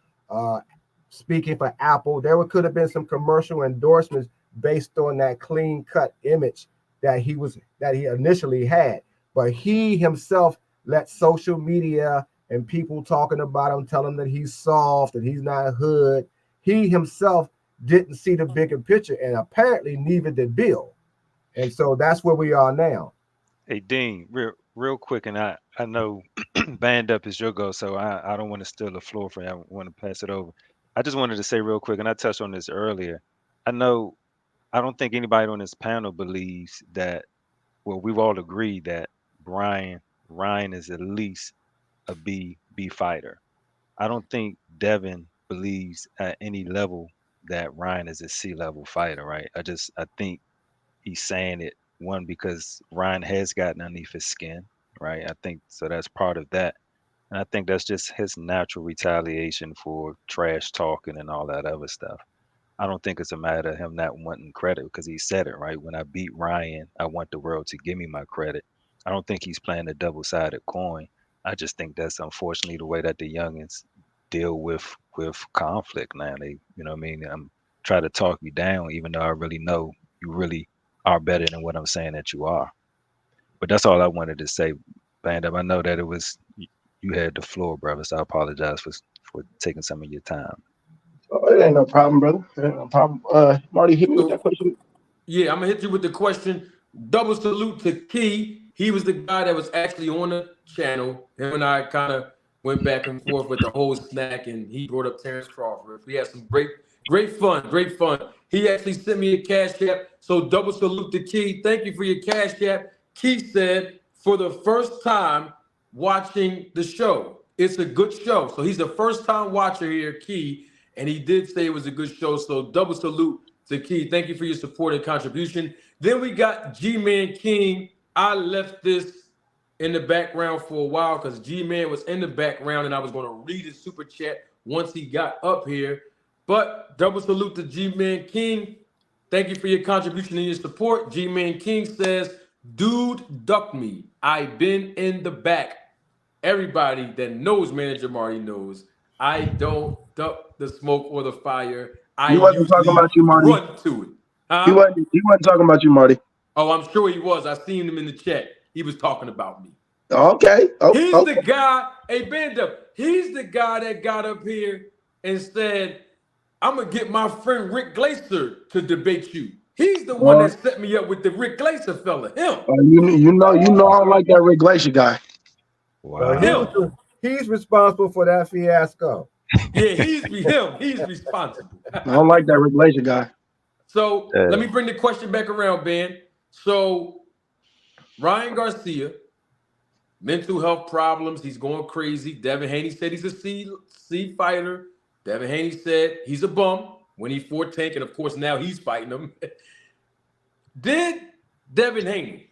speaking for Apple. Could have been some commercial endorsements based on that clean cut image that he initially had. But he himself let social media and people talking about him tell him that he's soft and he's not hood. He himself didn't see the bigger picture, and apparently neither did Bill. And so that's where we are now. Hey Dean, real quick, and I know band up is your go, so I don't want to steal the floor from you. I want to pass it over. I just wanted to say real quick, and I touched on this earlier. I don't think anybody on this panel believes that, well, we've all agreed that Ryan is at least a B fighter. I don't think Devin believes at any level that Ryan is a C-level fighter, right? I think he's saying it, one, because Ryan has gotten underneath his skin, right? I think so that's part of that. And I think that's just his natural retaliation for trash talking and all that other stuff. I don't think it's a matter of him not wanting credit, because he said it, right? When I beat Ryan, I want the world to give me my credit. I don't think he's playing a double-sided coin. I just think that's unfortunately the way that the youngins deal with conflict now. They, you know what I mean? I'm trying to talk you down, even though I really know you really are better than what I'm saying that you are. But that's all I wanted to say, Band Up. I know that you had the floor, brother, so I apologize for taking some of your time. Oh, it ain't no problem, brother. It ain't no problem. Marty, hit me with that question. Yeah, I'm gonna hit you with the question. Double salute to Key. He was the guy that was actually on the channel. Him and I kind of went back and forth with the whole SNAC, and he brought up Terrence Crawford. We had some great fun. He actually sent me a cash app. So double salute to Key. Thank you for your cash app. Key said, for the first time watching the show, it's a good show. So he's the first time watcher here, Key, and he did say it was a good show. So double salute to Key. Thank you for your support and contribution. Then we got G-Man King. I left this in the background for a while because G-Man was in the background, and I was going to read his super chat once he got up here. But double salute to G-Man King. Thank you for your contribution and your support. G-Man King says, dude, duck me. I been in the back. Everybody that knows Manager Marty knows I don't duck the smoke or the fire. I He wasn't talking about you, Marty. run to it. Huh? He wasn't talking about you, Marty. Oh, I'm sure he was. I seen him in the chat. He was talking about me. Okay. He's the guy. Hey, Band Up. He's the guy that got up here and said, I'm going to get my friend Rick Glaser to debate you. He's the one that set me up with the Rick Glaser fella. Him. You know, I don't like that Rick Glaser guy. Well, he's responsible for that fiasco. Yeah, he's responsible. I don't like that Rick Glaser guy. So let me bring the question back around, Ben. So Ryan Garcia mental health problems. He's going crazy. Devin Haney said he's a C fighter. Devin Haney said he's a bum when he fought Tank, and of course now he's fighting him. Did Devin Haney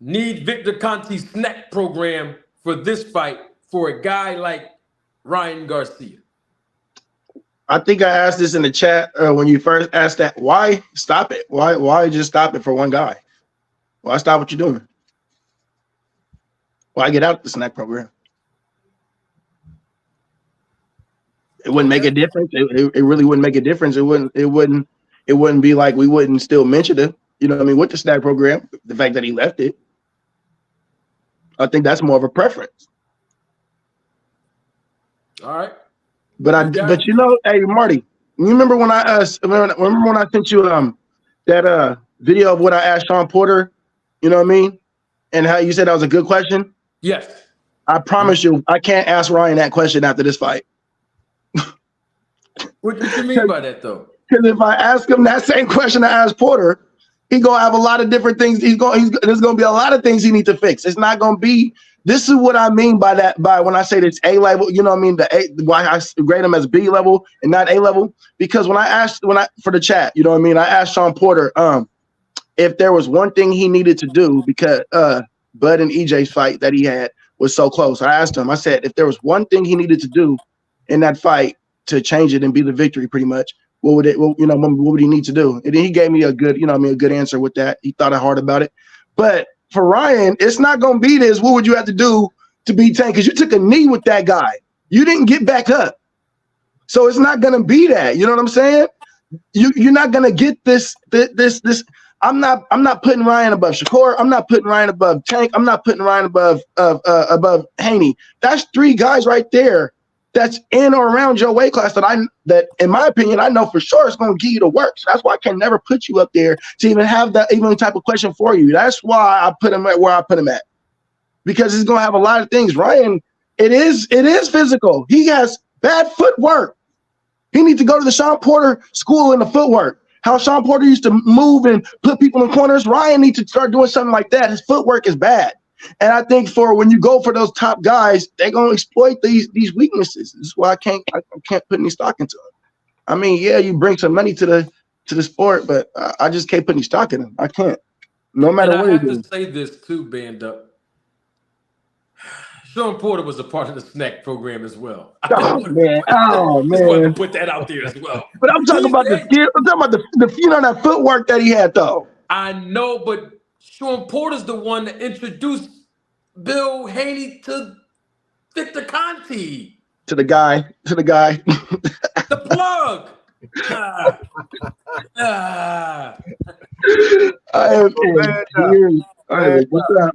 need Victor Conti's SNAC program for this fight for a guy like Ryan Garcia? I think I asked this in the chat when you first asked that. Why stop it? Why just stop it for one guy? Why stop what you're doing? Why get out the SNAC program? It wouldn't make a difference. It really wouldn't make a difference. It wouldn't be like we wouldn't still mention it. You know what I mean? With the SNAC program, the fact that he left it, I think that's more of a preference. All right. But you know, hey Marty, you remember when I remember when I sent you that video of what I asked Sean Porter, you know what I mean? And how you said that was a good question? Yes. I promise you I can't ask Ryan that question after this fight. What do you mean by that though? Because if I ask him that same question I asked Porter, he's gonna have a lot of different things. There's gonna be a lot of things he needs to fix. It's not gonna be. This is what I mean by that. By when I say it's A level, you know what I mean. Why I grade him as B level and not A level, because when I for the chat, you know what I mean. I asked Sean Porter if there was one thing he needed to do because Bud and EJ's fight that he had was so close. I asked him. I said if there was one thing he needed to do in that fight to change it and be the victory, pretty much. What would he need to do? And then he gave me a good, a good answer with that. He thought hard about it. But for Ryan, it's not going to be this. What would you have to do to beat Tank? Because you took a knee with that guy. You didn't get back up. So it's not going to be that. You know what I'm saying? You're not going to get this. I'm not putting Ryan above Shakur. I'm not putting Ryan above Tank. I'm not putting Ryan above Haney. That's three guys right there that's in or around your weight class that in my opinion, I know for sure it's going to give you the work. So that's why I can never put you up there to even have that even type of question for you. That's why I put him at where I put him at, because he's going to have a lot of things. Ryan, it is physical. He has bad footwork. He needs to go to the Sean Porter school in the footwork. How Sean Porter used to move and put people in corners. Ryan needs to start doing something like that. His footwork is bad. And I think for when you go for those top guys, they're gonna exploit these weaknesses. This is why I can't put any stock into it. I mean, yeah, you bring some money to the sport, but I just can't put any stock in them. I can't. No matter what. I have to say this too, Band Up. Sean Porter was a part of the SNAC program as well. Oh man! Just wanted to put that out there as well. But I'm talking about the skill. I'm talking about the that footwork that he had though. I know, but Sean Porter's the one that introduced Bill Haney to Victor Conti. To the guy. The plug.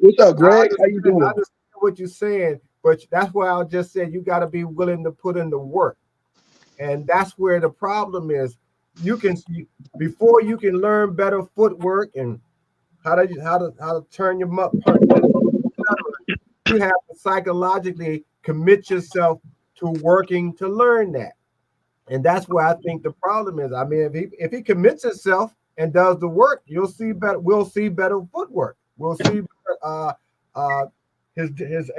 What's up, Greg? How you doing? I understand what you're saying, but that's why I just said you got to be willing to put in the work, and that's where the problem is. Before you can learn better footwork and how to turn your punch. You have to psychologically commit yourself to working to learn that, and that's where I think the problem is. I mean, if he commits himself and does the work, you'll see better. We'll see better footwork. We'll see his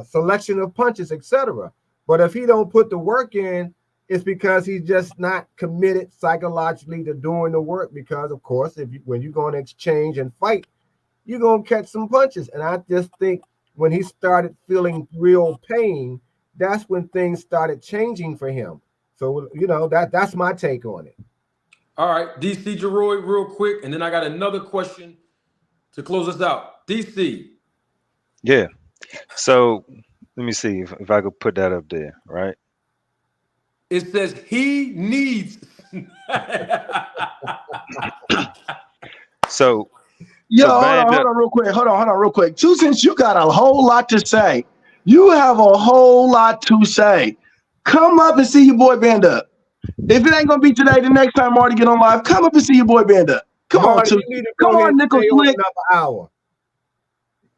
selection of punches, etc. But if he don't put the work in, it's because he's just not committed psychologically to doing the work. Because of course, when you're going to exchange and fight, you're going to catch some punches. And I just think when he started feeling real pain, that's when things started changing for him. So, that's my take on it. All right, DC Jeroy, real quick, and then I got another question to close us out. DC. Yeah. So let me see if I could put that up there, right? It says he needs. So, hold on real quick. Two cents, you got a whole lot to say. You have a whole lot to say. Come up and see your boy Band Up. If it ain't gonna be today, the next time Marty get on live, come up and see your boy Band Up. Come Marty, on, come on, Nickel Slick. Another hour.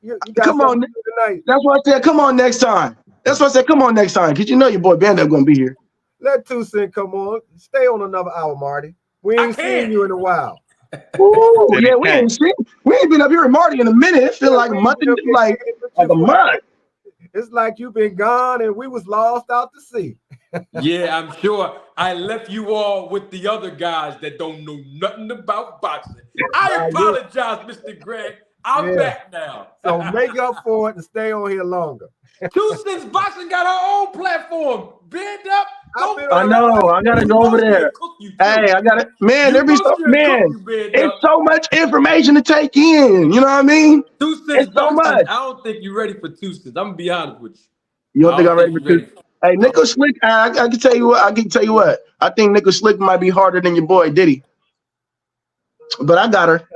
You come on, tonight. That's why I said come on next time. Come on next time, because you know your boy Band Up gonna be here. Let 2 Cent come on. Stay on another hour, Marty. We ain't seen you in a while. Ooh, yeah, we ain't been up here with Marty in a minute. It feel like a month, like a month. It's like you've been gone and we was lost out to sea. Yeah, I'm sure I left you all with the other guys that don't know nothing about boxing. I apologize, Mr. Greg. I'm back now. So make up for it and stay on here longer. Two Cents Boxing got our own platform. Bend up. I know. I gotta go over there. Hey, I gotta, man. It's so much information to take in. You know what I mean? Two Cents It's so Boxing. much. I don't think you're ready for Two Cents. I'm gonna be honest with you. You don't think I'm ready for two? Hey, Nickel Slick. I can tell you what. I think Nickel Slick might be harder than your boy Diddy. But I got her.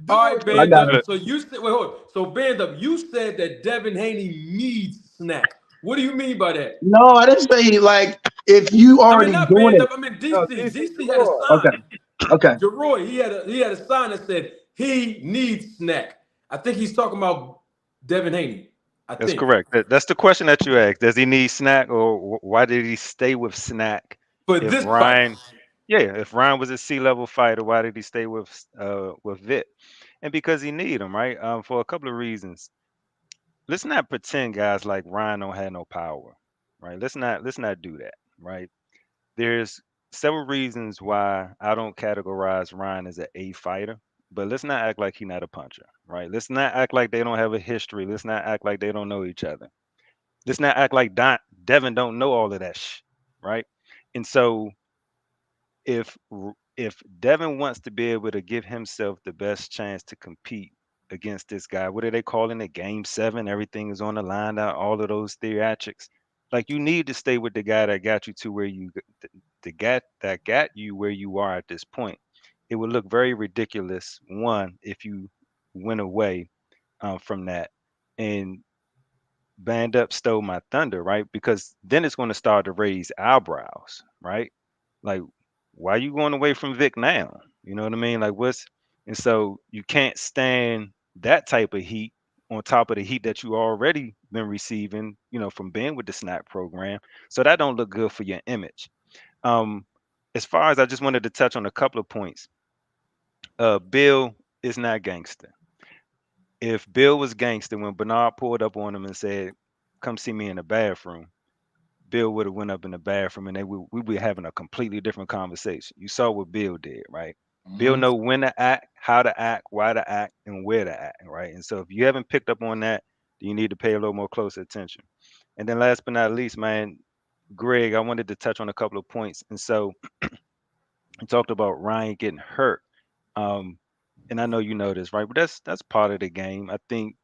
All right, Band Up. So you said, wait, hold on. So Band Up, you said that Devin Haney needs SNAC. What do you mean by that? No, I didn't say like if you already not doing Band it. Up. I mean DC. DC had a sign. Okay. Jeroy, he had a sign that said he needs SNAC. I think he's talking about Devin Haney. That's correct. That's the question that you asked. Does he need SNAC, or why did he stay with SNAC? If Ryan was a C-level fighter, why did he stay with Vic? And because he need him, right? For a couple of reasons. Let's not pretend guys like Ryan don't have no power, right? Let's not do that, right? There's several reasons why I don't categorize Ryan as an A fighter, but let's not act like he's not a puncher, right? Let's not act like they don't have a history. Let's not act like they don't know each other. Let's not act like Devin don't know all of that right? And so if Devin wants to be able to give himself the best chance to compete against this guy, what are they calling it? Game 7, everything is on the line now, all of those theatrics. Like you need to stay with the guy that got you to where you that got you where you are at this point. It would look very ridiculous, one, if you went away from that. And Band Up stole my thunder, right? Because then it's going to start to raise eyebrows, right? Like, why are you going away from Vic now? You know what I mean? Like, and so you can't stand that type of heat on top of the heat that you already been receiving, from being with the SNAC program. So that don't look good for your image. As far as I just wanted to touch on a couple of points. Bill is not gangster. If Bill was gangster, when Bernard pulled up on him and said, "Come see me in the bathroom," Bill would have went up in the bathroom and we be having a completely different conversation. You saw what Bill did, right? Bill know when to act, how to act, why to act, and where to act, right? And so if you haven't picked up on that, then you need to pay a little more closer attention. And then last but not least, man, Greg, I wanted to touch on a couple of points. And so you talked about Ryan getting hurt. And I know you know this, right? But that's part of the game. I think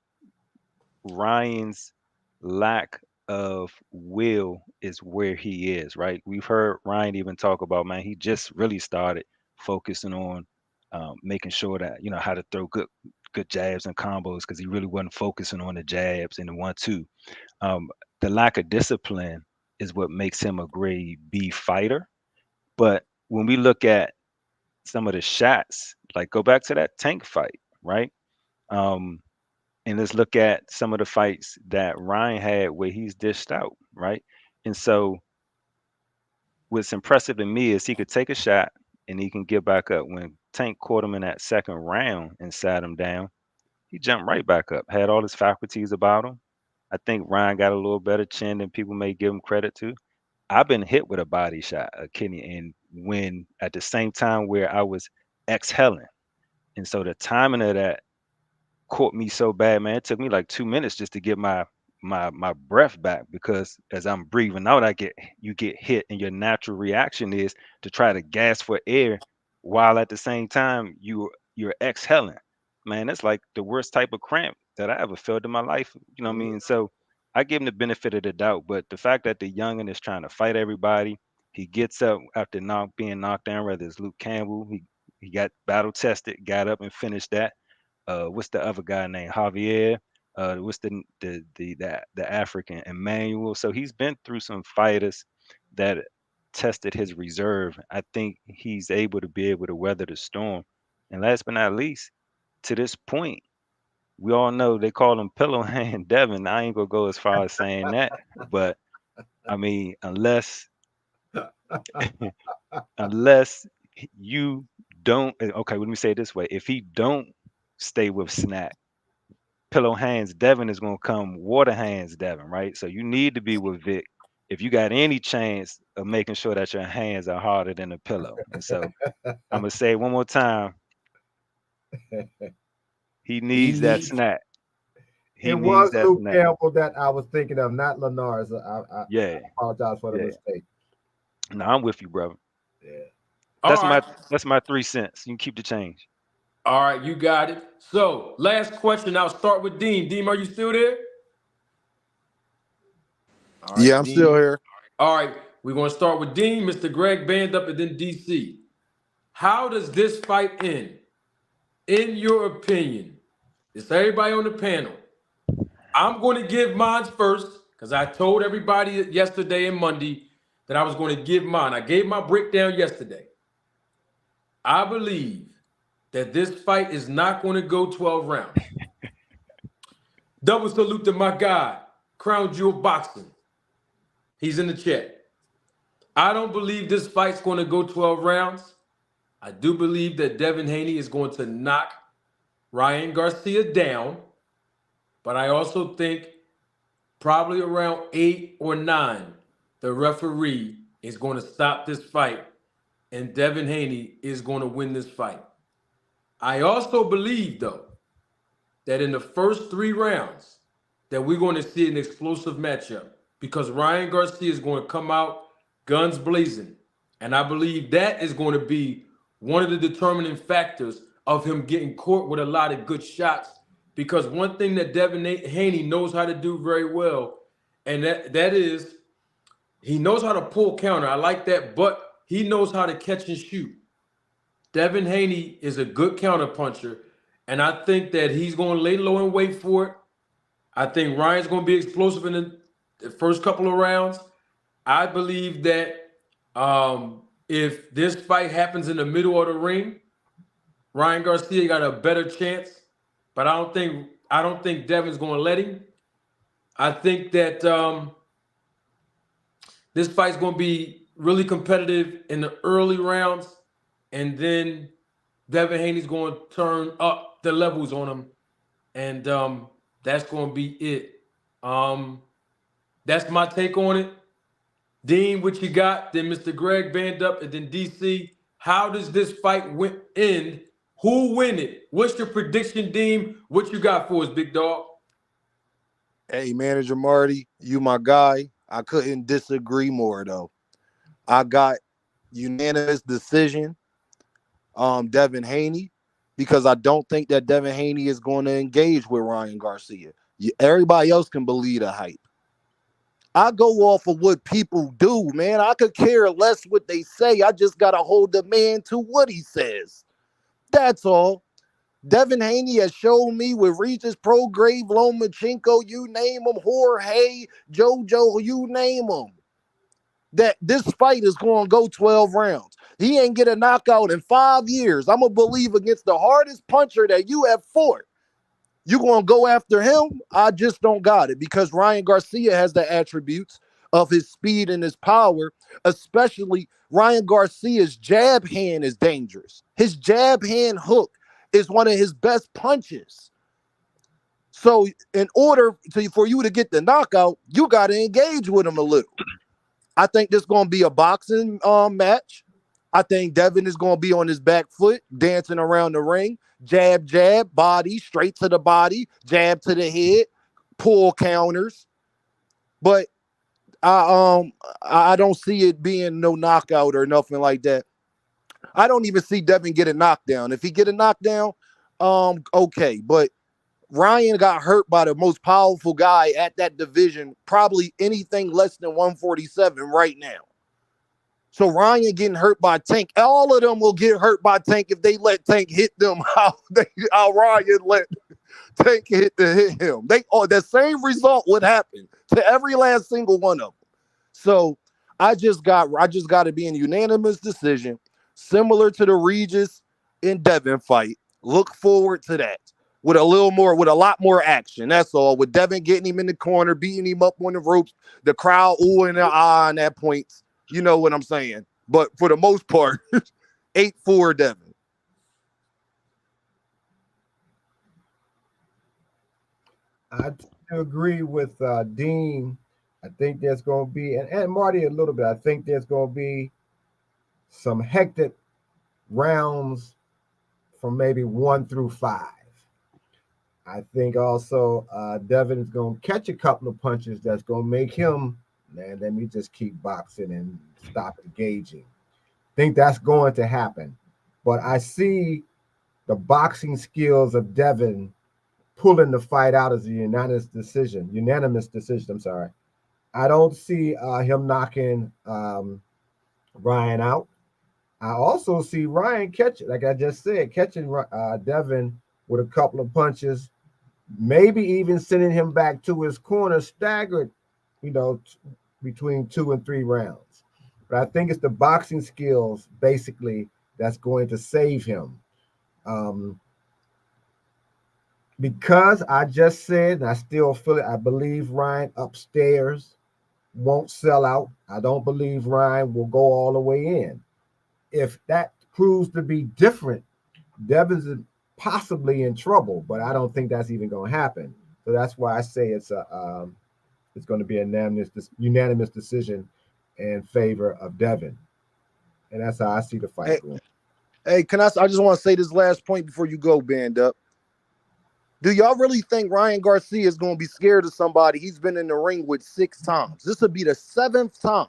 Ryan's lack of will is where he is, right? We've heard Ryan even talk about, man, he just really started focusing on making sure that, how to throw good jabs and combos, because he really wasn't focusing on the jabs and the 1-2. The lack of discipline is what makes him a grade B fighter. But when we look at some of the shots, like go back to that Tank fight, right? And let's look at some of the fights that Ryan had where he's dished out, right? And so what's impressive to me is he could take a shot and he can get back up. When Tank caught him in that second round and sat him down, he jumped right back up, had all his faculties about him. I think Ryan got a little better chin than people may give him credit to. I've been hit with a body shot, a kidney, and when at the same time where I was exhaling. And so the timing of that caught me so bad, man. It took me like 2 minutes just to get my breath back, because as I'm breathing out, you get hit, and your natural reaction is to try to gas for air while at the same time you're exhaling. Man, that's like the worst type of cramp that I ever felt in my life. You know what I mean? So I give him the benefit of the doubt, but the fact that the youngin is trying to fight everybody, he gets up after being knocked down, whether it's Luke Campbell, he got battle tested, got up and finished that. What's the other guy named Javier? What's the African Emmanuel? So he's been through some fighters that tested his reserve. I think he's able to weather the storm. And last but not least, to this point, we all know they call him Pillow Hand Devin. I ain't gonna go as far as saying that, but I mean, unless you don't, okay, let me say it this way: if he don't stay with SNAC, pillow hands Devin is gonna come water hands Devin, right? So you need to be with Vic if you got any chance of making sure that your hands are harder than a pillow. And so I'm gonna say it one more time. He He needs that needs. snack. He It needs was that Luke snack. Campbell that I was thinking of, not Lennar. So I Yeah, apologize for the yeah. mistake. No, I'm with you, brother. Yeah. All That's my right. that's my 3 cents. You can keep the change. All right, you got it. So, last question. I'll start with Dean. Dean, are you still there? All Yeah, right, I'm still Dean. here. All right, we're going to start with Dean, Mr. Greg Band up, and then DC. How does this fight end, in your opinion? It's everybody on the panel. I'm going to give mine first because I told everybody yesterday and Monday that I was going to give mine. I gave my breakdown yesterday. I believe that this fight is not going to go 12 rounds. Double salute to my guy, Crown Jewel Boxing. He's in the chat. I don't believe this fight's going to go 12 rounds. I do believe that Devin Haney is going to knock Ryan Garcia down, but I also think probably around 8 or 9, the referee is going to stop this fight and Devin Haney is going to win this fight. I also believe, though, that in the first 3 rounds, that we're going to see an explosive matchup because Ryan Garcia is going to come out guns blazing. And I believe that is going to be one of the determining factors of him getting caught with a lot of good shots. Because one thing that Devin Haney knows how to do very well, and that is he knows how to pull counter. I like that, but he knows how to catch and shoot. Devin Haney is a good counter puncher, and I think that he's going to lay low and wait for it. I think Ryan's going to be explosive in the first couple of rounds. I believe that if this fight happens in the middle of the ring, Ryan Garcia got a better chance. But I don't think Devin's going to let him. I think that this fight's going to be really competitive in the early rounds, and then Devin Haney's going to turn up the levels on him, and that's going to be it. That's my take on it. Dean, what you got? Then Mr. Greg Band up, and then DC. How does this fight end? Who win it? What's your prediction, Dean? What you got for us, big dog? Hey, Manager Marty, you my guy. I couldn't disagree more though. I got unanimous decision, Devin Haney, because I don't think that Devin Haney is going to engage with Ryan Garcia. Everybody else can believe the hype. I go off of what people do, man. I could care less what they say. I just gotta hold the man to what he says. That's all. Devin Haney has shown me with Regis Prograve, Lomachenko, you name them, Jorge, JoJo, you name them, that this fight is going to go 12 rounds. He ain't get a knockout in 5 years. I'm going to believe against the hardest puncher that you have fought. You going to go after him? I just don't got it because Ryan Garcia has the attributes of his speed and his power, especially Ryan Garcia's jab hand is dangerous. His jab hand hook is one of his best punches. So in order for you to get the knockout, you got to engage with him a little. I think this is going to be a boxing match. I think Devin is going to be on his back foot, dancing around the ring. Jab, jab, body, straight to the body, jab to the head, pull counters. But I don't see it being no knockout or nothing like that. I don't even see Devin get a knockdown. If he get a knockdown, okay. But Ryan got hurt by the most powerful guy at that division, probably anything less than 147 right now. So Ryan getting hurt by Tank. All of them will get hurt by Tank if they let Tank hit them how Ryan let Tank hit him. The same result would happen to every last single one of them. So I just got to be in unanimous decision, similar to the Regis and Devin fight. Look forward to that with a lot more action. That's all. With Devin getting him in the corner, beating him up on the ropes, the crowd oohing their eye on that point. You know what I'm saying? But for the most part, 8-4 Devin. I tend to agree with Dean. I think there's going to be, and Marty a little bit. I think there's going to be some hectic rounds from maybe 1 through 5. I think also Devin is going to catch a couple of punches that's going to make him, man, let me just keep boxing and stop engaging. I think that's going to happen. But I see the boxing skills of Devin pulling the fight out as a unanimous decision. I'm sorry. I don't see him knocking Ryan out. I also see Ryan catching, like I just said, catching Devin with a couple of punches, maybe even sending him back to his corner, staggered, between 2 and 3 rounds. But I think it's the boxing skills, basically, that's going to save him. Because I just said, and I still feel it, I believe Ryan upstairs won't sell out. I don't believe Ryan will go all the way in. If that proves to be different, Devin's possibly in trouble, but I don't think that's even going to happen. So that's why I say it's going to be a unanimous decision in favor of Devin, and that's how I see the fight going. Hey, I just want to say this last point before you go, Band Up. Do y'all really think Ryan Garcia is going to be scared of somebody he's been in the ring with 6 times? This would be the 7th time.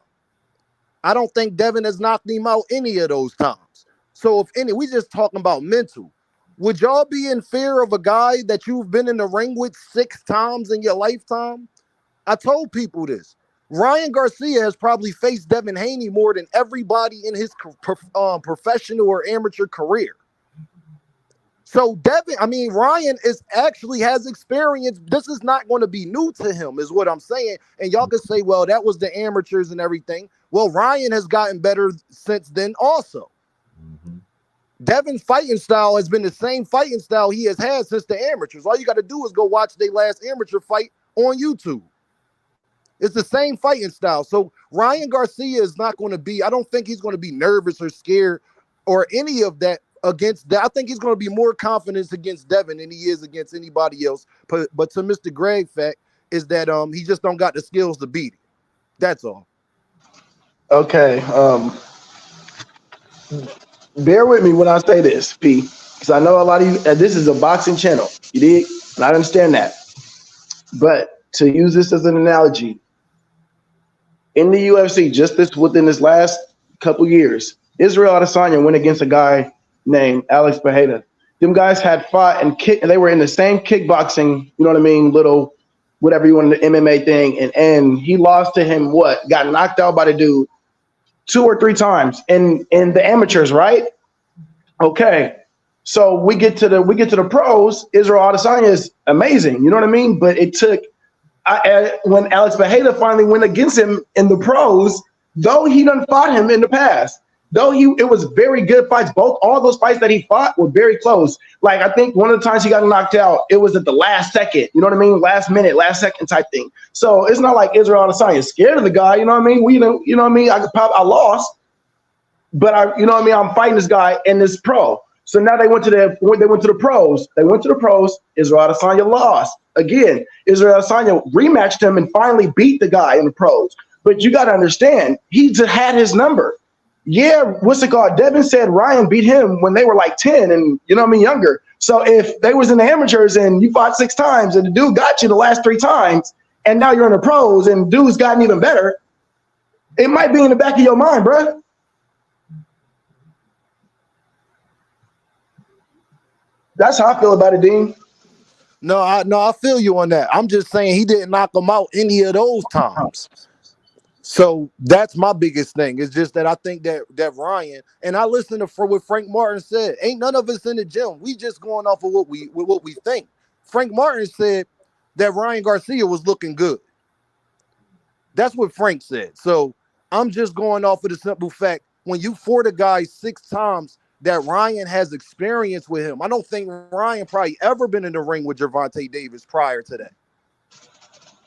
I don't think Devin has knocked him out any of those times. So if any, we just talking about mental. Would y'all be in fear of a guy that you've been in the ring with 6 times in your lifetime? I told people this. Ryan Garcia has probably faced Devin Haney more than everybody in his professional or amateur career. So Ryan has experience. This is not going to be new to him, is what I'm saying. And y'all can say, well, that was the amateurs and everything. Well, Ryan has gotten better since then also. Mm-hmm. Devin's fighting style has been the same fighting style he has had since the amateurs. All you got to do is go watch their last amateur fight on YouTube. It's the same fighting style. So Ryan Garcia is not going to be, I don't think he's going to be nervous or scared or any of that against that. I think he's going to be more confident against Devin than he is against anybody else. But to Mr. Greg fact is that he just don't got the skills to beat it. That's all. Okay. Bear with me when I say this, P, because I know a lot of you, this is a boxing channel. You dig? And I understand that. But to use this as an analogy, in the UFC, within this last couple years, Israel Adesanya went against a guy named Alex Pereira. Them guys had fought and they were in the same kickboxing, you know what I mean, little whatever you want, the MMA thing, and he lost to him. Got knocked out by the dude 2 or 3 times in the amateurs, right? Okay, so we get to the pros. Israel Adesanya is amazing, you know what I mean, but it took. When Alex Pereira finally went against him in the pros, though he done fought him in the past, it was very good fights. All those fights that he fought were very close. Like I think one of the times he got knocked out, it was at the last second. You know what I mean? Last minute, last second type thing. So it's not like Israel Adesanya is scared of the guy. You know what I mean? You know what I mean? I lost, but I'm fighting this guy and this pro. So now they went to the pros. Israel Adesanya lost. Again, Israel Adesanya rematched him and finally beat the guy in the pros. But you got to understand, he had his number. Yeah, what's it called? Devin said Ryan beat him when they were like 10 and, younger. So if they was in the amateurs and you fought 6 times and the dude got you the last 3 times and now you're in the pros and dude's gotten even better, it might be in the back of your mind, bro. That's how I feel about it, Dean. No, I feel you on that. I'm just saying he didn't knock him out any of those times. So that's my biggest thing. It's just that I think that Ryan, and I listened to what Frank Martin said. Ain't none of us in the gym. We just going off of what we think. Frank Martin said that Ryan Garcia was looking good. That's what Frank said. So I'm just going off of the simple fact when you fought a guy 6 times that Ryan has experience with him. I don't think Ryan probably ever been in the ring with Gervonta Davis prior to that.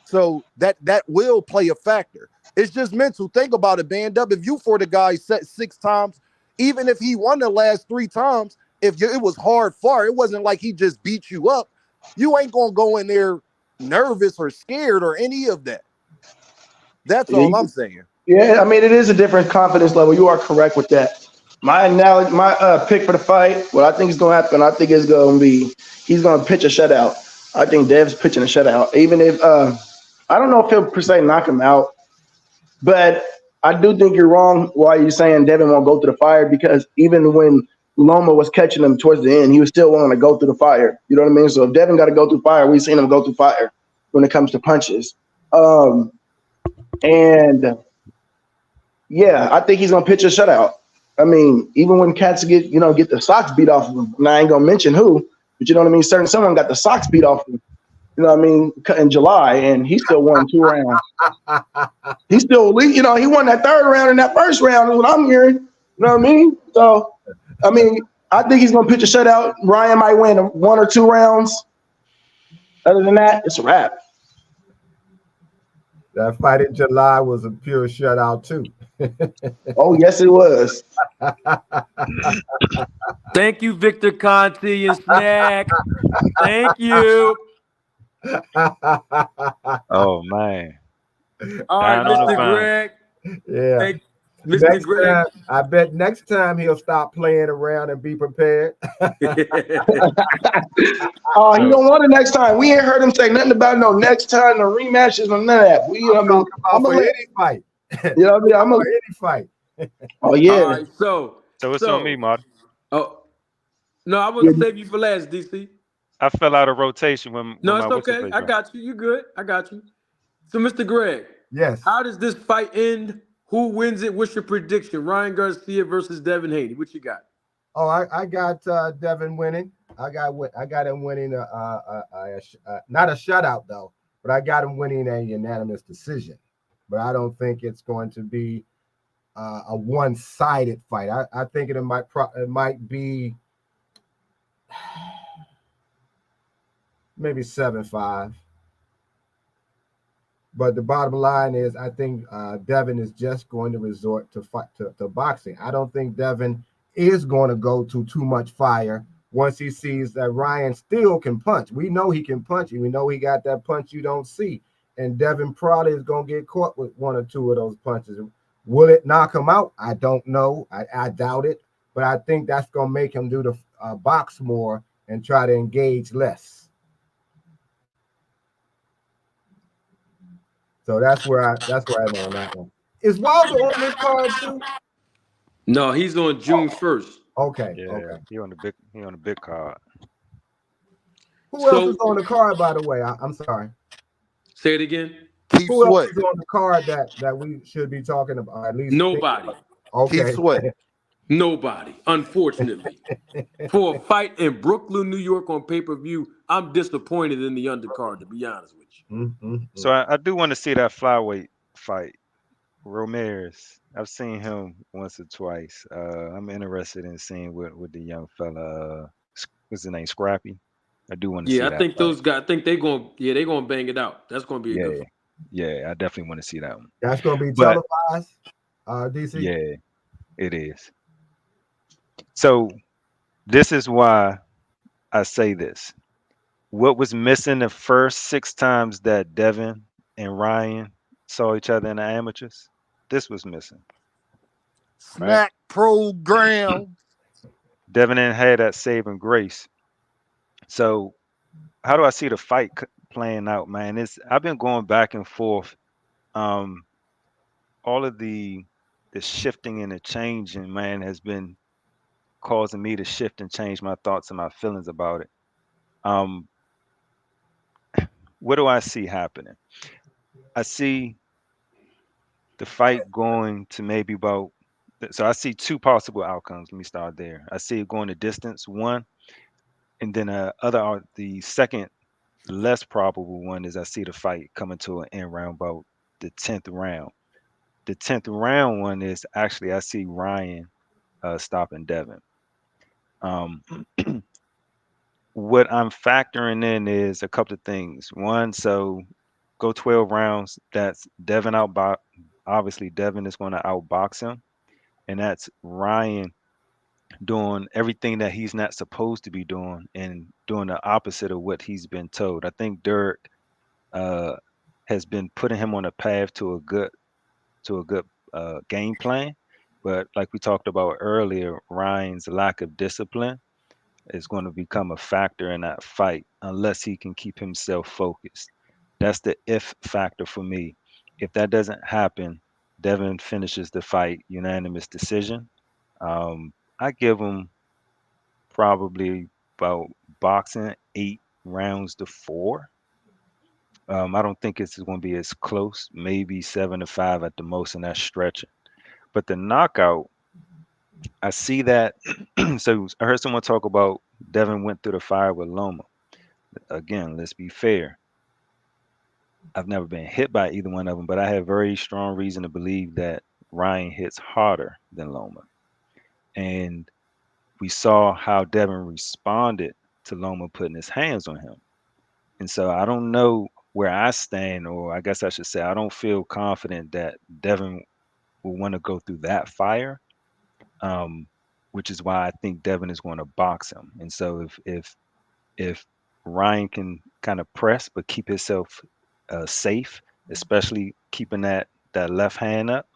So that will play a factor. It's just mental. Think about it, Band Up. If you fought a guy 6 times, even if he won the last 3 times, it was hard fought, it wasn't like he just beat you up. You ain't going to go in there nervous or scared or any of that. That's Yeah, all I'm saying. yeah, I mean, it is a different confidence level. You are correct with that. My analogy, my pick for the fight, what I think is going to happen, I think it's going to be he's going to pitch a shutout. I think Dev's pitching a shutout. Even if I don't know if he'll per se knock him out, but I do think you're wrong why you're saying Devin won't go through the fire because even when Loma was catching him towards the end, he was still willing to go through the fire. You know what I mean? So if Devin got to go through fire, we've seen him go through fire when it comes to punches. And yeah, I think he's gonna pitch a shutout. I mean, even when cats get the socks beat off of him, and I ain't gonna mention who, but you know what I mean. Someone got the socks beat off him. You know what I mean? In July, and he still won 2 rounds. He still, he won that 3rd round and that 1st round is what I'm hearing. You know what I mean? So, I mean, I think he's gonna pitch a shutout. Ryan might win 1 or 2 rounds. Other than that, it's a wrap. That fight in July was a pure shutout too. Oh yes, it was. Thank you, Victor Conti and SNAC. Thank you. Oh man. All right, Down on the Mr. vine. Greg. Yeah. Thank Mr. Next Greg. time, I bet next time he'll stop playing around and be prepared. Oh, he don't want it next time. We ain't heard him say nothing about no next time, no rematches, or none of that. I'm talking about for any fight. You know what I mean? For any fight. Oh yeah. All right, so it's on me, Marty. Oh no, I want to save you for last, DC. I fell out of rotation when No, my it's okay. I got you. You good? I got you. So, Mr. Greg. Yes. How does this fight end? Who wins it? What's your prediction? Ryan Garcia versus Devin Haney. What you got? Oh, I got Devin winning. I got him winning not a shutout though, but I got him winning a unanimous decision. But I don't think it's going to be a one-sided fight. I think it might be maybe 7-5. But the bottom line is, I think Devin is just going to resort to boxing. I don't think Devin is going to go to too much fire once he sees that Ryan still can punch. We know he can punch, and we know he got that punch you don't see. And Devin probably is going to get caught with 1 or 2 of those punches. Will it knock him out? I don't know. I doubt it. But I think that's going to make him do the box more and try to engage less. So that's where I'm on that one. Is Wilder on this card too? No, he's on June 1st. Okay. Yeah, okay. He on the big card. Who else is on the card, by the way? I'm sorry. Say it again. Keith Who Sweat. else is on the card that we should be talking about? At least Nobody. Okay. Keith Sweat. Nobody, unfortunately. For a fight in Brooklyn, New York on pay-per-view, I'm disappointed in the undercard, to be honest with you. Mm-hmm. So I do want to see that flyweight fight. Ramirez. I've seen him once or twice. I'm interested in seeing what the young fella, what's his name, Scrappy. I do want to see that. Yeah, I think fight. those guys. I think they're gonna bang it out. That's gonna be a good fight. Yeah, I definitely want to see that one. That's gonna be televised, DC. Yeah, it is. So this is why I say this. What was missing the first 6 times that Devin and Ryan saw each other in the amateurs? This was missing. SNAC program. Devin didn't have that saving grace. So how do I see the fight playing out, man? I've been going back and forth. All of the shifting and the changing, man, has been causing me to shift and change my thoughts and my feelings about it. What do I see happening? I see the fight going to maybe about, so I see 2 possible outcomes. Let me start there. I see it going the distance, 1, and then the second less probable one is I see the fight coming to an end round about the 10th round. The 10th round one is actually I see Ryan stopping Devin. What I'm factoring in is a couple of things. 1, so go 12 rounds. That's Devin outbox. Obviously, Devin is going to outbox him, and that's Ryan doing everything that he's not supposed to be doing and doing the opposite of what he's been told. I think Dirk has been putting him on a path to a good game plan. But like we talked about earlier, Ryan's lack of discipline is going to become a factor in that fight unless he can keep himself focused. That's the if factor for me. If that doesn't happen, Devin finishes the fight unanimous decision. I give him probably about boxing 8 rounds to 4. I don't think it's going to be as close, maybe 7-5 at the most, and that's stretching. But the knockout, I see that. So I heard someone talk about Devin went through the fire with Loma. Again, let's be fair. I've never been hit by either one of them, but I have very strong reason to believe that Ryan hits harder than Loma. And we saw how Devin responded to Loma putting his hands on him. And so I don't know where I stand, or I guess I should say, I don't feel confident that Devin will want to go through that fire, which is why I think Devin is going to box him. And so if Ryan can kind of press but keep himself safe, especially keeping that left hand up,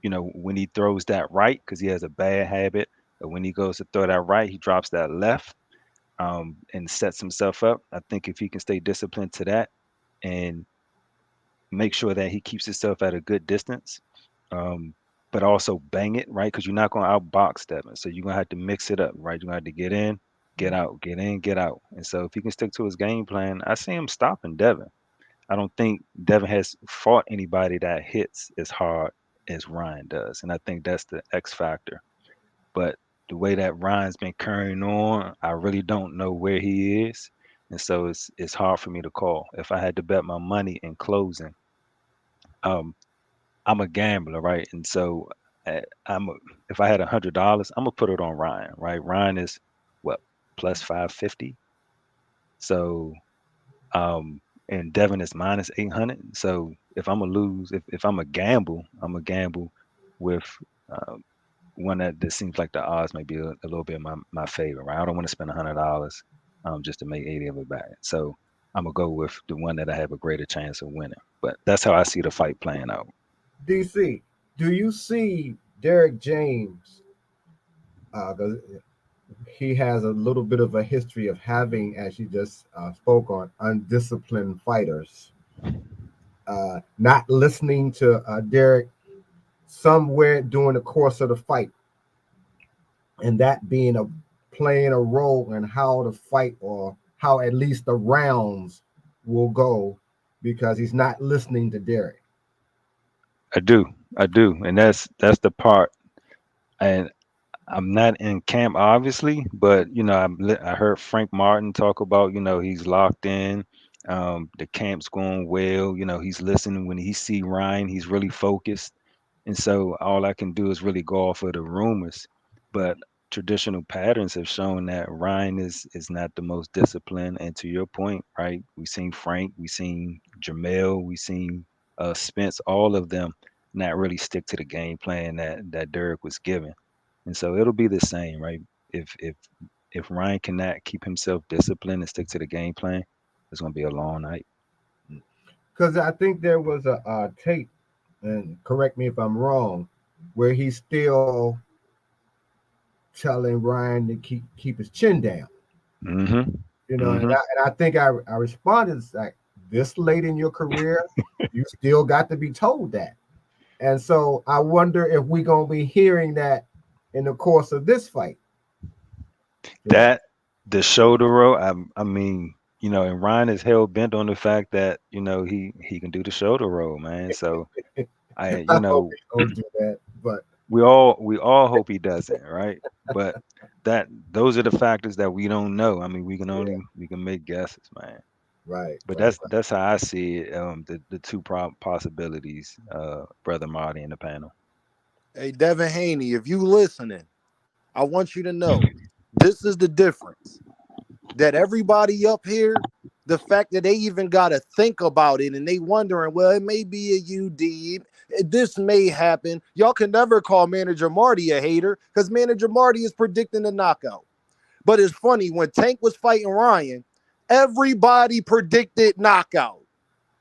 when he throws that right, because he has a bad habit, but when he goes to throw that right, he drops that left, and sets himself up. I think if he can stay disciplined to that and make sure that he keeps himself at a good distance, but also bang it, right? Because you're not going to outbox Devin. So you're going to have to mix it up, right? You're going to have to get in, get out, get in, get out. And so if he can stick to his game plan, I see him stopping Devin. I don't think Devin has fought anybody that hits as hard as Ryan does. And I think that's the X factor. But the way that Ryan's been carrying on, I really don't know where he is. And so it's hard for me to call. If I had to bet my money in closing, I'm a gambler, right? And so if I had $100, I'm gonna put it on Ryan, right? Ryan is what, plus 550. So and Devin is minus 800. So if I'm gonna lose, if I'm a gamble, I'm a gamble with one that seems like the odds may be a little bit in my favor, right? I don't want to spend $100 just to make 80 of it back. So I'm gonna go with the one that I have a greater chance of winning. But that's how I see the fight playing out. DC, do you see Derek James? He has a little bit of a history of having, as you just spoke on, undisciplined fighters. Not listening to Derek somewhere during the course of the fight, and that being playing a role in how the fight, or how at least the rounds will go, because he's not listening to Derek. I do, and that's the part. And I'm not in camp, obviously, but I heard Frank Martin talk about, he's locked in. The camp's going well. He's listening. When he see Ryan, he's really focused. And so all I can do is really go off of the rumors. But traditional patterns have shown that Ryan is not the most disciplined. And to your point, right? We've seen Frank, we've seen Jamel, we've seen Spence, all of them not really stick to the game plan that Derek was given. And so it'll be the same, right? If Ryan cannot keep himself disciplined and stick to the game plan, it's going to be a long night. Because I think there was a tape, and correct me if I'm wrong, where he's still telling Ryan to keep his chin down. Mm-hmm. And I think I responded like, this late in your career, you still got to be told that. And so I wonder if we're going to be hearing that in the course of this fight. That the shoulder roll, I mean, and Ryan is hell bent on the fact that he can do the shoulder roll, man. So I hope he don't do that, but we all hope he doesn't, right? But those are the factors that we don't know. I mean, we can make guesses, man. Right. But that's how I see it. The two possibilities, Brother Marty and the panel. Hey, Devin Haney, if you listening, I want you to know this is the difference. That everybody up here, the fact that they even got to think about it and they wondering, well, it may be a UD. This may happen. Y'all can never call Manager Marty a hater because Manager Marty is predicting the knockout. But it's funny, when Tank was fighting Ryan, Everybody predicted knockout.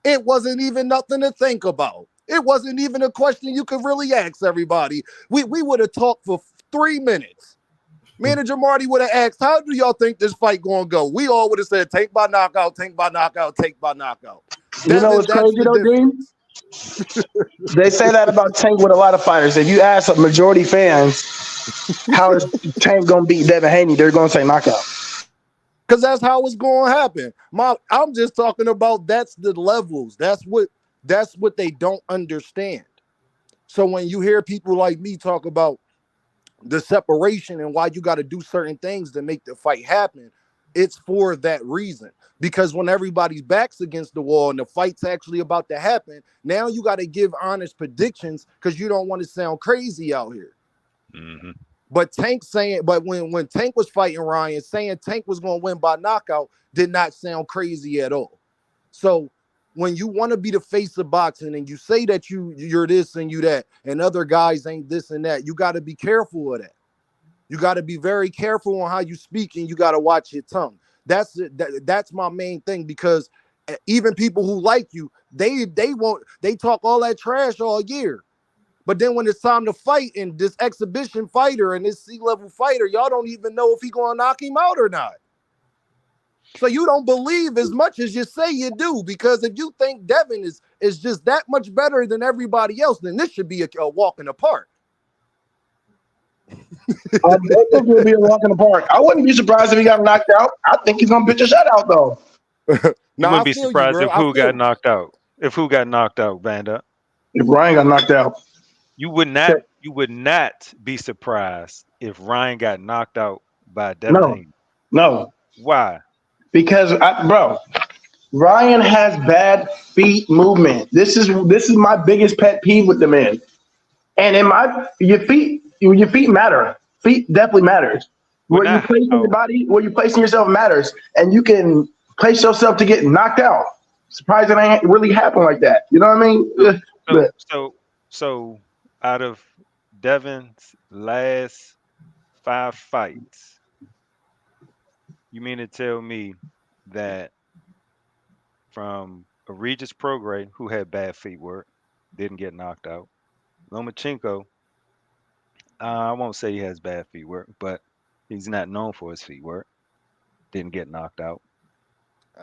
It wasn't even nothing to think about. It wasn't even a question you could really ask everybody. We would have talked for 3 minutes. Manager Marty would have asked, how do y'all think this fight going to go? We all would have said, Tank by knockout, Tank by knockout, Tank by knockout. You know what's crazy though, Dean? They say that about Tank with a lot of fighters. If you ask a majority fans, how is Tank going to beat Devin Haney, they're going to say knockout. Because that's how it's going to happen. I'm just talking about that's the levels. That's what they don't understand. So when you hear people like me talk about the separation and why you got to do certain things to make the fight happen, it's for that reason. Because when everybody's back's against the wall and the fight's actually about to happen, now you got to give honest predictions because you don't want to sound crazy out here. Mm-hmm. But Tank saying, but when Tank was fighting Ryan, saying Tank was going to win by knockout did not sound crazy at all. So when you want to be the face of boxing and you say that you're this and you that, and other guys ain't this and that, you got to be careful of that. You got to be very careful on how you speak, and you got to watch your tongue. That's my main thing, because even people who like you, they talk all that trash all year. But then when it's time to fight, and this exhibition fighter and this C-level fighter, y'all don't even know if he gonna knock him out or not. So you don't believe as much as you say you do, because if you think Devin is just that much better than everybody else, then this should be a walk in the park. I think it will be a walk in the park. I wouldn't be surprised if he got knocked out. I think he's gonna pitch a shutout though. You wouldn't be surprised if who got knocked out. If who got knocked out, Banda. If Ryan got knocked out. You would not be surprised if Ryan got knocked out by Devin Haney. No. Why? Because Ryan has bad feet movement. This is my biggest pet peeve with the man. And your feet matter. Feet definitely matters. Where you place in your body, where you placing yourself matters, and you can place yourself to get knocked out. Surprised it ain't really happen like that. You know what I mean? So out of Devin's last 5 fights, you mean to tell me that from a Regis Prograis, who had bad feet work, didn't get knocked out, Lomachenko, I won't say he has bad feet work, but he's not known for his feet work, didn't get knocked out.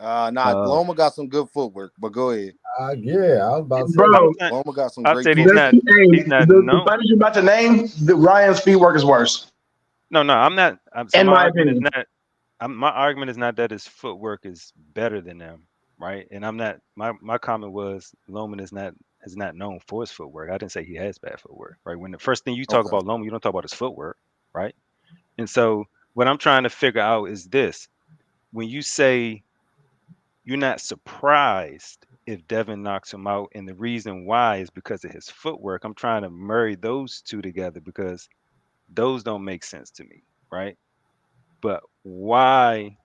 Loma got some good footwork, but go ahead. Yeah, I was about to say. Bro, Loma got some great said footwork. he's not known. The fighters you're about to name, Ryan's feet work is worse. No, I'm not. In my opinion. My argument is not that his footwork is better than them, right? And I'm not. My comment was Loman is not known for his footwork. I didn't say he has bad footwork, right? When the first thing you talk about Loman, you don't talk about his footwork, right? And so what I'm trying to figure out is this: when you say you're not surprised if Devin knocks him out, and the reason why is because of his footwork, I'm trying to marry those two together because those don't make sense to me, right? But why?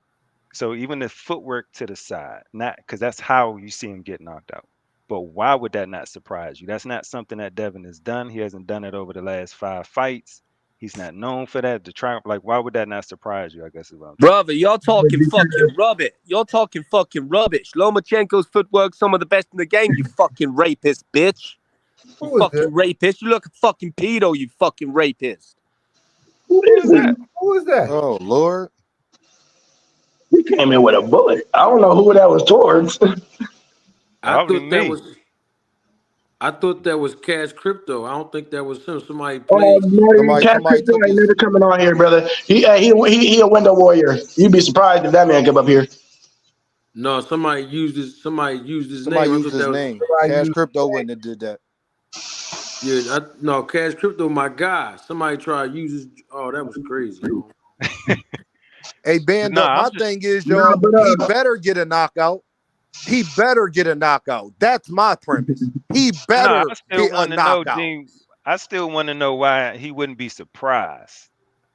So even the footwork to the side, not because that's how you see him get knocked out. But why would that not surprise you? That's not something that Devin has done. He hasn't done it over the last 5 fights. He's not known for that. Why would that not surprise you? I guess is what I'm saying. Brother, y'all talking fucking rubbish. Y'all talking fucking rubbish. Lomachenko's footwork, some of the best in the game. You fucking rapist, bitch. You fucking rapist. You look a fucking pedo. You fucking rapist. Who is that? Who is that? Oh Lord. He came in with a bullet. I don't know who that was towards. I thought that was Cash Crypto. I don't think that was him. Somebody Oh, played. Cash Crypto ain't never coming on here, brother. He a window warrior. You'd be surprised if that man come up here. No, somebody used his name. Used his name. Cash Crypto wouldn't have did that. Yeah, Cash Crypto, my guy. Somebody tried to use his. Oh, that was crazy. Hey, Banda, my thing is, y'all, he better get a knockout. He better get a knockout. That's my premise. He better get a knockout. I still want to know why he wouldn't be surprised.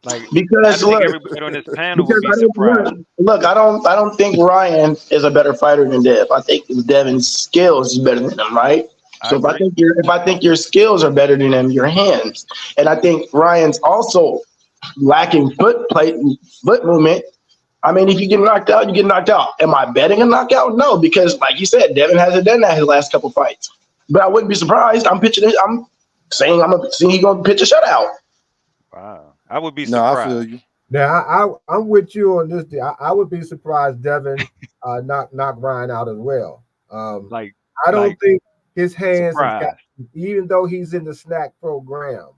Because look, everybody on this panel would be surprised. Look, I don't think Ryan is a better fighter than Dev. I think Devin's skills is better than him, right? So if I think your skills are better than him, your hands, and I think Ryan's also lacking foot movement. I mean, if you get knocked out, you get knocked out. Am I betting a knockout? No, because like you said, Devin hasn't done that his last couple fights. But I wouldn't be surprised. I'm saying he's gonna pitch a shutout. Wow. I would be No, I surprised. feel you. Now I'm with you on this. I would be surprised Devin knock Ryan out as well. Like, I don't think his hands has got, surprise. even though he's in the SNAC program,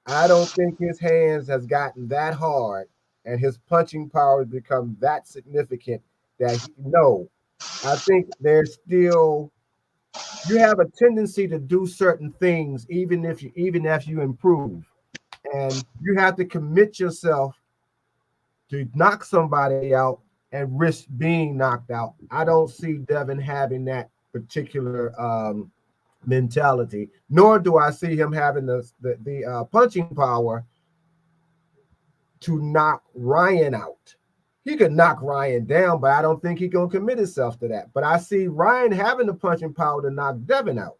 I don't think his hands has gotten that hard and his punching power has become that significant that I think there's still, you have a tendency to do certain things even if you improve, and you have to commit yourself to knock somebody out and risk being knocked out. I don't see Devin having that particular mentality, nor do I see him having the punching power to knock Ryan out. He could knock Ryan down, but I don't think he's going to commit himself to that. But I see Ryan having the punching power to knock Devin out.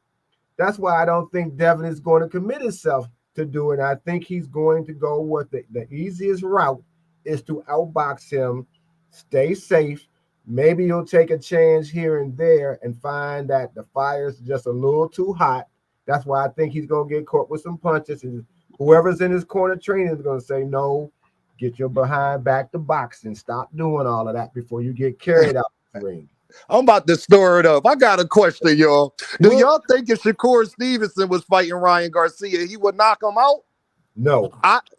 That's why I don't think Devin is going to commit himself to do it. I think he's going to go with the easiest route is to outbox him, stay safe. Maybe he'll take a chance here and there and find that the fire's just a little too hot. That's why I think he's going to get caught with some punches. And whoever's in his corner training is going to say, no, get your behind back to boxing. Stop doing all of that before you get carried out the ring. I'm about to stir it up. I got a question, y'all. Do y'all think if Shakur Stevenson was fighting Ryan Garcia, he would knock him out? No.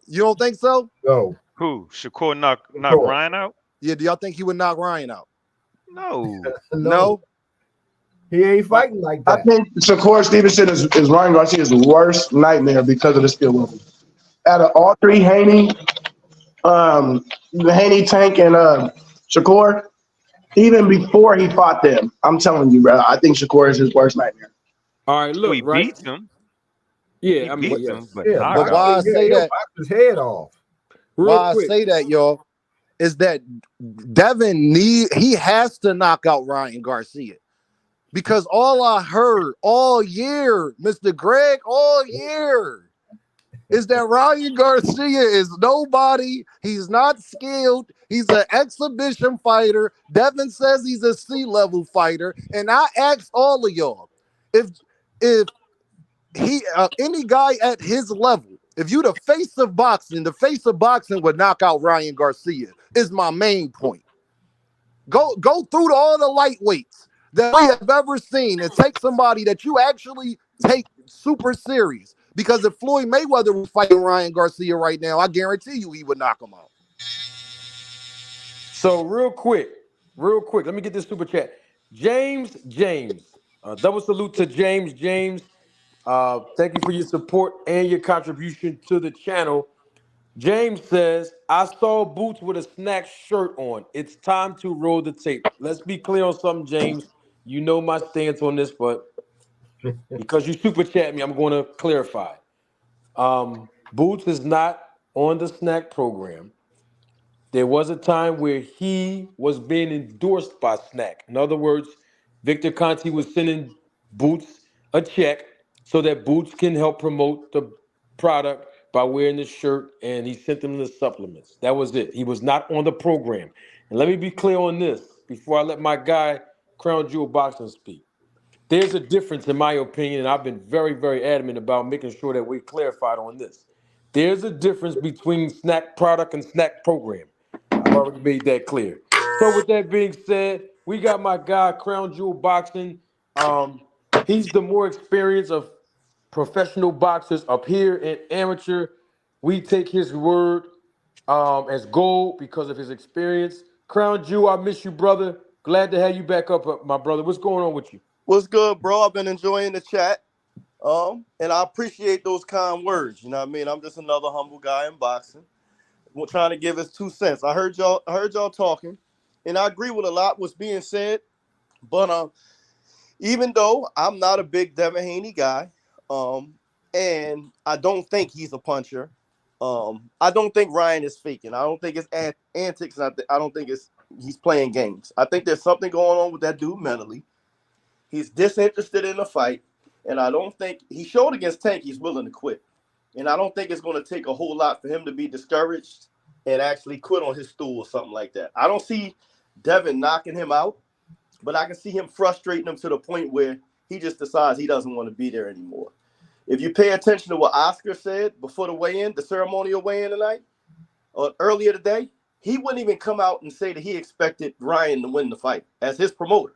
You don't think so? No. Who? Shakur knock Ryan out? Yeah, do y'all think he would knock Ryan out? No. No? He ain't fighting like that. I think Shakur Stevenson is Ryan Garcia's worst nightmare because of the skill level. Out of all three, Haney, Tank, and Shakur, even before he fought them, I'm telling you, bro, I think Shakur is his worst nightmare. All right, look, He beats him. Yeah, He I mean, beats yes. him, but Yeah, knockout. But why I say that? Box his head off. Why I say that, y'all, is that Devin he has to knock out Ryan Garcia. Because all I heard all year, Mr. Greg, all year, is that Ryan Garcia is nobody. He's not skilled. He's an exhibition fighter. Devin says he's a C-level fighter. And I asked all of y'all, if he any guy at his level, if you the face of boxing would knock out Ryan Garcia, is my main point. Go through all the lightweights that we have ever seen and take somebody that you actually take super serious. Because if Floyd Mayweather was fighting Ryan Garcia right now, I guarantee you he would knock him out. So real quick, let me get this super chat. James, double salute to James. Thank you for your support and your contribution to the channel. James says, I saw Boots with a SNAC shirt on. It's time to roll the tape. Let's be clear on something, James. You know my stance on this, but because you super chat me, I'm going to clarify. Boots is not on the SNAC program. There was a time where he was being endorsed by SNAC. In other words, Victor Conti was sending Boots a check so that Boots can help promote the product by wearing the shirt, and he sent them the supplements. That was it. He was not on the program. And let me be clear on this before I let my guy, Crown Jewel Boxing, speak. There's a difference, in my opinion, and I've been very, very adamant about making sure that we clarified on this. There's a difference between SNAC product and SNAC program. I've already made that clear. So with that being said, we got my guy, Crown Jewel Boxing. He's the more experienced of professional boxers up here in amateur. We take his word as gold because of his experience. Crown Jewel, I miss you, brother. Glad to have you back up, my brother. What's going on with you? What's good, bro? I've been enjoying the chat. And I appreciate those kind words. You know what I mean? I'm just another humble guy in boxing. We're trying to give us 2 cents. I heard y'all talking, and I agree with a lot what's being said. But even though I'm not a big Devin Haney guy, and I don't think he's a puncher, I don't think Ryan is faking. I don't think it's antics. I don't think he's playing games. I think there's something going on with that dude mentally. He's disinterested in the fight, and I don't think he showed against Tank he's willing to quit. And I don't think it's going to take a whole lot for him to be discouraged and actually quit on his stool or something like that. I don't see Devin knocking him out, but I can see him frustrating him to the point where he just decides he doesn't want to be there anymore. If you pay attention to what Oscar said before the weigh-in, the ceremonial weigh-in tonight, or earlier today, he wouldn't even come out and say that he expected Ryan to win the fight as his promoter.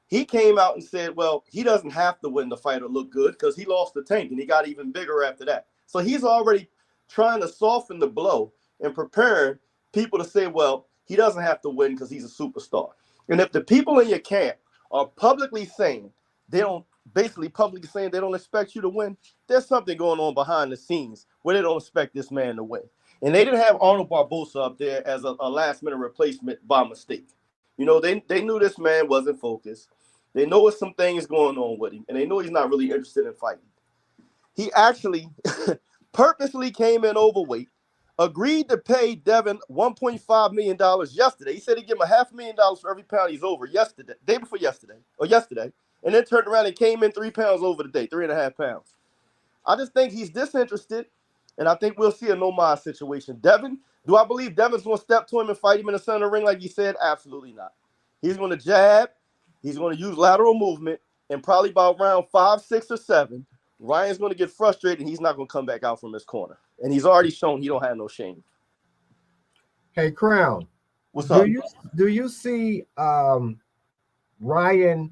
He came out and said, well, he doesn't have to win the fight or look good because he lost the Tank and he got even bigger after that. So he's already trying to soften the blow and preparing people to say, well, he doesn't have to win because he's a superstar. And if the people in your camp are publicly saying they don't expect you to win, there's something going on behind the scenes where they don't expect this man to win. And they didn't have Arnold Barbosa up there as a last-minute replacement by mistake. You know, they knew this man wasn't focused. They know there's some things going on with him, and they know he's not really interested in fighting. He actually purposely came in overweight, agreed to pay Devin $1.5 million yesterday. He said he'd give him $500,000 for every pound he's over yesterday, day before yesterday, and then turned around and came in 3 pounds over the day, 3.5 pounds. I just think he's disinterested, and I think we'll see a no-mind situation. Devin, do I believe Devin's going to step to him and fight him in the center of the ring like he said? Absolutely not. He's going to jab. He's going to use lateral movement, and probably by round 5, 6, or 7, Ryan's going to get frustrated, and he's not going to come back out from his corner. And he's already shown he don't have no shame. Hey, Crown. What's up? Do you see Ryan,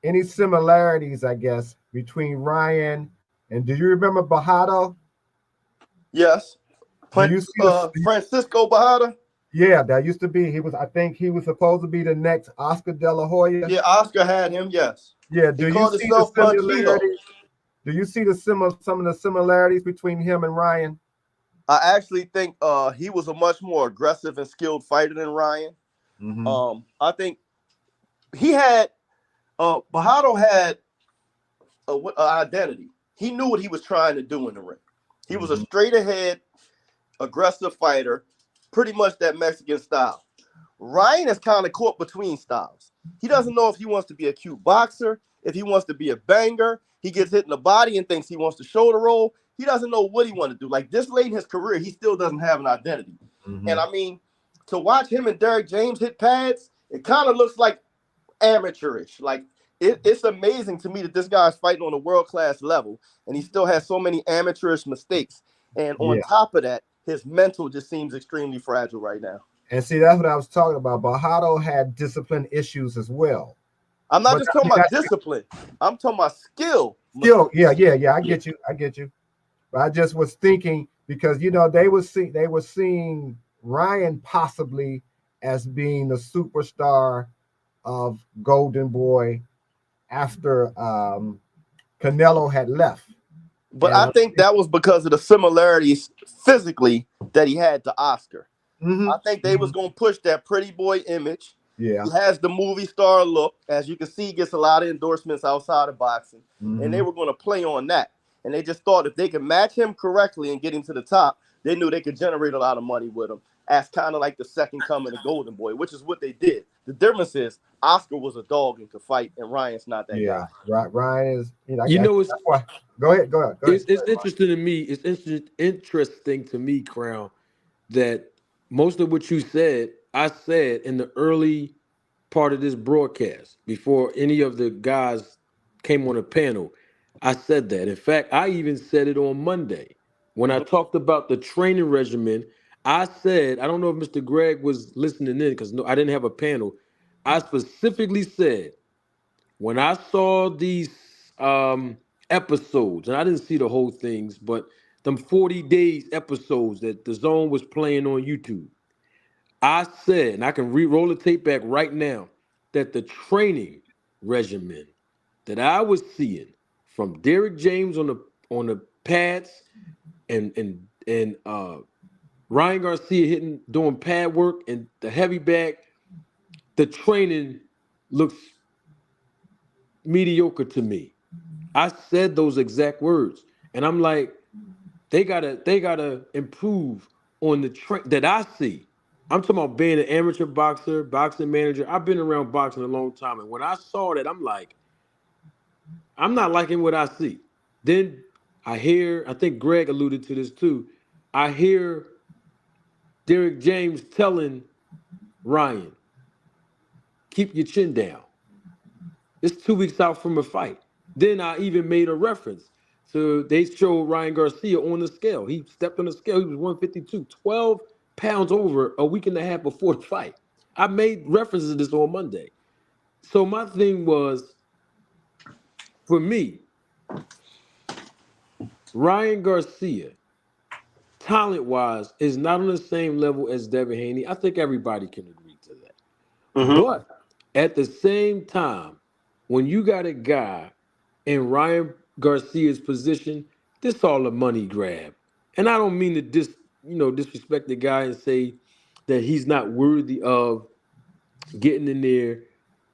any similarities, I guess, between Ryan and do you remember Bajado? Yes. Francisco Bajada? Yeah, that used to be. I think he was supposed to be the next Oscar De La Hoya. Yeah, Oscar had him, yes. Yeah, do you see the similarities? Do you see some of the similarities between him and Ryan? I actually think he was a much more aggressive and skilled fighter than Ryan. Mm-hmm. I think he had Bajado had an identity. He knew what he was trying to do in the ring. He was a straight ahead, aggressive fighter, pretty much that Mexican style. Ryan is kind of caught between styles. He doesn't know if he wants to be a cute boxer, if he wants to be a banger. He gets hit in the body and thinks he wants to shoulder roll. He doesn't know what he wants to do. Like this late in his career, he still doesn't have an identity. Mm-hmm. And I mean, to watch him and Derek James hit pads, it kind of looks like amateurish. Like it's amazing to me that this guy's fighting on a world-class level and he still has so many amateurish mistakes. And on top of that, his mental just seems extremely fragile right now. And see, that's what I was talking about. Bajado had discipline issues as well. I'm not just talking about discipline. I'm talking about skill. Skill, yeah. I get you. But I just was thinking because they were seeing Ryan possibly as being the superstar of Golden Boy after Canelo had left. But I think that was because of the similarities physically that he had to Oscar. Mm-hmm. I think they was going to push that pretty boy image. Yeah. He has the movie star look. As you can see, he gets a lot of endorsements outside of boxing. Mm-hmm. And they were going to play on that. And they just thought if they could match him correctly and get him to the top, they knew they could generate a lot of money with him as kind of like the second coming of Golden Boy, which is what they did. The difference is Oscar was a dog and could fight, and Ryan's not that guy. Yeah, Ryan is. It's go ahead. It's interesting to me. It's interesting to me, Crown, that most of what you said, I said in the early part of this broadcast before any of the guys came on the panel. I said that. In fact, I even said it on Monday when I talked about the training regimen. I said, I don't know if Mr. Greg was listening in because I didn't have a panel. I specifically said when I saw these episodes, and I didn't see the whole things, but them 40 days episodes that the Zone was playing on YouTube, I said, and I can re-roll the tape back right now, that the training regimen that I was seeing from Derek James on the pads and Ryan Garcia doing pad work and the heavy bag, the training looks mediocre to me. I said those exact words, and I'm like, they gotta improve on the that I see. I'm talking about being an amateur boxer, boxing manager. I've been around boxing a long time, and when I saw that, I'm like, I'm not liking what I see. Then I think Greg alluded to this too. I hear Derek James telling Ryan, keep your chin down. It's 2 weeks out from a fight. Then I even made a reference to they showed Ryan Garcia on the scale. He stepped on the scale. He was 152, 12 pounds over a week and a half before the fight. I made references to this on Monday. So my thing was, for me, Ryan Garcia, talent-wise, is not on the same level as Devin Haney. I think everybody can agree to that. Mm-hmm. But at the same time, when you got a guy in Ryan Garcia's position, this all a money grab. And I don't mean to disrespect the guy and say that he's not worthy of getting in there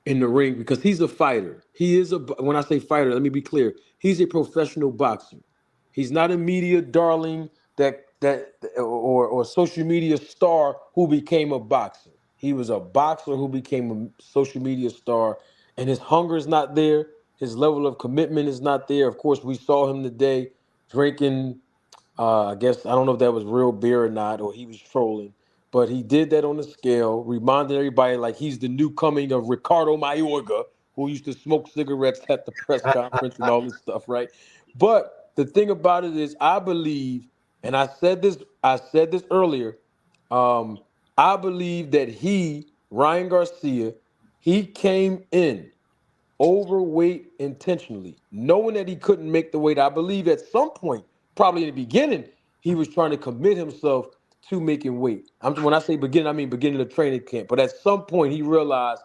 in the ring because he's a fighter. He is when I say fighter, let me be clear. He's a professional boxer. He's not a media darling or social media star who became a boxer. He was a boxer who became a social media star, and his hunger is not there. His level of commitment is not there. Of course, we saw him today drinking. I guess I don't know if that was real beer or not, or he was trolling. But he did that on the scale, reminding everybody like he's the new coming of Ricardo Mayorga, who used to smoke cigarettes at the press conference and all this stuff, right? But the thing about it is, I believe, and I said this earlier. I believe that Ryan Garcia, he came in overweight intentionally, knowing that he couldn't make the weight. I believe at some point, probably in the beginning, he was trying to commit himself to making weight. When I say beginning, I mean beginning of training camp. But at some point, he realized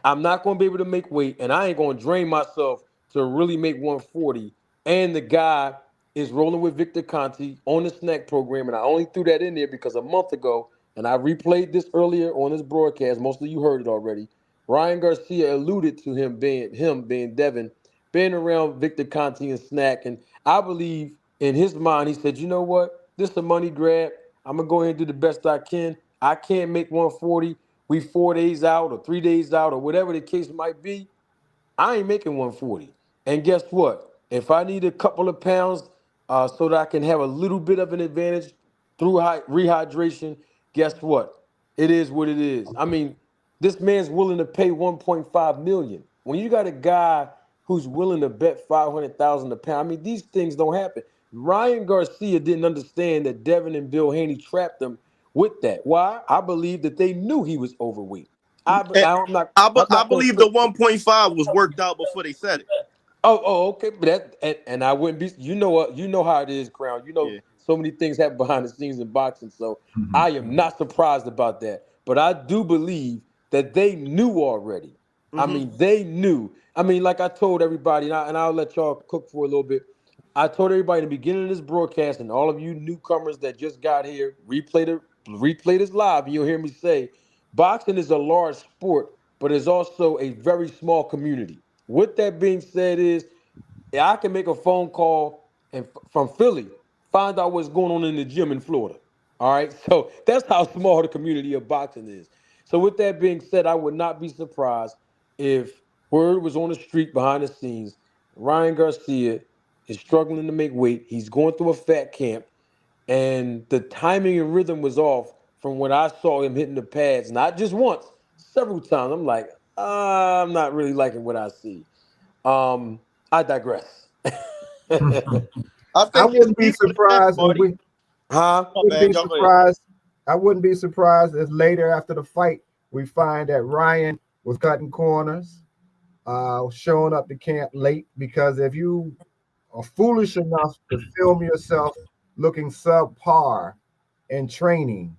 I'm not going to be able to make weight, and I ain't going to drain myself to really make 140. And the guy is rolling with Victor Conti on the SNAC program, and I only threw that in there because a month ago, and I replayed this earlier on this broadcast. Most of you heard it already. Ryan Garcia alluded to him being Devin, being around Victor Conti and SNAC, and I believe in his mind, he said, you know what? This is a money grab. I'm going to go ahead and do the best I can. I can't make 140. We 4 days out or 3 days out or whatever the case might be. I ain't making 140. And guess what? If I need a couple of pounds so that I can have a little bit of an advantage through rehydration, guess what? It is what it is. I mean, this man's willing to pay 1.5 million. When you got a guy who's willing to bet 500,000 a pound, I mean, these things don't happen. Ryan Garcia didn't understand that Devin and Bill Haney trapped him with that. Why? I believe that they knew he was overweight. I'm not I going to believe the 1.5 was worked out before they said it. Okay, but and I wouldn't be. You know what? You know how it is, Crown. You know Yeah. so many things happen behind the scenes in boxing, so I am not surprised about that. But I do believe that they knew already. I Mm-hmm. mean, they knew. I mean, like I told everybody, and I'll let y'all cook for a little bit. I told everybody in the beginning of this broadcast, and all of you newcomers that just got here, replay this live, and you'll hear me say, boxing is a large sport, but it's also a very small community. With that being said, I can make a phone call and from Philly, find out what's going on in the gym in Florida. All right, so that's how small the community of boxing is. So with that being said, I would not be surprised if word was on the street behind the scenes. Ryan Garcia is struggling to make weight. He's going through a fat camp, and the timing and rhythm was off from when I saw him hitting the pads, not just once, several times. I'm like, I'm not really liking what I see. I digress. I I think it's wouldn't be deeper than that, surprised if buddy. we Huh? My wouldn't bad. be Y'all go ahead. surprised. I wouldn't be surprised if later after the fight we find that Ryan was cutting corners, showing up to camp late. Because if you are foolish enough to film yourself looking subpar in training,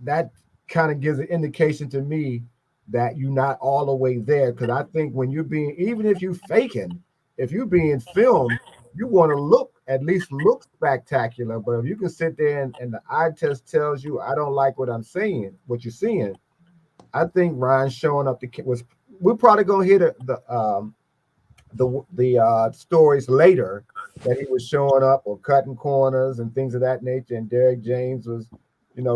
that kind of gives an indication to me that you're not all the way there. Because I think when you're being, even if you're faking, if you're being filmed, you want to at least look spectacular. But if you can sit there and the eye test tells you, I don't like what I'm saying, what you're seeing, I think Ryan showing up we're probably gonna hear the stories later that he was showing up or cutting corners and things of that nature. And Derek James was,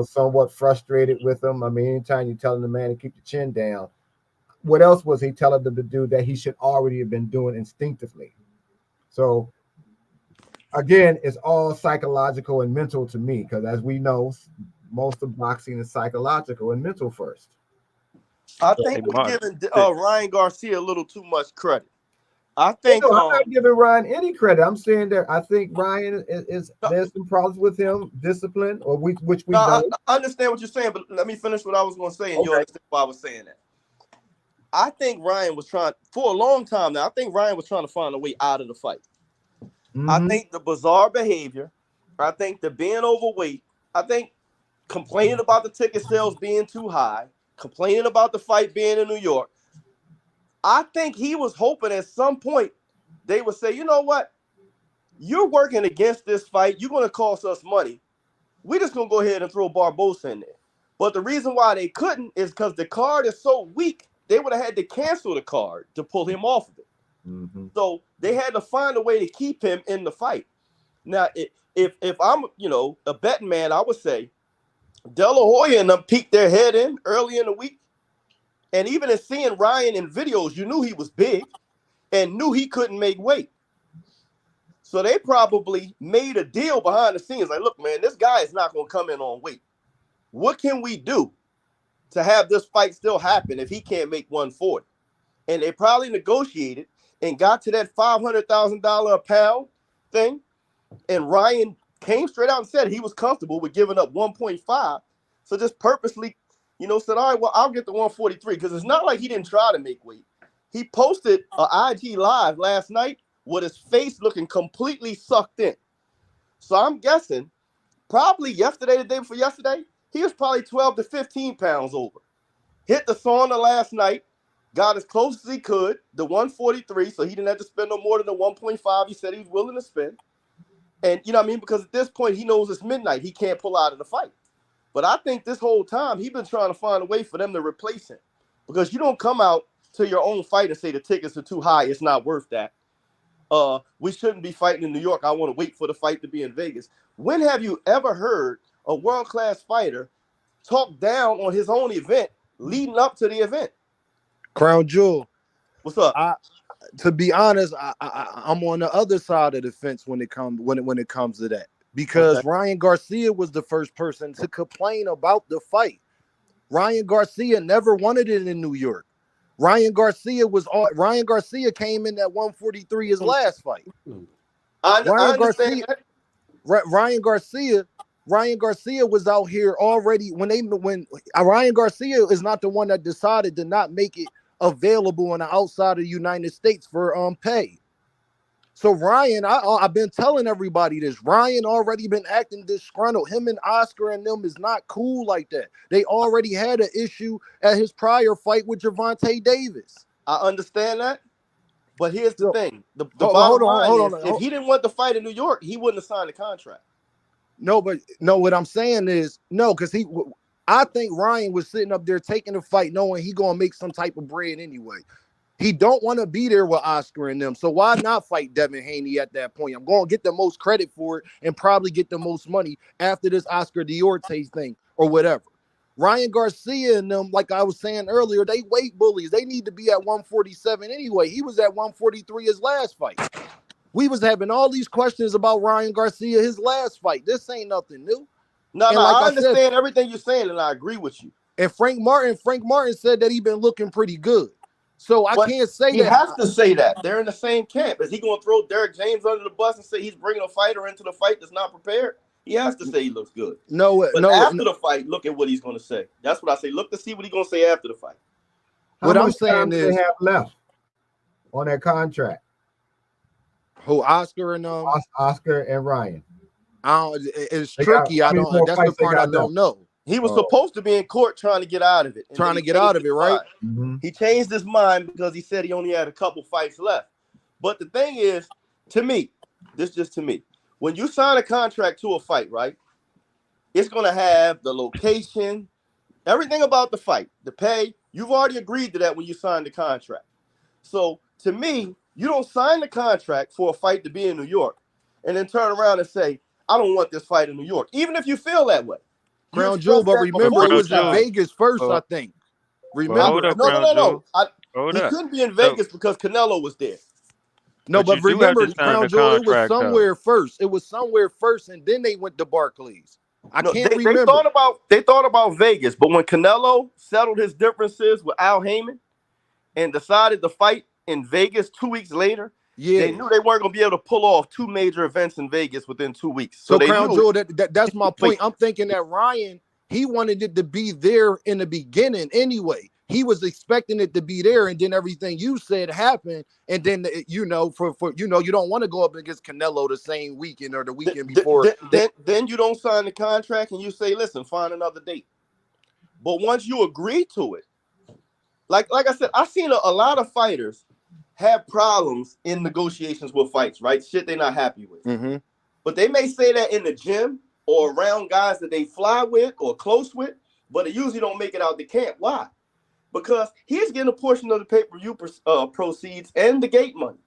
somewhat frustrated with him. I mean, anytime you're telling the man to keep the chin down, what else was he telling them to do that he should already have been doing instinctively? So again, it's all psychological and mental to me, because as we know, most of boxing is psychological and mental first. I Hey, think we're Mark. giving Ryan Garcia a little too much credit. I think I'm not giving Ryan any credit. I'm saying that I think Ryan is there's some problems with him, discipline, or which we know. I understand what you're saying, but let me finish what I was going to say, and you'll understand why I was saying that. I think Ryan was trying for a long time now. I think Ryan was trying to find a way out of the fight. I think the bizarre behavior, I think the being overweight, I think complaining about the ticket sales being too high, complaining about the fight being in New York. I think he was hoping at some point they would say, you know what? You're working against this fight. You're going to cost us money. We're just going to go ahead and throw Barbosa in there. But the reason why they couldn't is because the card is so weak, they would have had to cancel the card to pull him off of it. So they had to find a way to keep him in the fight. Now, if I'm, a betting man, I would say De La Hoya and them peeked their head in early in the week. And even in seeing Ryan in videos, you knew he was big and knew he couldn't make weight. So they probably made a deal behind the scenes. Like, look, man, this guy is not going to come in on weight. What can we do to have this fight still happen if he can't make 140? And they probably negotiated and got to that $500,000 a pound thing. And Ryan came straight out and said he was comfortable with giving up 1.5. So just purposely, said, all right, well, I'll get the 143, because it's not like he didn't try to make weight. He posted an IG live last night with his face looking completely sucked in. So I'm guessing probably yesterday, the day before yesterday, he was probably 12 to 15 pounds over. Hit the sauna last night, got as close as he could, the 143, so he didn't have to spend no more than the 1.5 he said he was willing to spend. And you know what I mean? Because at this point, he knows it's midnight. He can't pull out of the fight. But I think this whole time, he's been trying to find a way for them to replace him. Because you don't come out to your own fight and say the tickets are too high, it's not worth that. We shouldn't be fighting in New York. I want to wait for the fight to be in Vegas. When have you ever heard a world-class fighter talk down on his own event leading up to the event? Crown Jewel. What's up? To be honest, I'm on the other side of the fence when it comes to that, because Ryan Garcia was the first person to complain about the fight. Ryan Garcia never wanted it in New York. Ryan Garcia came in at 143 his last fight. Ryan Garcia was out here already when Ryan Garcia is not the one that decided to not make it available on the outside of the United States for pay. So Ryan, I've been telling everybody this. Ryan already been acting disgruntled. Him and Oscar and them is not cool like that. They already had an issue at his prior fight with Gervonta Davis. I understand that, but here's the thing: the bottom line is, if he didn't want the fight in New York, he wouldn't have signed the contract. What I'm saying is because I think Ryan was sitting up there taking the fight, knowing he gonna make some type of bread anyway. He don't want to be there with Oscar and them. So why not fight Devin Haney at that point? I'm going to get the most credit for it and probably get the most money after this Oscar Diorte thing or whatever. Ryan Garcia and them, like I was saying earlier, they weight bullies. They need to be at 147 anyway. He was at 143 his last fight. We was having all these questions about Ryan Garcia his last fight. This ain't nothing new. I understand everything you're saying, and I agree with you. And Frank Martin said that he been looking pretty good. So I can't say that. He has to say that. They're in the same camp. Is he going to throw Derek James under the bus and say he's bringing a fighter into the fight that's not prepared? He has to say he looks good. After the fight, look at what he's going to say. That's what I say. Look to see what he's going to say after the fight. What I'm saying is, they have left on their contract. Who, Oscar and Oscar and Ryan? It's tricky. That's the part I don't know. He was supposed to be in court trying to get out of it. Right? Mm-hmm. He changed his mind because he said he only had a couple fights left. But the thing is, to me, when you sign a contract to a fight, right, it's going to have the location, everything about the fight, the pay. You've already agreed to that when you signed the contract. So to me, you don't sign the contract for a fight to be in New York and then turn around and say, I don't want this fight in New York, even if you feel that way. Crown Jewel, but remember it was in Vegas first, I think. Remember? No. He couldn't be in Vegas because Canelo was there. No, But but you do have remember, to sign Crown the Jewel, it was contract, though. somewhere first. It was somewhere first, and then they went to Barclays. I No, can't they remember. thought about Vegas, but when Canelo settled his differences with Al Heyman and decided to fight in Vegas 2 weeks later, they knew they weren't going to be able to pull off 2 major events in Vegas within 2 weeks. So they Crown knew. Jewel, that's my point. I'm thinking that Ryan, he wanted it to be there in the beginning anyway. He was expecting it to be there, and then everything you said happened. And then you know, you don't want to go up against Canelo the same weekend or the weekend before. Then you don't sign the contract and you say, listen, find another date. But once you agree to it, like I said, I've seen a lot of fighters have problems in negotiations with fights, right? Shit they're not happy with. Mm-hmm. But they may say that in the gym or around guys that they fly with or close with, but they usually don't make it out the camp. Why? Because he's getting a portion of the pay-per-view proceeds and the gate money.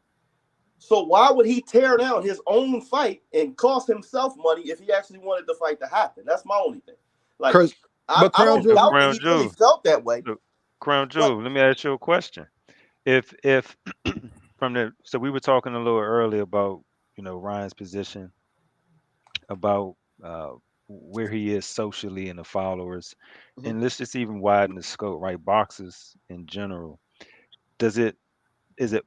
So why would he tear down his own fight and cost himself money if he actually wanted the fight to happen? That's my only thing. Like, I don't doubt that he really felt that way. Look, Crown Jewel, let me ask you a question. If so we were talking a little earlier about, Ryan's position, about where he is socially and the followers. Mm-hmm. And let's just even widen the scope, right? Boxers in general. Is it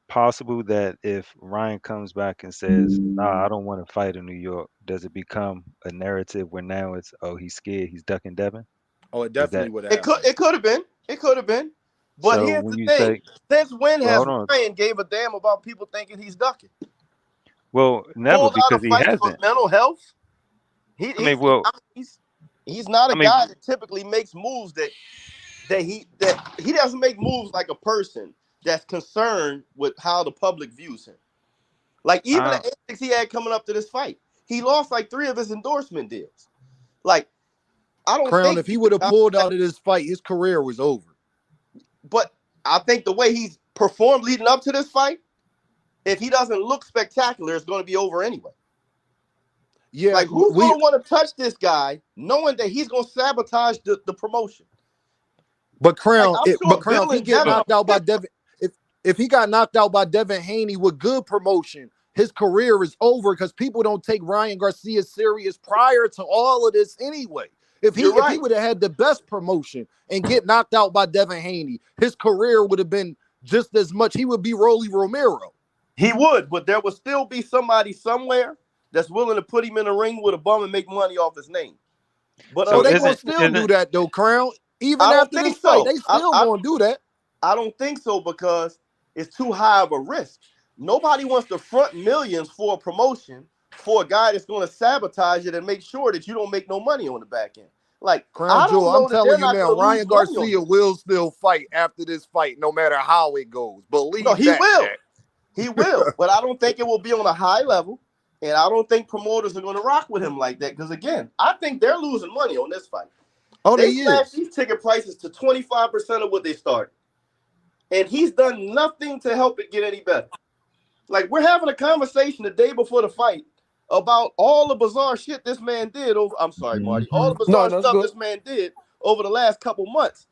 possible that if Ryan comes back and says, nah, I don't want to fight in New York, does it become a narrative where now it's, oh, he's scared, he's ducking Devin? Oh, it definitely would have. It could have been. It could have been. But So here's when the you thing. Since when has hold on. Ryan gave a damn about people thinking he's ducking? Well, never, Pulled out because a he fight for hasn't. mental health. He's not a guy that typically makes moves that he doesn't make moves like a person that's concerned with how the public views him. Like even the antics he had coming up to this fight, he lost like 3 of his endorsement deals. Like, I don't Crown, think if he would have pulled out of this fight, his career was over. But I think the way he's performed leading up to this fight, if he doesn't look spectacular, it's going to be over anyway. Yeah, like who's going to want to touch this guy, knowing that he's going to sabotage the promotion? But Crown, if he get knocked out by Devin, if he got knocked out by Devin Haney with good promotion, his career is over because people don't take Ryan Garcia serious prior to all of this anyway. If he would have had the best promotion and get knocked out by Devin Haney, his career would have been just as much. He would be Rolly Romero. He would, but there would still be somebody somewhere that's willing to put him in a ring with a bum and make money off his name. But so they gonna still do that though, Crown. Even after this fight, they still gonna do that. I don't think so because it's too high of a risk. Nobody wants to front millions for a promotion for a guy that's going to sabotage it and make sure that you don't make no money on the back end. Like, Crown Jewel, I'm telling you now, Ryan Garcia will still fight after this fight, no matter how it goes. Believe that. He will. He will. But I don't think it will be on a high level. And I don't think promoters are going to rock with him like that. Because, again, I think they're losing money on this fight. Oh, they slashed these ticket prices to 25% of what they started. And he's done nothing to help it get any better. Like, we're having a conversation the day before the fight about all the bizarre shit this man did over. I'm sorry, Marty. All the bizarre stuff this man did over the last couple months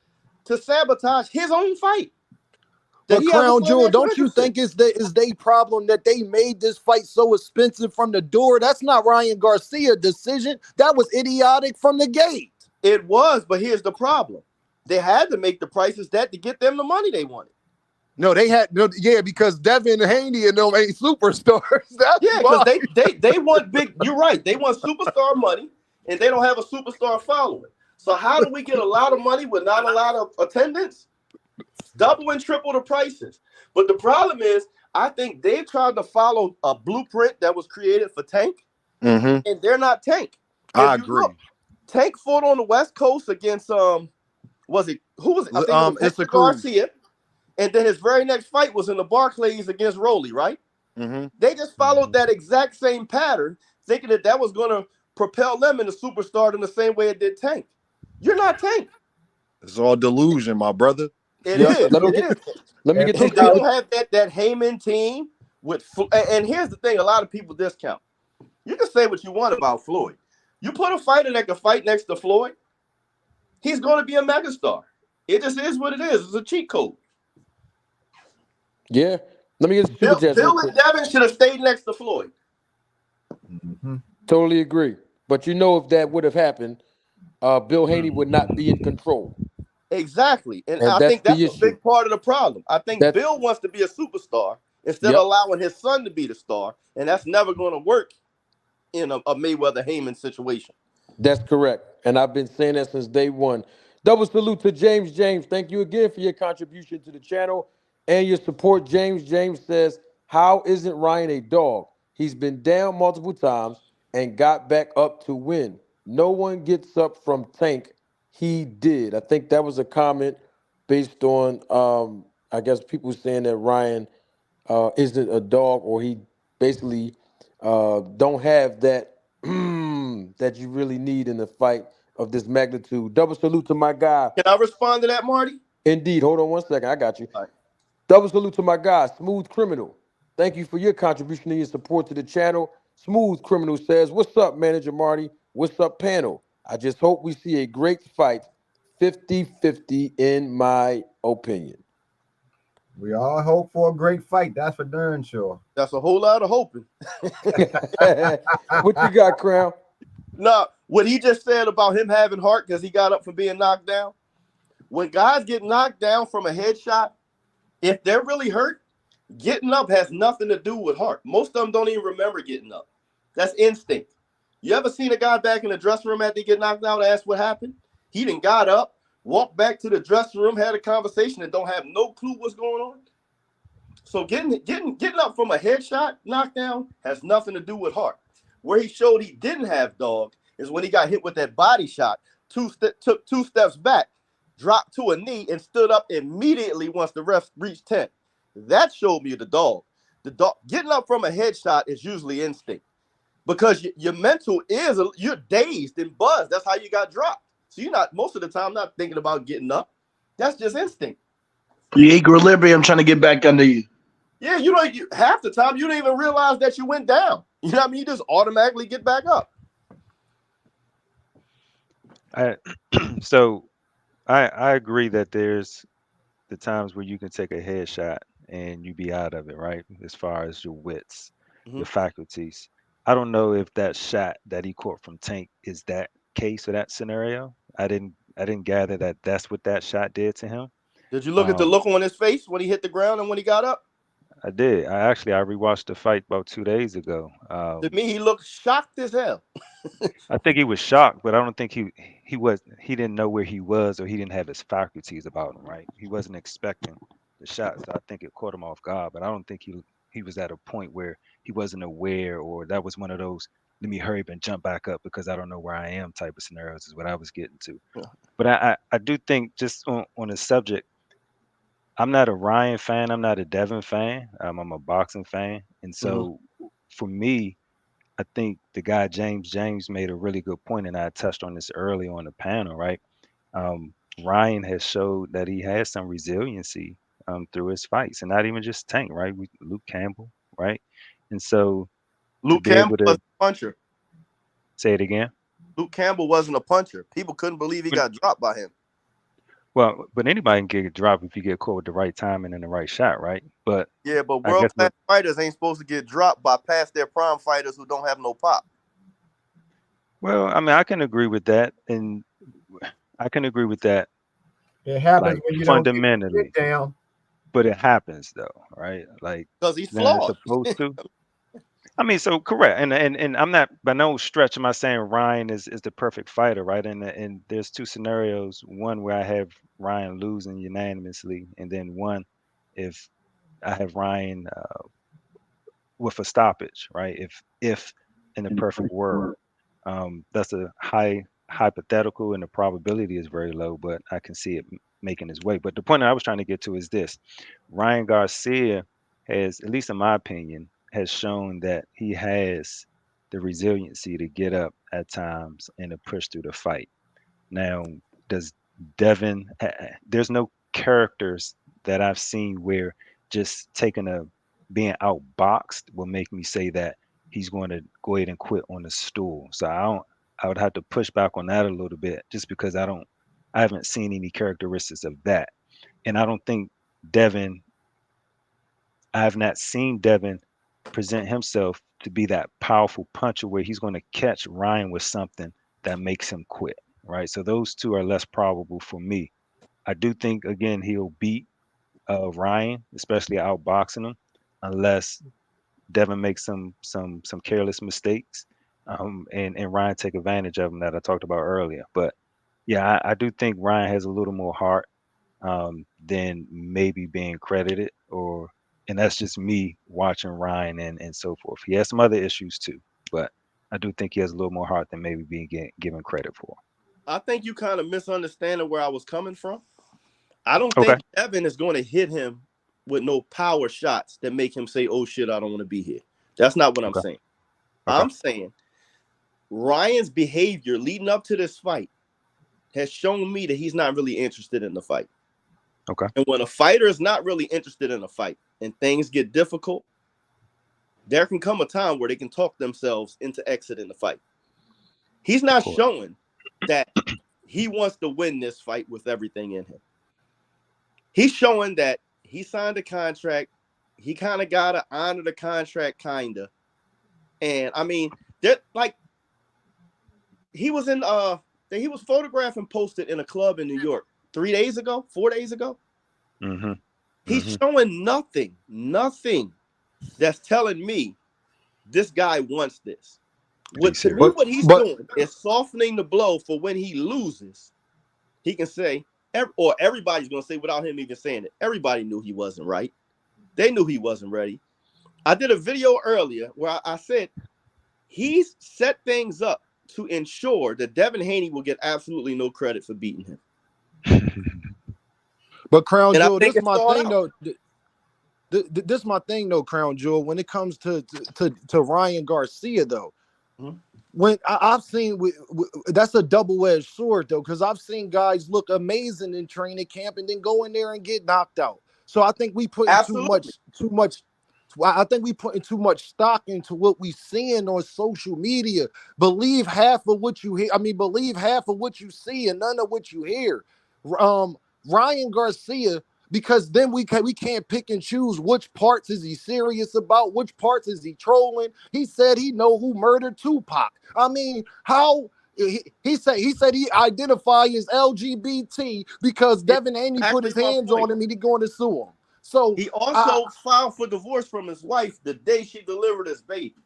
to sabotage his own fight. But Crown Jewel, don't you think is they problem that they made this fight so expensive from the door? That's not Ryan Garcia's decision. That was idiotic from the gate. It was, but here's the problem. They had to make the prices that to get them the money they wanted. No, they had because Devin Haney and them ain't superstars. Because they want big. You're right. They want superstar money, and they don't have a superstar following. So how do we get a lot of money with not a lot of attendance? Double and triple the prices. But the problem is, I think they tried to follow a blueprint that was created for Tank, and they're not Tank. I agree. Tank fought on the West Coast against who was it? I think it was Garcia. And then his very next fight was in the Barclays against Rolly, right? They just followed that exact same pattern, thinking that was going to propel them into superstardom the same way it did Tank. You're not Tank. It's all delusion, my brother. It is. Let me get this. They don't have that Heyman team with. And here's the thing: a lot of people discount. You can say what you want about Floyd. You put a fighter that can fight next to Floyd, he's going to be a megastar. It just is what it is. It's a cheat code. Yeah, Let me get a super chat real Bill quick. and Devin should have stayed next to Floyd. Totally agree. But you know, if that would have happened, Bill Haney would not be in control. Exactly. And And I that's think the that's a issue. big part of the problem. I think That's Bill wants to be a superstar instead of yep, allowing his son to be the star. And that's never going to work in a Mayweather Heyman situation. that's correct. And I've been saying that since day one. Double salute to James. James, thank you again for your contribution to the channel and your support. James says, how isn't Ryan a dog? He's been down multiple times and got back up to win. No one gets up from Tank. He did. I think that was a comment based on I guess people saying that Ryan isn't a dog, or he basically don't have that that you really need in a fight of this magnitude. Double salute to my guy. Can I respond to that, Marty? Indeed. Hold on one second. I got you. All right. Double salute to my guy, Smooth Criminal. Thank you for your contribution and your support to the channel. Smooth Criminal says, what's up, Manager Marty? What's up, panel? I just hope we see a great fight, 50-50 in my opinion. We all hope for a great fight. That's for darn sure. That's a whole lot of hoping. What you got, Crown? No, what he just said about him having heart because he got up from being knocked down. When guys get knocked down from a headshot, if they're really hurt, getting up has nothing to do with heart. Most of them don't even remember getting up. That's instinct. You ever seen a guy back in the dressing room after they get knocked out, ask what happened? He done got up, walked back to the dressing room, had a conversation, and don't have no clue what's going on. So getting up from a headshot knockdown has nothing to do with heart. Where he showed he didn't have dog is when he got hit with that body shot, took 2 steps back, dropped to a knee, and stood up immediately once the ref reached 10. That showed me the dog. The dog getting up from a headshot is usually instinct because your mental is you're dazed and buzzed. That's how you got dropped. So you're not most of the time not thinking about getting up. That's just instinct. The equilibrium trying to get back under you. Yeah, half the time you don't even realize that you went down. You know what I mean? You just automatically get back up. So I agree that there's the times where you can take a headshot and you be out of it, right? As far as your wits, your faculties. I don't know if that shot that he caught from Tank is that case or that scenario. I didn't gather that that's what that shot did to him. Did you look at the look on his face when he hit the ground and when he got up? I did. I rewatched the fight about 2 days ago. To me, he looked shocked as hell. I think he was shocked, but I don't think he didn't know where he was, or he didn't have his faculties about him, right? He wasn't expecting the shot, so I think it caught him off guard. But I don't think he was at a point where he wasn't aware, or that was one of those let me hurry up and jump back up because I don't know where I am type of scenarios is what I was getting to. But I do think just on the subject, I'm not a Ryan fan, I'm not a Devin fan. I'm a boxing fan, and so for me, I think the guy James made a really good point, and I touched on this early on the panel, right? Ryan has showed that he has some resiliency through his fights, and not even just Tank, right? Luke Campbell, right? And so to Luke be Campbell able to wasn't a puncher. say it again. Luke Campbell wasn't a puncher. People couldn't believe he got dropped by him. Well, but anybody can get dropped if you get caught with the right timing and the right shot, right? But Yeah, but I guess world-class fighters ain't supposed to get dropped by past their prime fighters who don't have no pop. well, I mean, I can agree with that, and I can agree with that. It happens Like when you don't fundamentally, get down. but it happens though, right? Like Because he's then it's flawed. supposed to. I mean, so correct, and I'm not by no stretch am I saying Ryan is the perfect fighter, right? And there's 2 scenarios: one where I have Ryan losing unanimously, and then one if I have Ryan with a stoppage, right? If in the perfect world, that's a high hypothetical, and the probability is very low, but I can see it making its way. But the point that I was trying to get to is this: Ryan Garcia has, at least in my opinion, has shown that he has the resiliency to get up at times and to push through the fight. Now, does Devin? There's no characters that I've seen where just being outboxed will make me say that he's going to go ahead and quit on the stool. So I would have to push back on that a little bit, just because I haven't seen any characteristics of that, and I don't think Devin. I have not seen Devin present himself to be that powerful puncher where he's going to catch Ryan with something that makes him quit, right? So those two are less probable for me. I do think again he'll beat Ryan, especially outboxing him, unless Devin makes some careless mistakes, and Ryan take advantage of them that I talked about earlier. But yeah, I do think Ryan has a little more heart than maybe being credited, and that's just me watching Ryan and so forth. He has some other issues too, but I do think he has a little more heart than maybe being given credit for. I think you kind of misunderstanding where I was coming from. I don't Okay. think Evan is going to hit him with no power shots that make him say, "Oh shit, I don't want to be here." That's not what I'm Okay. saying. Okay. I'm saying Ryan's behavior leading up to this fight has shown me that he's not really interested in the fight. Okay. And when a fighter is not really interested in a fight and things get difficult, there can come a time where they can talk themselves into exiting the fight. He's not showing that he wants to win this fight with everything in him. He's showing that he signed a contract. He kind of got to honor the contract, kind of. And I mean, that like he was photographed and posted in a club in New York 4 days ago. Mm-hmm. He's showing nothing that's telling me this guy wants this. What he's doing is softening the blow for when he loses. He can say, or everybody's going to say without him even saying it, everybody knew he wasn't right. They knew he wasn't ready. I did a video earlier where I said he's set things up to ensure that Devin Haney will get absolutely no credit for beating him. But Crown And I Jewel, think this is it's my thought thing out. though. This is my thing though, Crown Jewel. When it comes to Ryan Garcia though, when I've seen that's a double-edged sword though, because I've seen guys look amazing in training camp and then go in there and get knocked out. So I think we put too much. I think we putting too much stock into what we seeing on social media. Believe half of what you hear. I mean, believe half of what you see and none of what you hear. Ryan Garcia, because then we can't pick and choose which parts is he serious about, which parts is he trolling. He said he know who murdered Tupac. I mean, how he said he identify as LGBT because Devin Haney put his hands on him and he going to sue him. So he also filed for divorce from his wife the day she delivered his baby.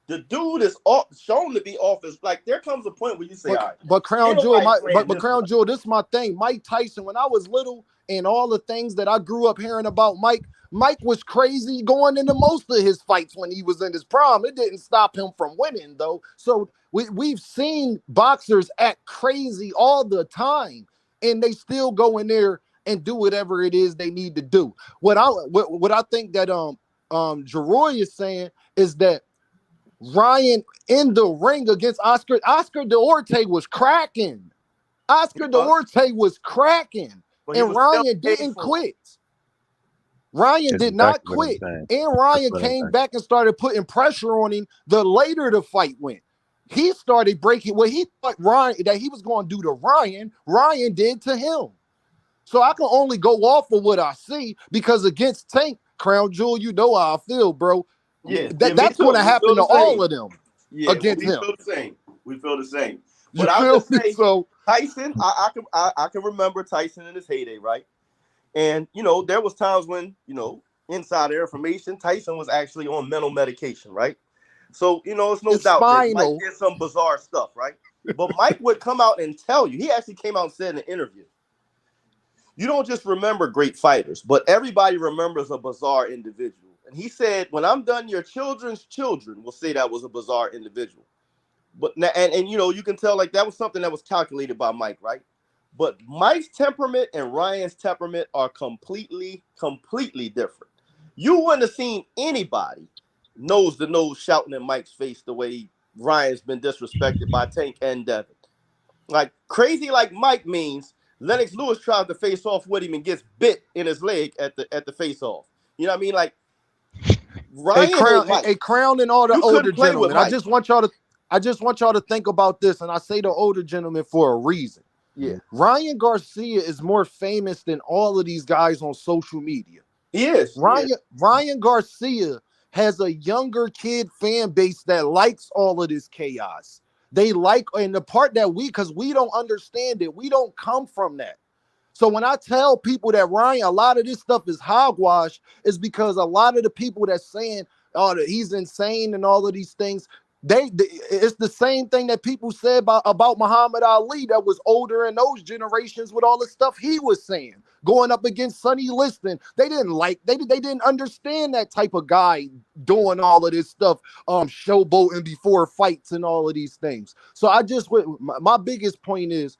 The dude is shown to be off his, like, there comes a point where you say, all right. But Crown Jewel, Crown Jewel, this is my thing. Mike Tyson, when I was little and all the things that I grew up hearing about Mike was crazy going into most of his fights when he was in his prime. It didn't stop him from winning, though. So we've seen boxers act crazy all the time, and they still go in there and do whatever it is they need to do. What I think that Jeroy is saying is that Ryan in the ring against Oscar Duarte was cracking. Duarte was cracking, and Ryan didn't quit. Ryan did not quit, and Ryan came back and started putting pressure on him the later the fight went. He started breaking what he thought that he was going to do to Ryan. Ryan did to him. So I can only go off of what I see, because against Tank, Crown Jewel, you know how I feel, bro. Yeah, that's going to happen to all of them. Yeah, against him. We feel the same. But I'll just say, Tyson, I can remember Tyson in his heyday, right? And, there was times when, insider information, Tyson was actually on mental medication, right? So, it's no doubt that Mike did some bizarre stuff, right? But Mike would come out and tell you. He actually came out and said in an interview, you don't just remember great fighters, but everybody remembers a bizarre individual. And he said, when I'm done, your children's children will say that was a bizarre individual. But and you can tell, like, that was something that was calculated by Mike, right? But Mike's temperament and Ryan's temperament are completely different. You wouldn't have seen anybody nose to nose shouting in Mike's face the way Ryan's been disrespected by Tank and Devin. Like, crazy like Mike means Lennox Lewis tries to face off with him and gets bit in his leg at the face off. You know what I mean? Like, Ryan Crown and all the older gentlemen. I just want y'all to think about this, and I say the older gentlemen for a reason. Yeah. Ryan Garcia is more famous than all of these guys on social media. He is. Ryan Garcia has a younger kid fan base that likes all of this chaos. They like, and the part that because we don't understand it, we don't come from that. So when I tell people that Ryan, a lot of this stuff is hogwash, is because a lot of the people that's saying, oh, that he's insane and all of these things, it's the same thing that people said about Muhammad Ali that was older in those generations with all the stuff he was saying, going up against Sonny Liston. They didn't understand that type of guy doing all of this stuff, showboating before fights and all of these things. So my biggest point is,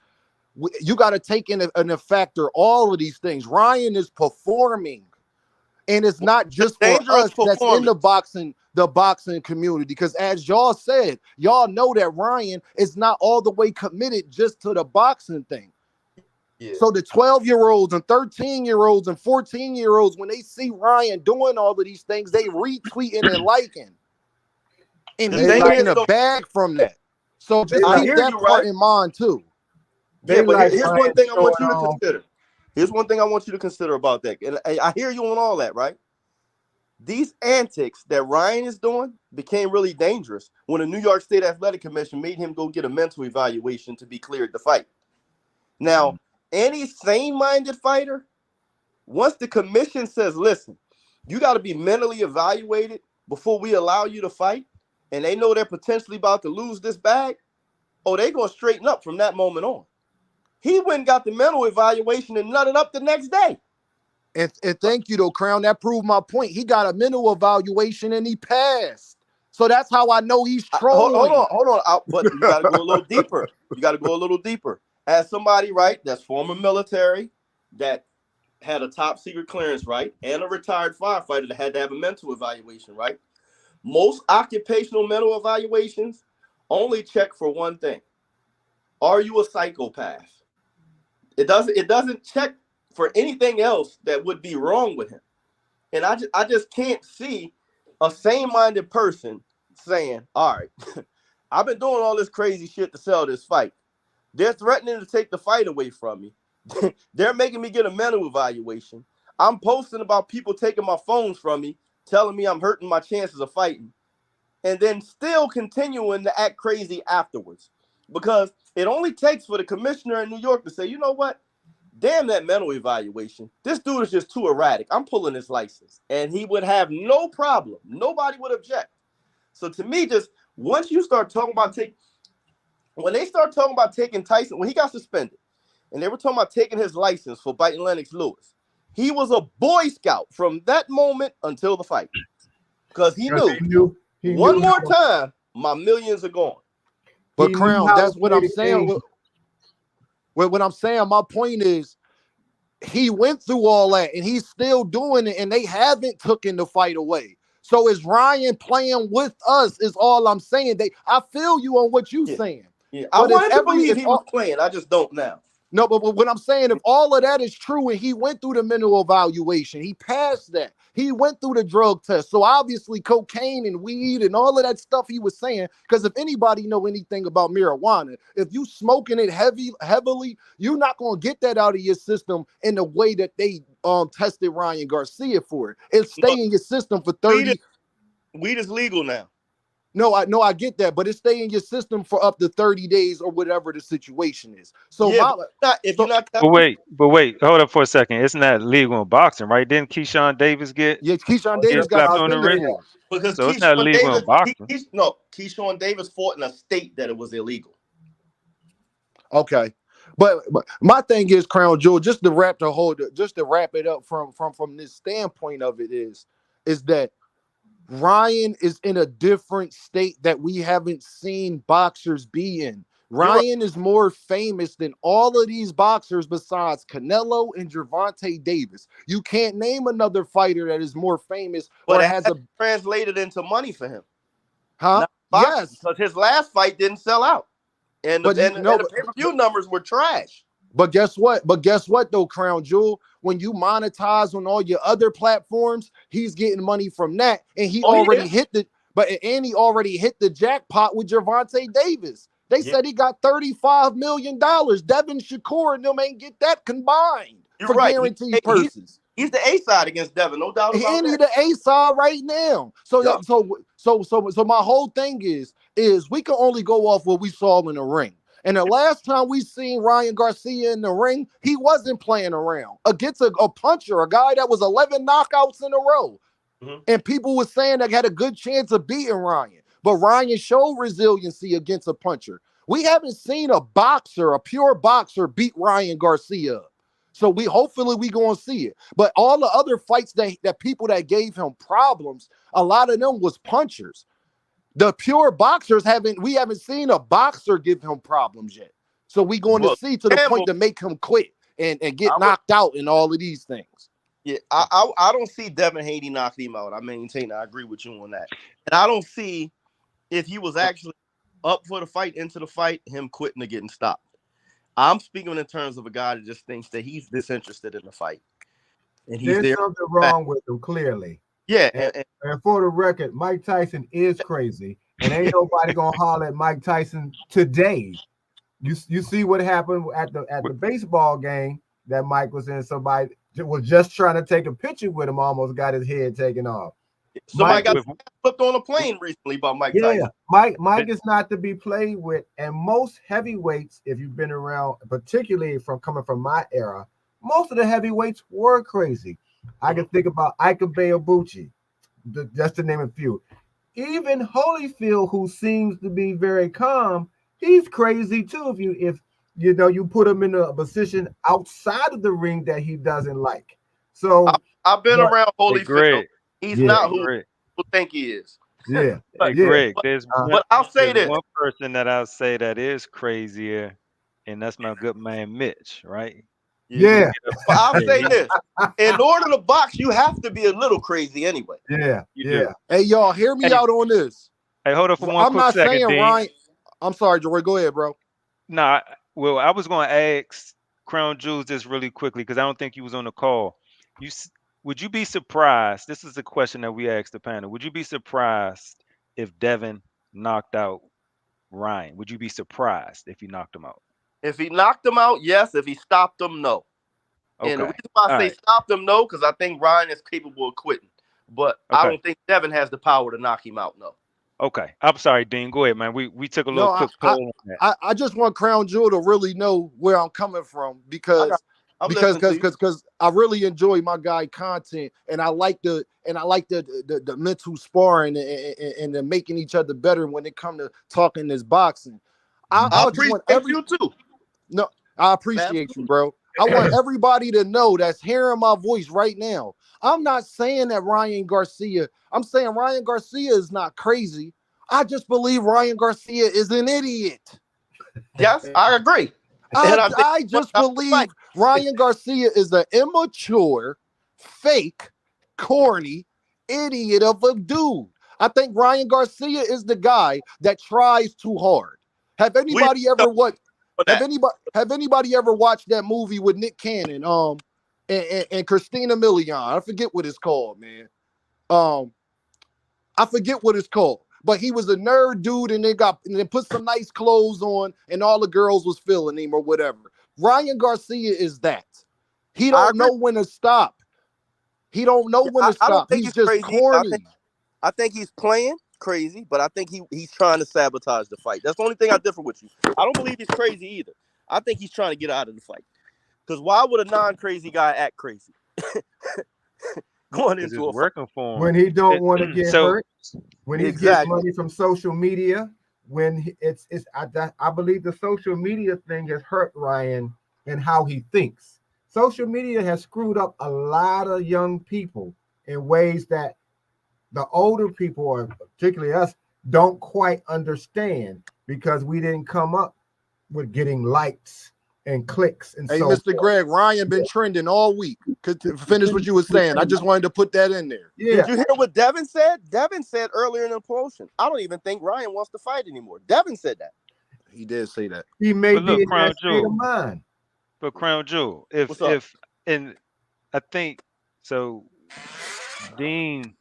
you got to take in a factor all of these things. Ryan is performing, and it's not just for us that's in the boxing community. Because as y'all said, y'all know that Ryan is not all the way committed just to the boxing thing. Yeah. So the 12-year-olds and 13-year-olds and 14-year-olds, when they see Ryan doing all of these things, they retweeting and liking, and he's making a bag from that. So just keep that part in mind too. Yeah, but here's one thing I want you to consider. Here's one thing I want you to consider about that. And I hear you on all that, right? These antics that Ryan is doing became really dangerous when the New York State Athletic Commission made him go get a mental evaluation to be cleared to fight. Now, any sane-minded fighter, once the commission says, listen, you got to be mentally evaluated before we allow you to fight, and they know they're potentially about to lose this bag, they're going to straighten up from that moment on. He went and got the mental evaluation and nutted up the next day. And thank you, though, Crown. That proved my point. He got a mental evaluation and he passed. So that's how I know he's trolling. Hold on. But you got to go a little deeper. You got to go a little deeper. As somebody, right, that's former military, that had a top secret clearance, right, and a retired firefighter that had to have a mental evaluation, right? Most occupational mental evaluations only check for one thing. Are you a psychopath? It doesn't check for anything else that would be wrong with him. And I just can't see a sane-minded person saying, all right, I've been doing all this crazy shit to sell this fight. They're threatening to take the fight away from me. They're making me get a mental evaluation. I'm posting about people taking my phones from me, telling me I'm hurting my chances of fighting, and then still continuing to act crazy afterwards. Because it only takes for the commissioner in New York to say, you know what? Damn that mental evaluation. This dude is just too erratic. I'm pulling his license. And he would have no problem. Nobody would object. So to me, just once you start talking about when they start talking about taking Tyson, when he got suspended, and they were talking about taking his license for biting Lennox Lewis, he was a Boy Scout from that moment until the fight. Because he knew one more time, my millions are gone. But Crown, that's what I'm saying. What I'm saying, my point is, he went through all that and he's still doing it, and they haven't taken the fight away. So is Ryan playing with us? Is all I'm saying. I feel you on what you're saying. Yeah, I wanted to believe he was playing. I just don't now. No, but what I'm saying, if all of that is true and he went through the mental evaluation, he passed that. He went through the drug test. So obviously cocaine and weed and all of that stuff he was saying, because if anybody know anything about marijuana, if you smoking it heavily, you're not going to get that out of your system in the way that they tested Ryan Garcia for it. It'll stay in your system for 30. Weed is legal now. No, I get that, but it stay in your system for up to 30 days or whatever the situation is. So but wait, hold up for a second. It's not legal in boxing, right? Didn't Keyshawn Davis get? Yeah, Keyshawn Davis got slapped on the wrist. Because so it's not legal in boxing. Keyshawn Davis fought in a state that it was illegal. Okay, but my thing is, Crown Jewel, just to wrap it up from this standpoint of it is that Ryan is in a different state that we haven't seen boxers be in. Ryan is more famous than all of these boxers besides Canelo and Gervonta Davis. You can't name another fighter that is more famous or has translated into money for him. Huh? Yes. Because his last fight didn't sell out. And the pay-per-view numbers were trash. But guess what? Though, Crown Jewel, when you monetize on all your other platforms, he's getting money from that, and he already hit the jackpot with Gervonta Davis. They said he got $35 million. Devin Shakur and them ain't get that combined for guaranteed purses. He's the A side against Devin, no doubt about And he that. the A side right now. So Yup. so my whole thing is we can only go off what we saw in the ring. And the last time we seen Ryan Garcia in the ring, he wasn't playing around against a puncher, a guy that was 11 knockouts in a row. Mhm. And people were saying that had a good chance of beating Ryan. But Ryan showed resiliency against a puncher. We haven't seen a pure boxer, beat Ryan Garcia. So hopefully we gonna see it. But all the other fights that people that gave him problems, a lot of them was punchers. The pure boxers we haven't seen a boxer give him problems yet. So we going to see to the point to make him quit and get knocked out in all of these things. Yeah, I don't see Devin Haney knocking him out. I maintain I agree with you on that. And I don't see if he was actually up for the fight, into the fight, him quitting or getting stopped. I'm speaking in terms of a guy that just thinks that he's disinterested in the fight. And he's There's something wrong with him, clearly. Yeah. And for the record, Mike Tyson is crazy. And ain't nobody gonna holler at Mike Tyson today. You see what happened at the baseball game that Mike was in. Somebody was just trying to take a picture with him, almost got his head taken off. Somebody got flipped on a plane recently by Mike Tyson. Mike is not to be played with. And most heavyweights, if you've been around, particularly coming from my era, most of the heavyweights were crazy. I can think about Ike Ibeabuchi, just to name a few. Even Holyfield, who seems to be very calm, he's crazy too. If you put him in a position outside of the ring that he doesn't like. So I've been around Holyfield. He's not who people think he is. Yeah. Hey, Greg, but I'll say this. One person that I'll say that is crazier, and that's my good man Mitch, right? Yeah. But I'll say this. In order to box, you have to be a little crazy anyway. Yeah. Hey, y'all, hear me out on this. Hey, hold on for one I'm quick not second, saying Dean. Ryan. I'm sorry, Jory. Go ahead, bro. Nah, well, I was going to ask Crown Jewels this really quickly because I don't think you was on the call. Would you be surprised? This is a question that we asked the panel. Would you be surprised if Devin knocked out Ryan? Would you be surprised if he knocked him out? If he knocked him out, yes. If he stopped him, no. Okay. And the reason why I say stopped him, no, because I think Ryan is capable of quitting. But I don't think Devin has the power to knock him out, no. Okay. I'm sorry, Dean. Go ahead, man. We took a little quick poll on that. I just want Crown Jewel to really know where I'm coming from because I really enjoy my guy content and I like the mental sparring and the making each other better when it comes to talking this boxing. I appreciate you too. No, I appreciate you, bro. I want everybody to know that's hearing my voice right now. I'm not saying that Ryan Garcia, I'm saying Ryan Garcia is not crazy. I just believe Ryan Garcia is an idiot. Yes, I agree. I just believe Ryan Garcia is an immature, fake, corny idiot of a dude. I think Ryan Garcia is the guy that tries too hard. Have anybody ever watched that movie with Nick Cannon and Christina Milian? I forget what it's called, man. I forget what it's called. But he was a nerd dude and they put some nice clothes on and all the girls was feeling him or whatever. Ryan Garcia is that. He don't know when to stop. He don't know when to stop. I don't think he's just crazy. corny. I think he's playing crazy, but I think he's trying to sabotage the fight. That's the only thing I differ with you. I don't believe he's crazy either. I think he's trying to get out of the fight. Because why would a non-crazy guy act crazy? Going into working for him. When he don't want to get hurt, when he gets money from social media, I believe the social media thing has hurt Ryan and how he thinks. Social media has screwed up a lot of young people in ways that the older people, or particularly us, don't quite understand because we didn't come up with getting likes and clicks and Hey, Mr. Greg, Ryan been trending all week. To finish what you were saying, I just wanted to put that in there. Yeah. Did you hear what Devin said? Devin said earlier in the promotion, I don't even think Ryan wants to fight anymore. Devin said that. He did say that. He may be in that state of mind. But Crown Jewel, I think so, Dean,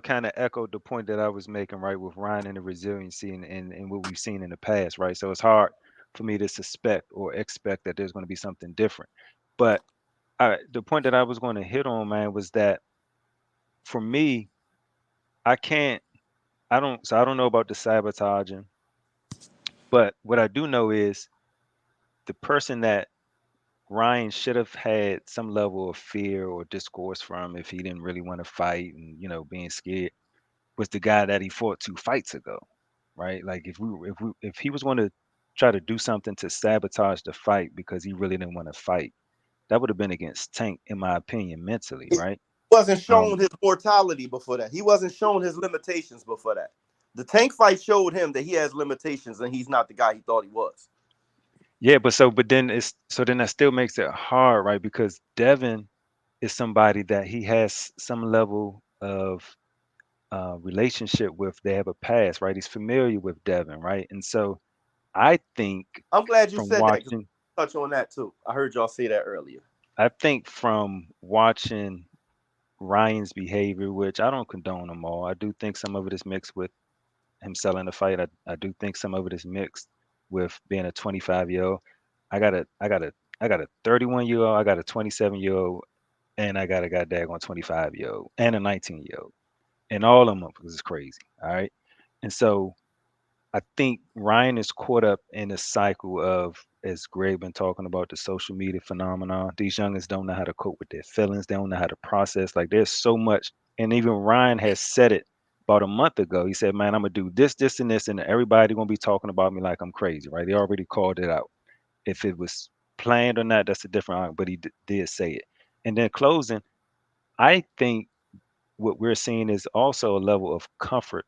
kind of echoed the point that I was making, right, with Ryan and the resiliency and what we've seen in the past, right? So it's hard for me to suspect or expect that there's going to be something different. But the point that I was going to hit on, man, was that for me, I can't. I don't. So I don't know about the sabotaging, but what I do know is the person that Ryan should have had some level of fear or discourse from if he didn't really want to fight and being scared was the guy that he fought 2 fights ago, right? Like if he was going to try to do something to sabotage the fight because he really didn't want to fight, that would have been against Tank, in my opinion, mentally, right? Wasn't shown Um, his mortality before that. He wasn't shown his limitations before that. The Tank fight showed him that he has limitations and he's not the guy he thought he was. yeah, but then that still makes it hard, right? Because Devin is somebody that he has some level of relationship with. They have a past, right? He's familiar with Devin, right? And so I think I'm glad you from said that because watching, touch on that too. I heard y'all say that earlier. I think from watching Ryan's behavior, which I don't condone them all. I do think some of it is mixed with him selling the fight. I do think some of it is mixed with being a 25-year-old. I got a 31-year-old, I got a 27-year-old, and I got a goddamn 25-year-old and a 19-year-old. And all of them is crazy. All right. And so I think Ryan is caught up in a cycle of, as Greg been talking about, the social media phenomenon. These youngins don't know how to cope with their feelings. They don't know how to process. Like there's so much. And even Ryan has said it about a month ago. He said, man, I'm gonna do this, this, and this, and everybody gonna be talking about me like I'm crazy, right? They already called it out. If it was planned or not, that's a different argument, but he did say it. And then closing, I think what we're seeing is also a level of comfort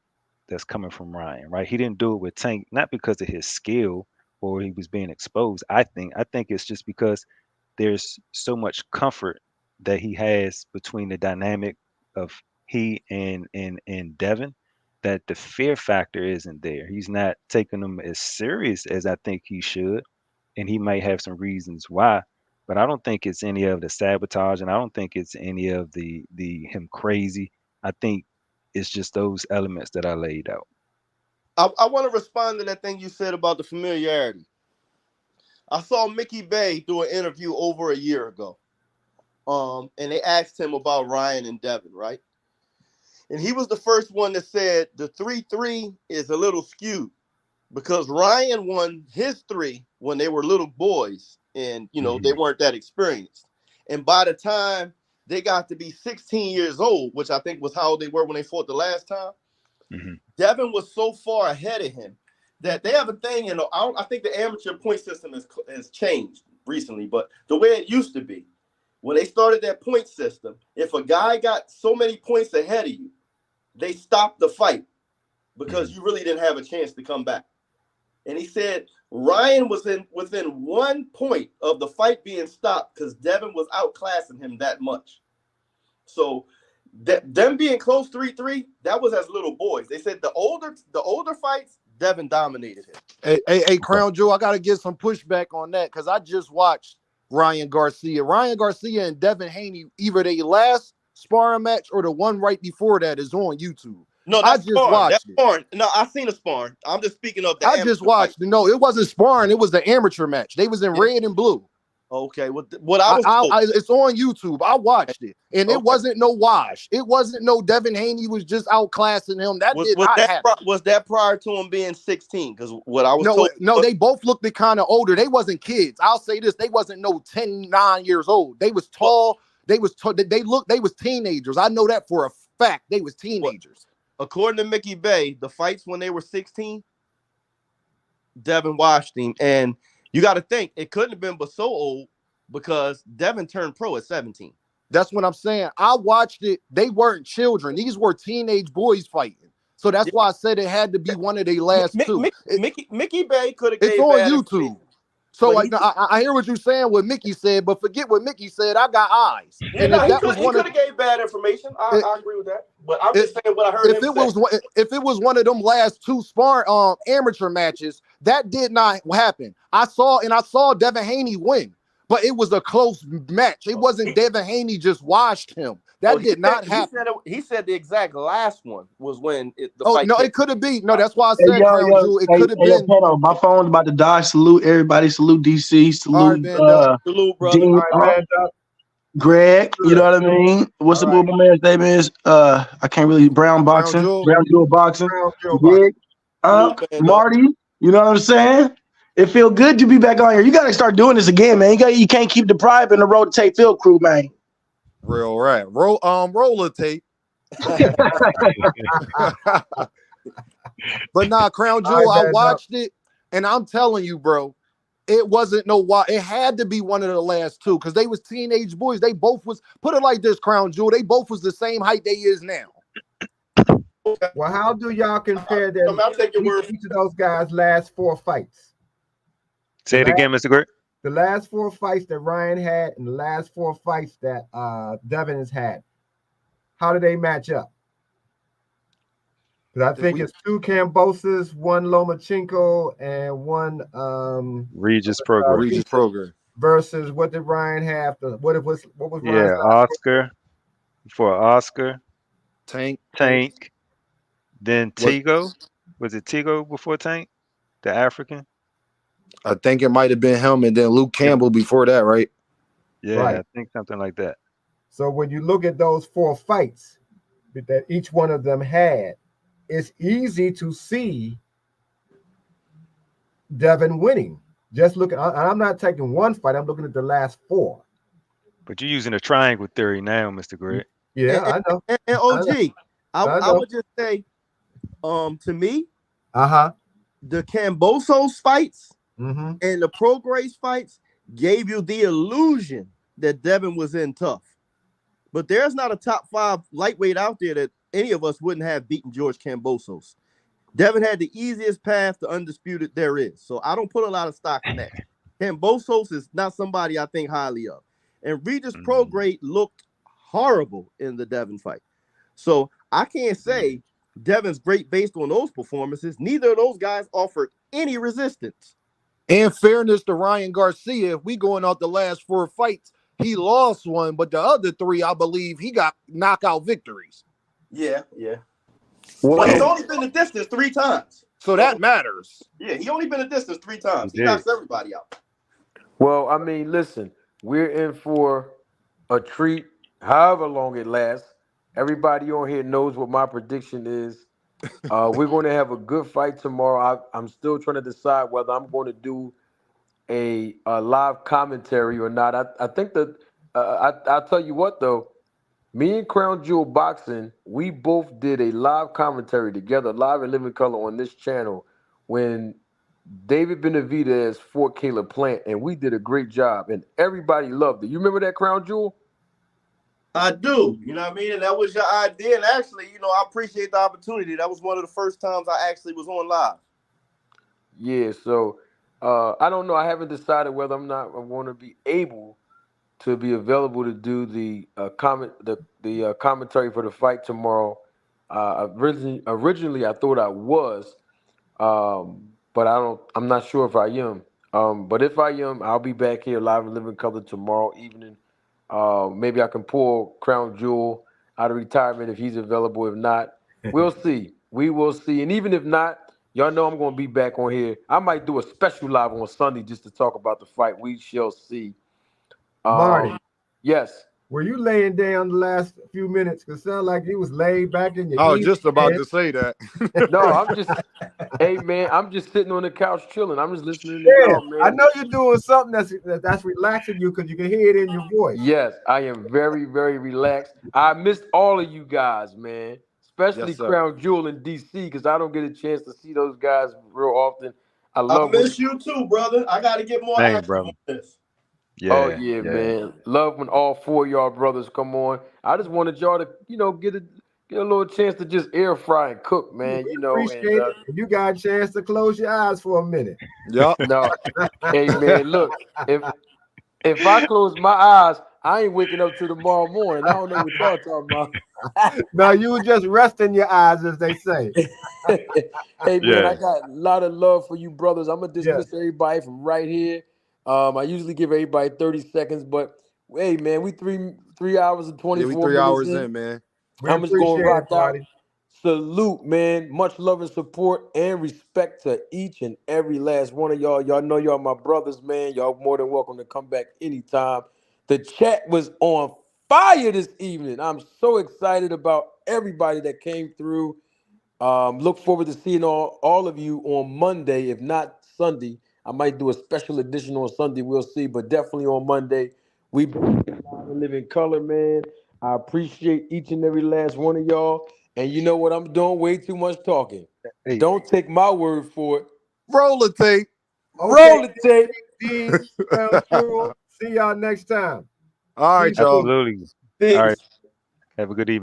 that's coming from Ryan, right? He didn't do it with Tank, not because of his skill or he was being exposed. I think it's just because there's so much comfort that he has between the dynamic of he and Devin that the fear factor isn't there. He's not taking them as serious as I think he should, and he might have some reasons why. But I don't think it's any of the sabotage, and I don't think it's any of the him crazy. I think it's just those elements that I laid out. I want to respond to that thing you said about the familiarity. I saw Mickey Bay do an interview over a year ago. And they asked him about Ryan and Devin, right? And he was the first one that said the 3-3 is a little skewed because Ryan won his 3 when they were little boys and, they weren't that experienced. And by the time they got to be 16 years old, which I think was how they were when they fought the last time, Devin was so far ahead of him that they have a thing, I think the amateur point system has changed recently, but the way it used to be, when they started that point system, if a guy got so many points ahead of you, they stopped the fight because you really didn't have a chance to come back. And he said Ryan was within 1 point of the fight being stopped because Devin was outclassing him that much. So them being close 3-3, that was as little boys. They said the older fights, Devin dominated him. Hey, Crown Jewel, I got to get some pushback on that because I just watched Ryan Garcia. Ryan Garcia and Devin Haney, either they last sparring match or the one right before that is on YouTube. No, I just watched it. Sparring. No, I seen a sparring. I'm just speaking of the I just watched it. No, it wasn't sparring. It was the amateur match. They was in red and blue. Okay, what I was it's on YouTube. I watched it, and it wasn't no wash. It wasn't no Devin Haney was just outclassing him. That did not happen. Was that prior to him being 16? Because what I was told, no, they both looked kind of older. They wasn't kids. I'll say this: they wasn't no 10, 9 years old. They was tall. They was teenagers. I know that for a fact. They was teenagers. According to Mickey Bay, the fights when they were 16, Devin washed him, and you got to think it couldn't have been but so old because Devin turned pro at 17. That's what I'm saying. I watched it. They weren't children. These were teenage boys fighting. So that's why I said it had to be one of their last two. Mickey Bay could have. It's on YouTube. So I hear what you're saying, what Mickey said, but forget what Mickey said. I got eyes. Yeah, and he could have gave bad information. I agree with that. But I'm just saying what I heard him say. If it was one of them last two amateur matches, that did not happen. I saw Devin Haney win, but it was a close match. It wasn't Devin Haney just washed him. That did not happen. He said the exact last one was when the fight. No, it could have been. No, that's why I said it could have been. My phone's about to die. Salute everybody. Salute DC. Salute salute, bro. Dean. Greg, you know what I mean? What's All the right. movie man's name is? I can't really Brown Crown boxing. Jewel. Brown Jewel boxing. Crown Jewel You box. dig? Salute, man, up. Marty, you know what I'm saying? It feel good to be back on here. You gotta start doing this again, man. You can't keep depriving the road to tape field crew, man. Real right. Roller tape. But nah, Crown All right, Jewel, I man, watched it, and I'm telling you, bro, it wasn't no why. It had to be one of the last two because they was teenage boys. They both was, put it like this, Crown Jewel, they both was the same height they is now. well, how do y'all compare them? I'll take your word. Each of those guys' last 4 fights. Say it again, Mr. Greg. The last 4 fights that Ryan had and the last 4 fights that Devin has had. How do they match up? Because I think it's 2 Cambosas, 1 Lomachenko, and 1 Regis program. Regis program. versus what did Ryan have? What was Ryan's Yeah, Oscar for Oscar. Tank. Then Tigo. Was it Tigo before Tank? The African? I think it might have been him and then Luke Campbell before that, right? Yeah, Right. I think something like that. So when you look at those 4 fights that each one of them had, it's easy to see Devin winning. Just looking, I'm not taking one fight. I'm looking at the last 4. But you're using a triangle theory now, Mr. Greg. Yeah, I know. And OG, I know. would just say, to me, Uh-huh. the Cambosos fights Mm-hmm. and the Pro Grace fights gave you the illusion that Devin was in tough. But there's not a top 5 lightweight out there that any of us wouldn't have beaten George Cambosos. Devin had the easiest path to undisputed there is. So I don't put a lot of stock in that. Cambosos is not somebody I think highly of. And Regis Prograde looked horrible in the Devin fight. So I can't say Devin's great based on those performances. Neither of those guys offered any resistance. In fairness to Ryan Garcia, if we going out the last 4 fights, he lost 1, but the other 3, I believe, he got knockout victories. Yeah. Well, But he's only been the distance 3 times. So that matters. Yeah, he only been the distance 3 times. He did. knocks everybody out. Well, I mean, listen, we're in for a treat, however long it lasts. Everybody on here knows what my prediction is. We're going to have a good fight tomorrow. I'm still trying to decide whether I'm going to do a live commentary or not. I think that I'll tell you what though. Me and Crown Jewel Boxing, we both did a live commentary together, live in living color on this channel when David Benavidez fought Caleb Plant, and we did a great job, and everybody loved it. You remember that, Crown Jewel? I do. You know what I mean? And that was your idea. And actually, I appreciate the opportunity. That was one of the first times I actually was on live. Yeah, so I don't know. I haven't decided whether I'm going to be able to be available to do the commentary for the fight tomorrow. Originally, I thought I was, but I'm not sure if I am. But if I am, I'll be back here live in living color tomorrow evening. Maybe I can pull Crown Jewel out of retirement if he's available. If not, we'll see. We will see. And even if not, y'all know I'm going to be back on here. I might do a special live on Sunday just to talk about the fight. We shall see. Marty, yes. were you laying down the last few minutes? Because it sounded like you was laid back in your I was easy just about chair. to say that. No, I'm just, hey man, I'm just sitting on the couch chilling. I'm just listening to Yeah, y'all, man. I know you're doing something that's relaxing you because you can hear it in your voice. Yes, I am very, very relaxed. I missed all of you guys, man. Especially Yes, sir. Crown Jewel in DC, because I don't get a chance to see those guys real often. I I love miss you too, brother. I got to get more Same, active brother. on this. Oh yeah, man. Love when all 4 of y'all brothers come on. I just wanted y'all to, get a little chance to just air fry and cook, man. Appreciate it. You got a chance to close your eyes for a minute. Yep. No, hey man, look, if I close my eyes, I ain't waking up till tomorrow morning. I don't know what y'all talking about. No, you were just resting your eyes, as they say. Hey man, I got a lot of love for you brothers. I'm gonna dismiss everybody from right here. I usually give everybody 30 seconds, but hey man, we 3 hours and 24 we 3 minutes hours in, man. I'm just gonna rock out. Salute, man. Much love and support and respect to each and every last one of y'all. Y'all know y'all my brothers, man. Y'all more than welcome to come back anytime. The chat was on fire this evening. I'm so excited about everybody that came through. Look forward to seeing all of you on Monday, if not Sunday. I might do a special edition on Sunday. We'll see, but definitely on Monday. We live and live in color, man. I appreciate each and every last one of y'all. And you know what? I'm doing way too much talking. Hey. Don't take my word for it. Roll the tape. Roll the tape. See y'all next time. All right, y'all. Absolutely. Peace. All right. Have a good evening.